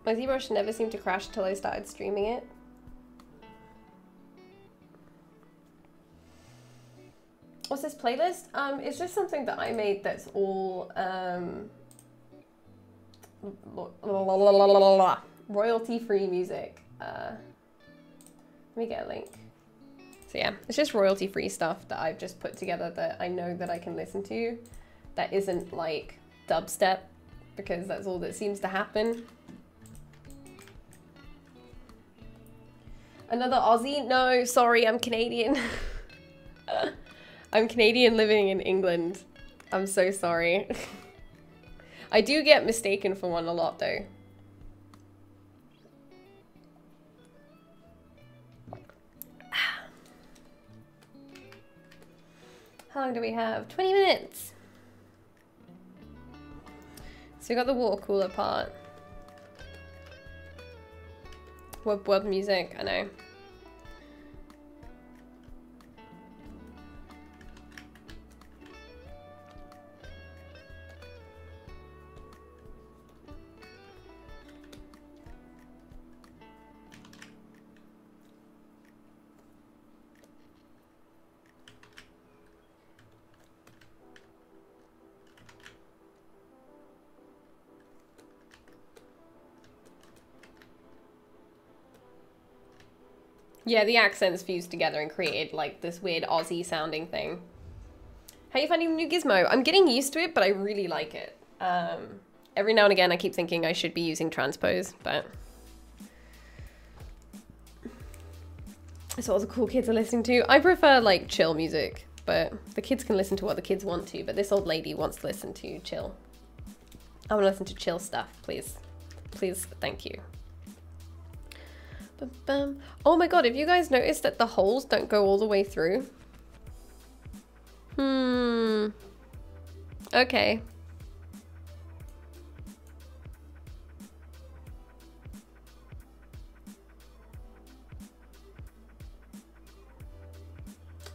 My ZBrush never seemed to crash until I started streaming it. What's this playlist? It's just something that I made that's all royalty-free music. Let me get a link. So yeah, it's just royalty-free stuff that I've just put together that I know that I can listen to. That isn't like dubstep, because that's all that seems to happen. Another Aussie? No, sorry, I'm Canadian. I'm Canadian living in England. I'm so sorry. I do get mistaken for one a lot though. How long do we have? 20 minutes. So we got the water cooler part. Web music, I know. Yeah, the accents fused together and created like this weird Aussie sounding thing. How are you finding the new gizmo? I'm getting used to it, but I really like it. Every now and again I keep thinking I should be using transpose, but it's what all the cool kids are listening to. I prefer like chill music, but the kids can listen to what the kids want to, but this old lady wants to listen to chill. I want to listen to chill stuff, please. Please, thank you. Oh my god, have you guys noticed that the holes don't go all the way through? Okay.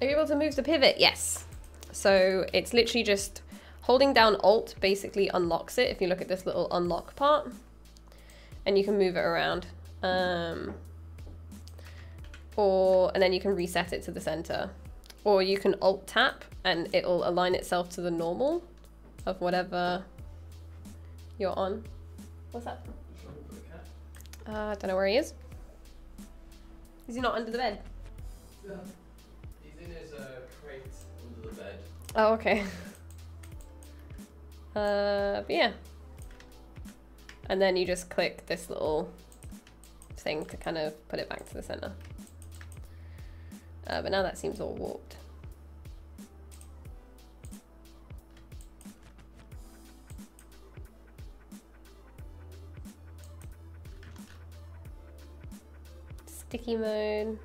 Are you able to move the pivot? Yes. So it's literally just holding down Alt basically unlocks it. If you look at this little unlock part, and you can move it around. And then you can reset it to the center. or you can alt tap and it'll align itself to the normal of whatever you're on. What's that? I don't know where he is. Is he not under the bed? Yeah. He's in his crate under the bed. Oh, okay. But yeah. And then you just click this little thing to kind of put it back to the center. But now that seems all warped. Sticky mode.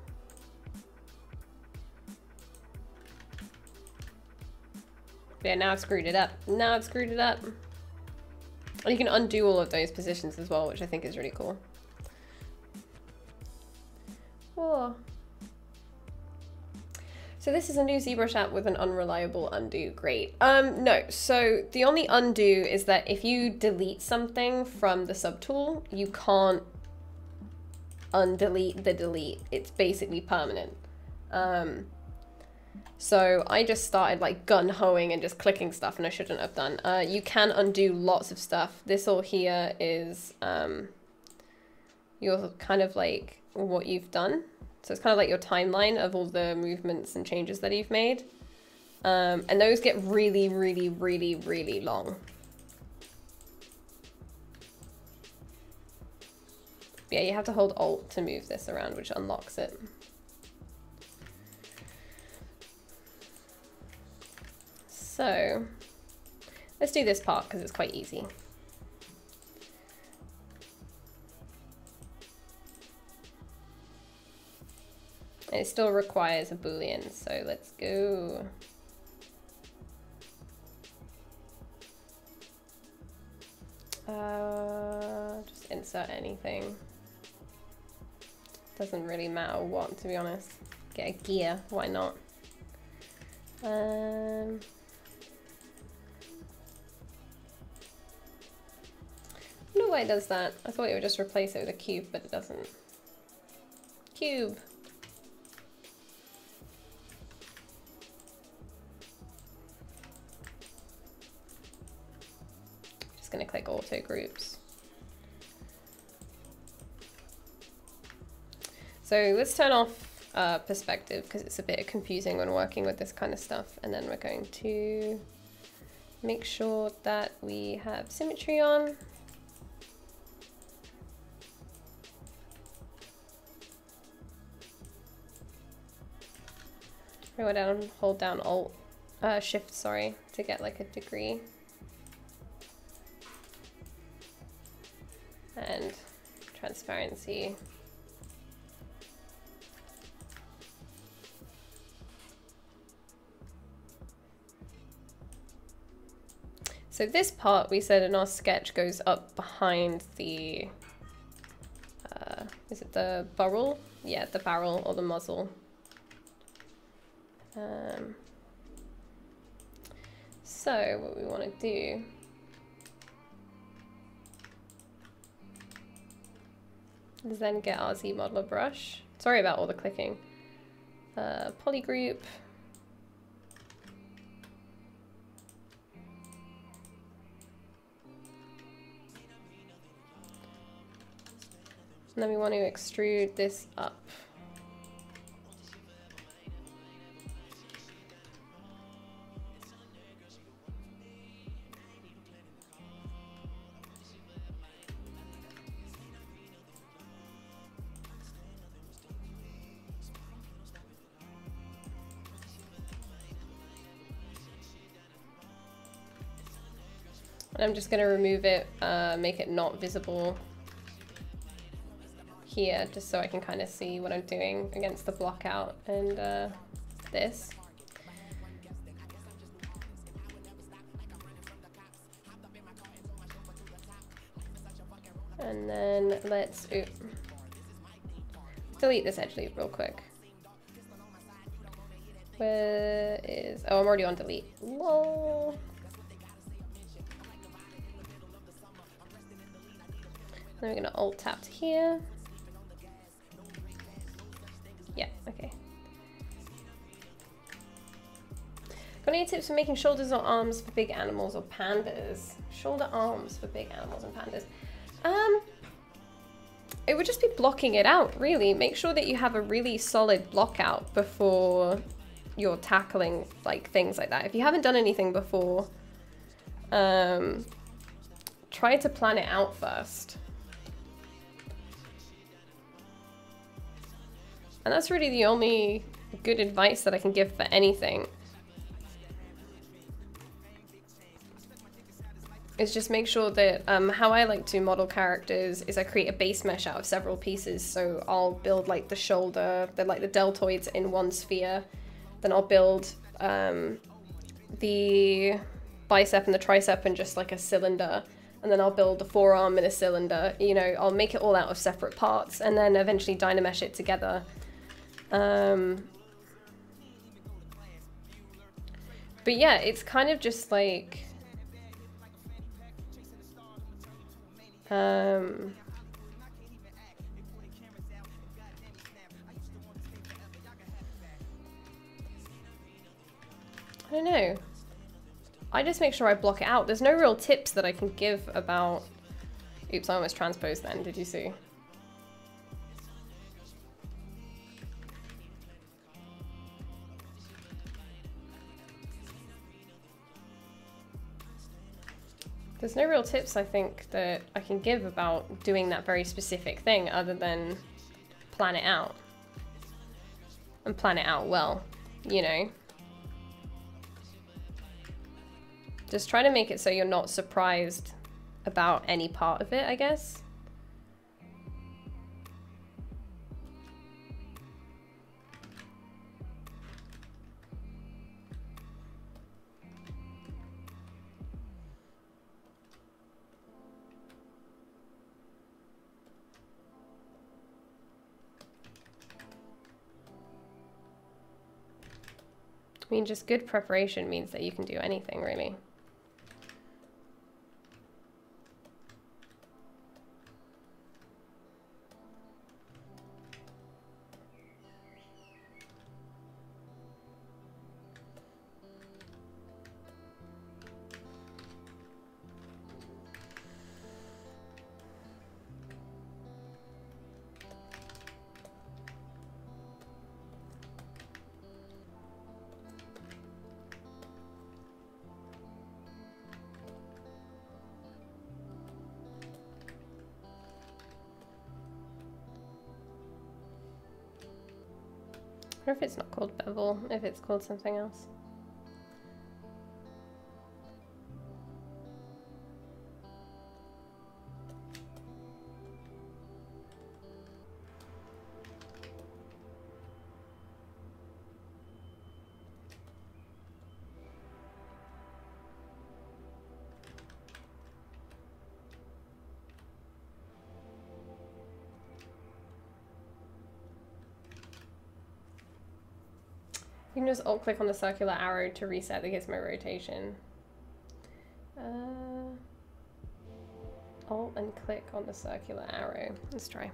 Yeah, now I've screwed it up. Now I've screwed it up. And you can undo all of those positions as well, which I think is really cool. Oh. So this is a new ZBrush app with an unreliable undo. Great. No, so the only undo is that if you delete something from the subtool, you can't undelete the delete. It's basically permanent. So I just started like gun-hoing and just clicking stuff, and I shouldn't have done. You can undo lots of stuff. This all here is your kind of like what you've done. So it's kind of like your timeline of all the movements and changes that you've made. And those get really, really, really, really long. Yeah, you have to hold Alt to move this around, which unlocks it. So let's do this part because it's quite easy. And it still requires a Boolean, so let's go. Just insert anything. Doesn't really matter what, to be honest. Get a gear, why not? I don't know why it does that. I thought it would just replace it with a cube, but it doesn't. Cube. Just gonna click auto groups. So let's turn off perspective because it's a bit confusing when working with this kind of stuff. And then we're going to make sure that we have symmetry on. Go down, hold down Alt, Shift, sorry, to get like a degree. And transparency. So this part we said in our sketch goes up behind the, is it the barrel? Yeah, the barrel or the muzzle. So what we want to do is then get our ZModeler brush. Sorry about all the clicking. Polygroup. And then we want to extrude this up. And I'm just going to remove it, make it not visible here, just so I can kind of see what I'm doing against the block out and this. And then let's delete this edge loop real quick. Where is, oh, I'm already on delete. Whoa. Then we're gonna Alt tap to here. Yeah, okay. Got any tips for making shoulders or arms for big animals or pandas? Shoulder arms for big animals and pandas. It would just be blocking it out, really. Make sure that you have a really solid block out before you're tackling like things like that. If you haven't done anything before, try to plan it out first. And that's really the only good advice that I can give for anything. Is just make sure that how I like to model characters is I create a base mesh out of several pieces. So I'll build like the shoulder, like the deltoids in one sphere. Then I'll build the bicep and the tricep in just like a cylinder. And then I'll build the forearm in a cylinder. You know, I'll make it all out of separate parts and then eventually dynamesh it together. But yeah, it's kind of just like... I don't know. I just make sure I block it out. There's no real tips that I can give about... Oops, I almost transposed then, did you see? There's no real tips, I think, that I can give about doing that very specific thing other than plan it out. And plan it out well, you know? Just try to make it so you're not surprised about any part of it, I guess. I mean, just good preparation means that you can do anything, really. I wonder if it's not called bevel, if it's called something else. You can just alt click on the circular arrow to reset the gizmo rotation. Alt and click on the circular arrow. Let's try.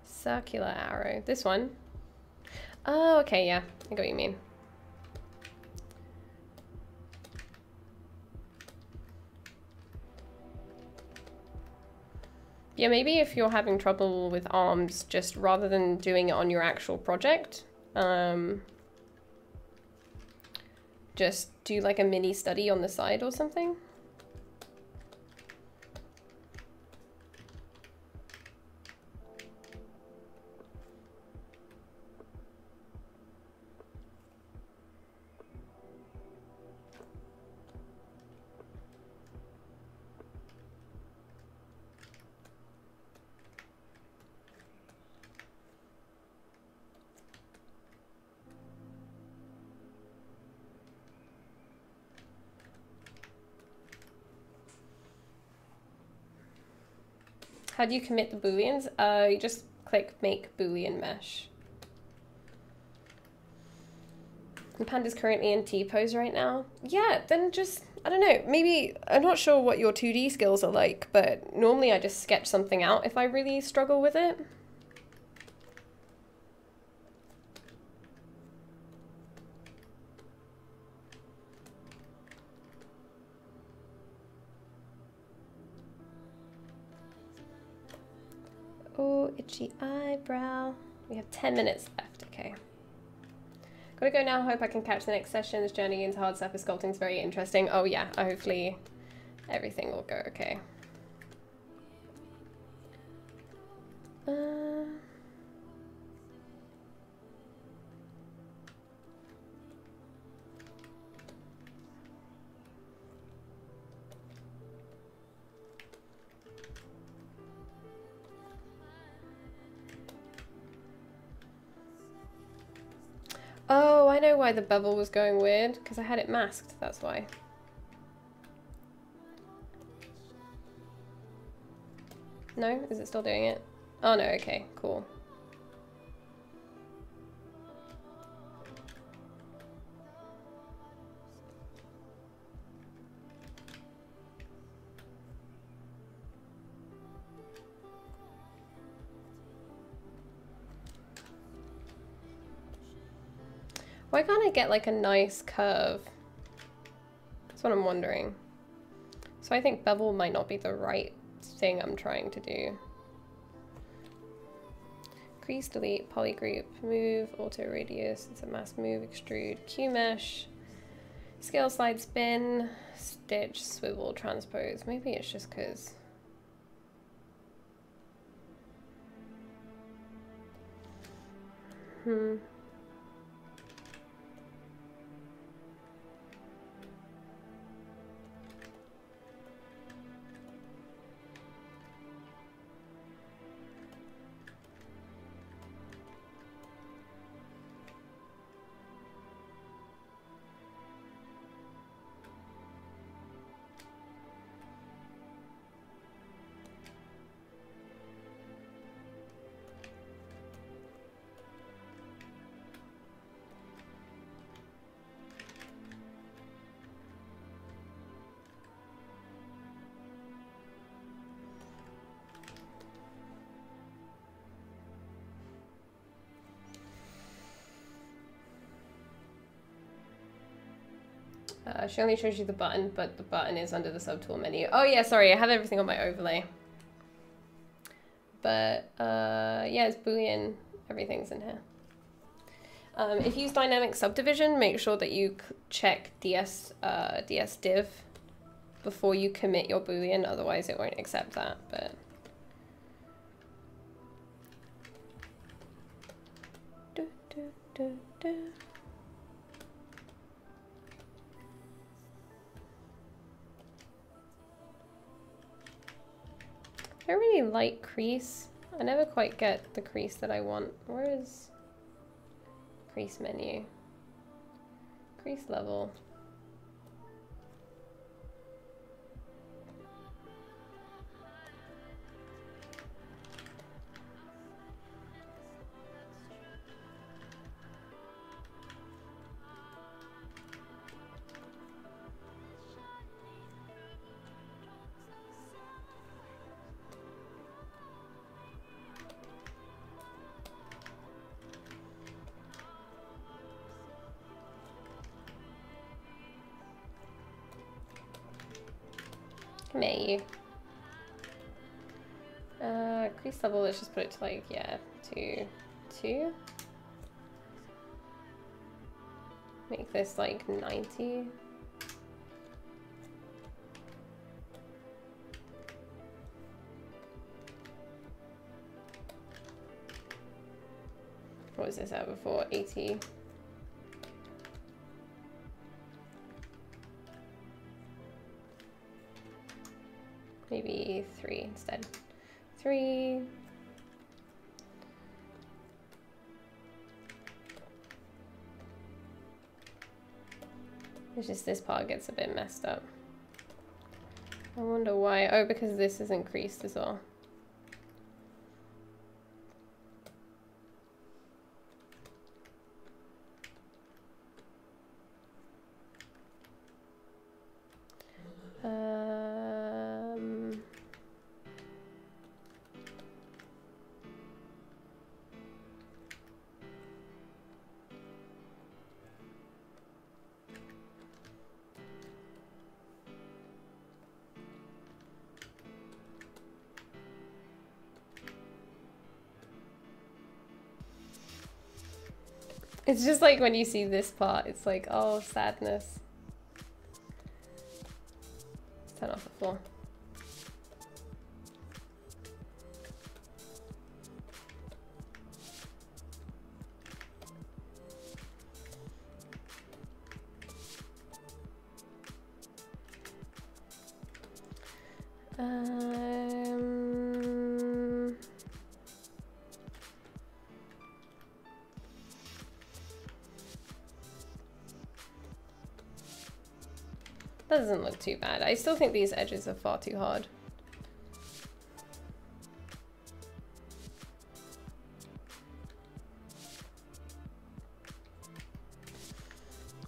Circular arrow. This one. Oh, okay, yeah. I get what you mean. Yeah, maybe if you're having trouble with arms, just rather than doing it on your actual project, just do like a mini study on the side or something. How do you commit the booleans? You just click make boolean mesh. The panda's currently in T-pose right now. Yeah, then just, I don't know, maybe, I'm not sure what your 2D skills are like, but normally I just sketch something out if I really struggle with it. Oh, itchy eyebrow. We have 10 minutes left, okay. Gotta go now, hope I can catch the next session. This journey into hard surface sculpting is very interesting. Oh yeah, hopefully everything will go okay. Oh, I know why the bevel was going weird, because I had it masked, that's why. No? Is it still doing it? Oh no, okay, cool. Why can't I get like a nice curve? That's what I'm wondering. So I think bevel might not be the right thing I'm trying to do. Crease, delete, polygroup, move, auto radius, it's a mask move, extrude, Q mesh, scale, slide, spin, stitch, swivel, transpose. Maybe it's just because. She only shows you the button, but the button is under the subtool menu. Oh yeah, sorry, I have everything on my overlay. But yeah, it's Boolean, everything's in here. If you use dynamic subdivision, make sure that you check DS div before you commit your Boolean, otherwise it won't accept that. But I really like crease. I never quite get the crease that I want. Where is crease menu? Crease level. May. Crease level, let's just put it to like, yeah, 2. Make this like 90. What was this at before? 80. Maybe 3 instead. 3. It's just this part gets a bit messed up. I wonder why. Oh, because this is increased as well. It's just like when you see this part, it's like, oh, sadness. Turn off the floor. That doesn't look too bad. I still think these edges are far too hard.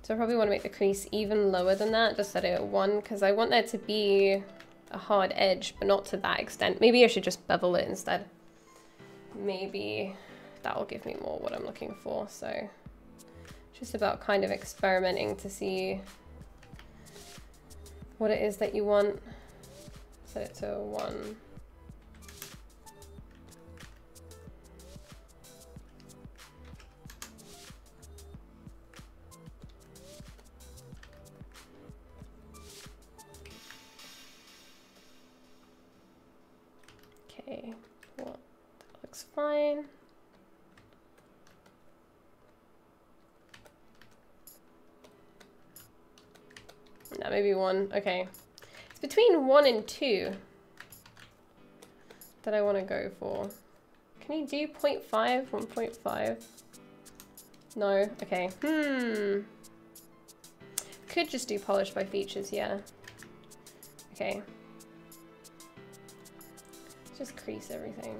So I probably want to make the crease even lower than that, just set it at 1, because I want there to be a hard edge, but not to that extent. Maybe I should just bevel it instead. Maybe that will give me more what I'm looking for. So just about kind of experimenting to see what it is that you want. Set it to 1. Okay, well, that looks fine. No, maybe 1. Okay. It's between 1 and 2 that I want to go for. Can you do 0.5? 1.5? No? Okay. Could just do polish by features, yeah. Okay. Just crease everything.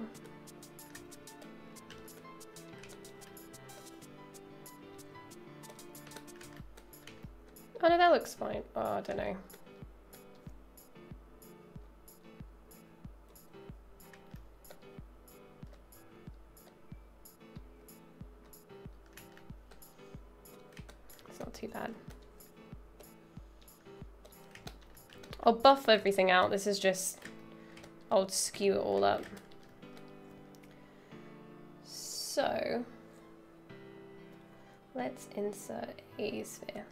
Oh no, that looks fine. Oh, I don't know. It's not too bad. I'll buff everything out. This is just, I'll skew it all up. So, let's insert a sphere.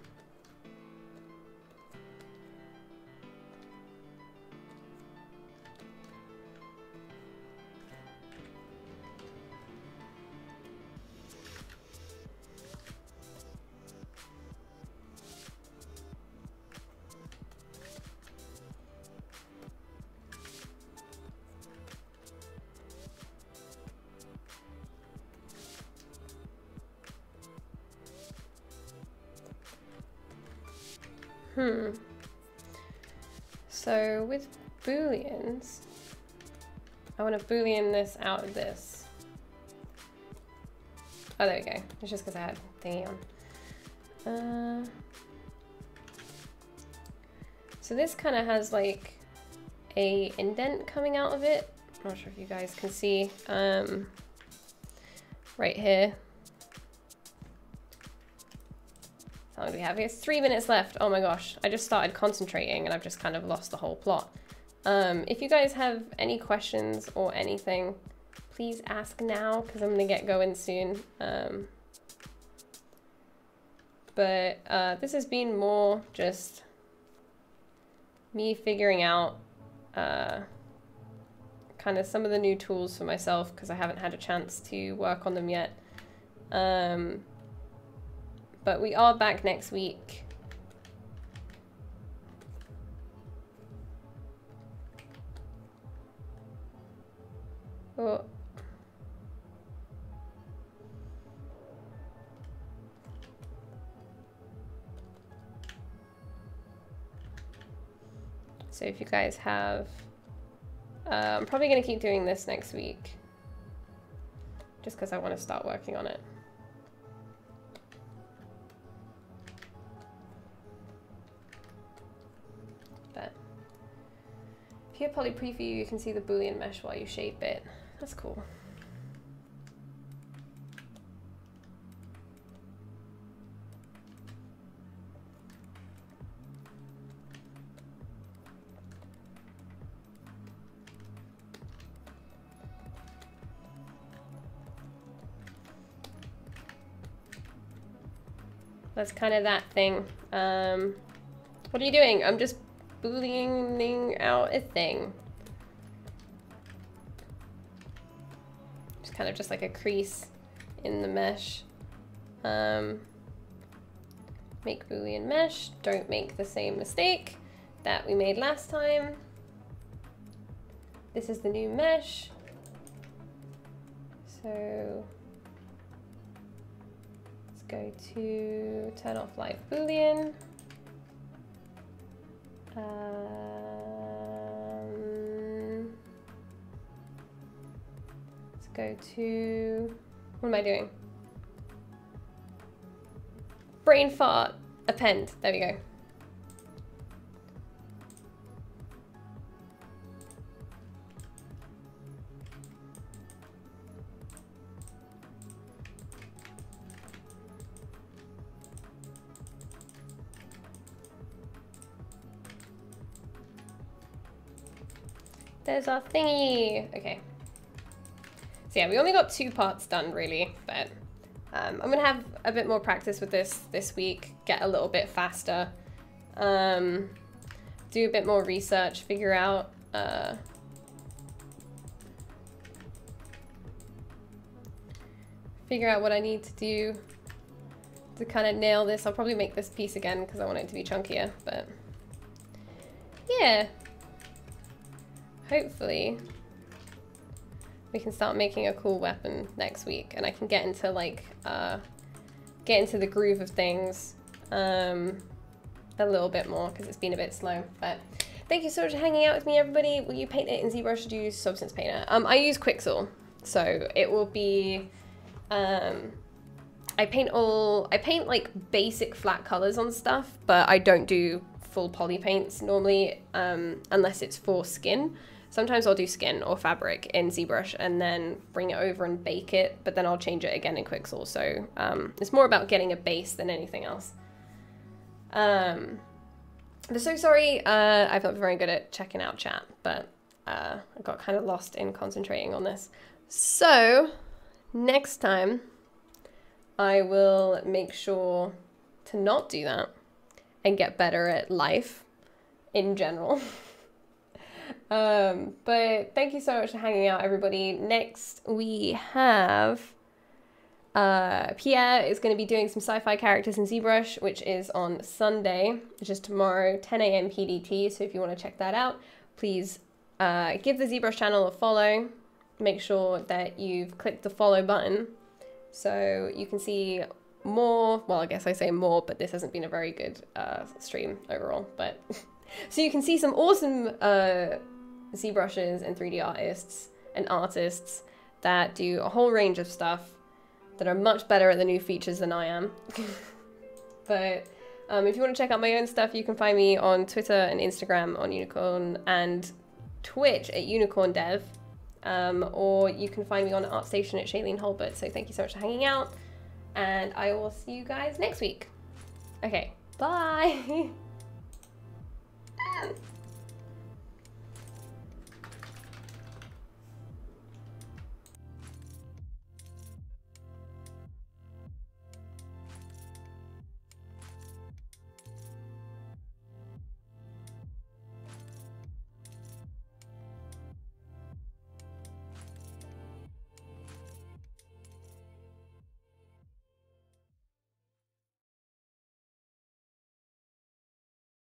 So with Booleans, I want to Boolean this out of this. Oh, there we go. It's just because I had thingy on. So this kind of has like a indent coming out of it. I'm not sure if you guys can see. Right here. How long do we have? It's 3 minutes left. Oh my gosh, I just started concentrating and I've just kind of lost the whole plot. If you guys have any questions or anything, please ask now because I'm gonna get going soon. But this has been more just me figuring out kind of some of the new tools for myself because I haven't had a chance to work on them yet. But we are back next week. Oh. So if you guys have, I'm probably going to keep doing this next week, just because I want to start working on it. But if you have poly preview, you can see the Boolean mesh while you shape it. That's cool. That's kind of that thing. What are you doing? I'm just booleaning out a thing. Just kind of just like a crease in the mesh. Make Boolean mesh. Don't make the same mistake that we made last time. This is the new mesh. So let's go to turn off live Boolean. Let's go to, what am I doing? Brain fart, append, there we go. There's our thingy. Okay. So yeah, we only got 2 parts done really, but I'm gonna have a bit more practice with this week, get a little bit faster, do a bit more research, figure out what I need to do to kind of nail this. I'll probably make this piece again because I want it to be chunkier, but yeah. Hopefully we can start making a cool weapon next week and I can get into like, get into the groove of things a little bit more because it's been a bit slow. But thank you so much for hanging out with me, everybody. Will you paint it in ZBrush or do you use Substance Painter? I use Quixel, so it will be, I paint like basic flat colors on stuff, but I don't do full poly paints normally, unless it's for skin. Sometimes I'll do skin or fabric in ZBrush and then bring it over and bake it, but then I'll change it again in Quixel. So it's more about getting a base than anything else. I'm so sorry, I've not been very good at checking out chat, but I got kind of lost in concentrating on this. So next time I will make sure to not do that and get better at life in general. But thank you so much for hanging out, everybody. Next we have Pierre is going to be doing some sci-fi characters in ZBrush, which is on Sunday, which is tomorrow, 10 AM PDT. So if you want to check that out, please give the ZBrush channel a follow. Make sure that you've clicked the follow button so you can see more. Well, I guess I say more, but this hasn't been a very good stream overall. But so you can see some awesome ZBrushes and 3D artists and artists that do a whole range of stuff that are much better at the new features than I am. But if you want to check out my own stuff, you can find me on Twitter and Instagram on Unicorn and Twitch at Unicorn Dev, or you can find me on ArtStation at Shayleen Hulbert. So thank you so much for hanging out, and I will see you guys next week. Okay, bye.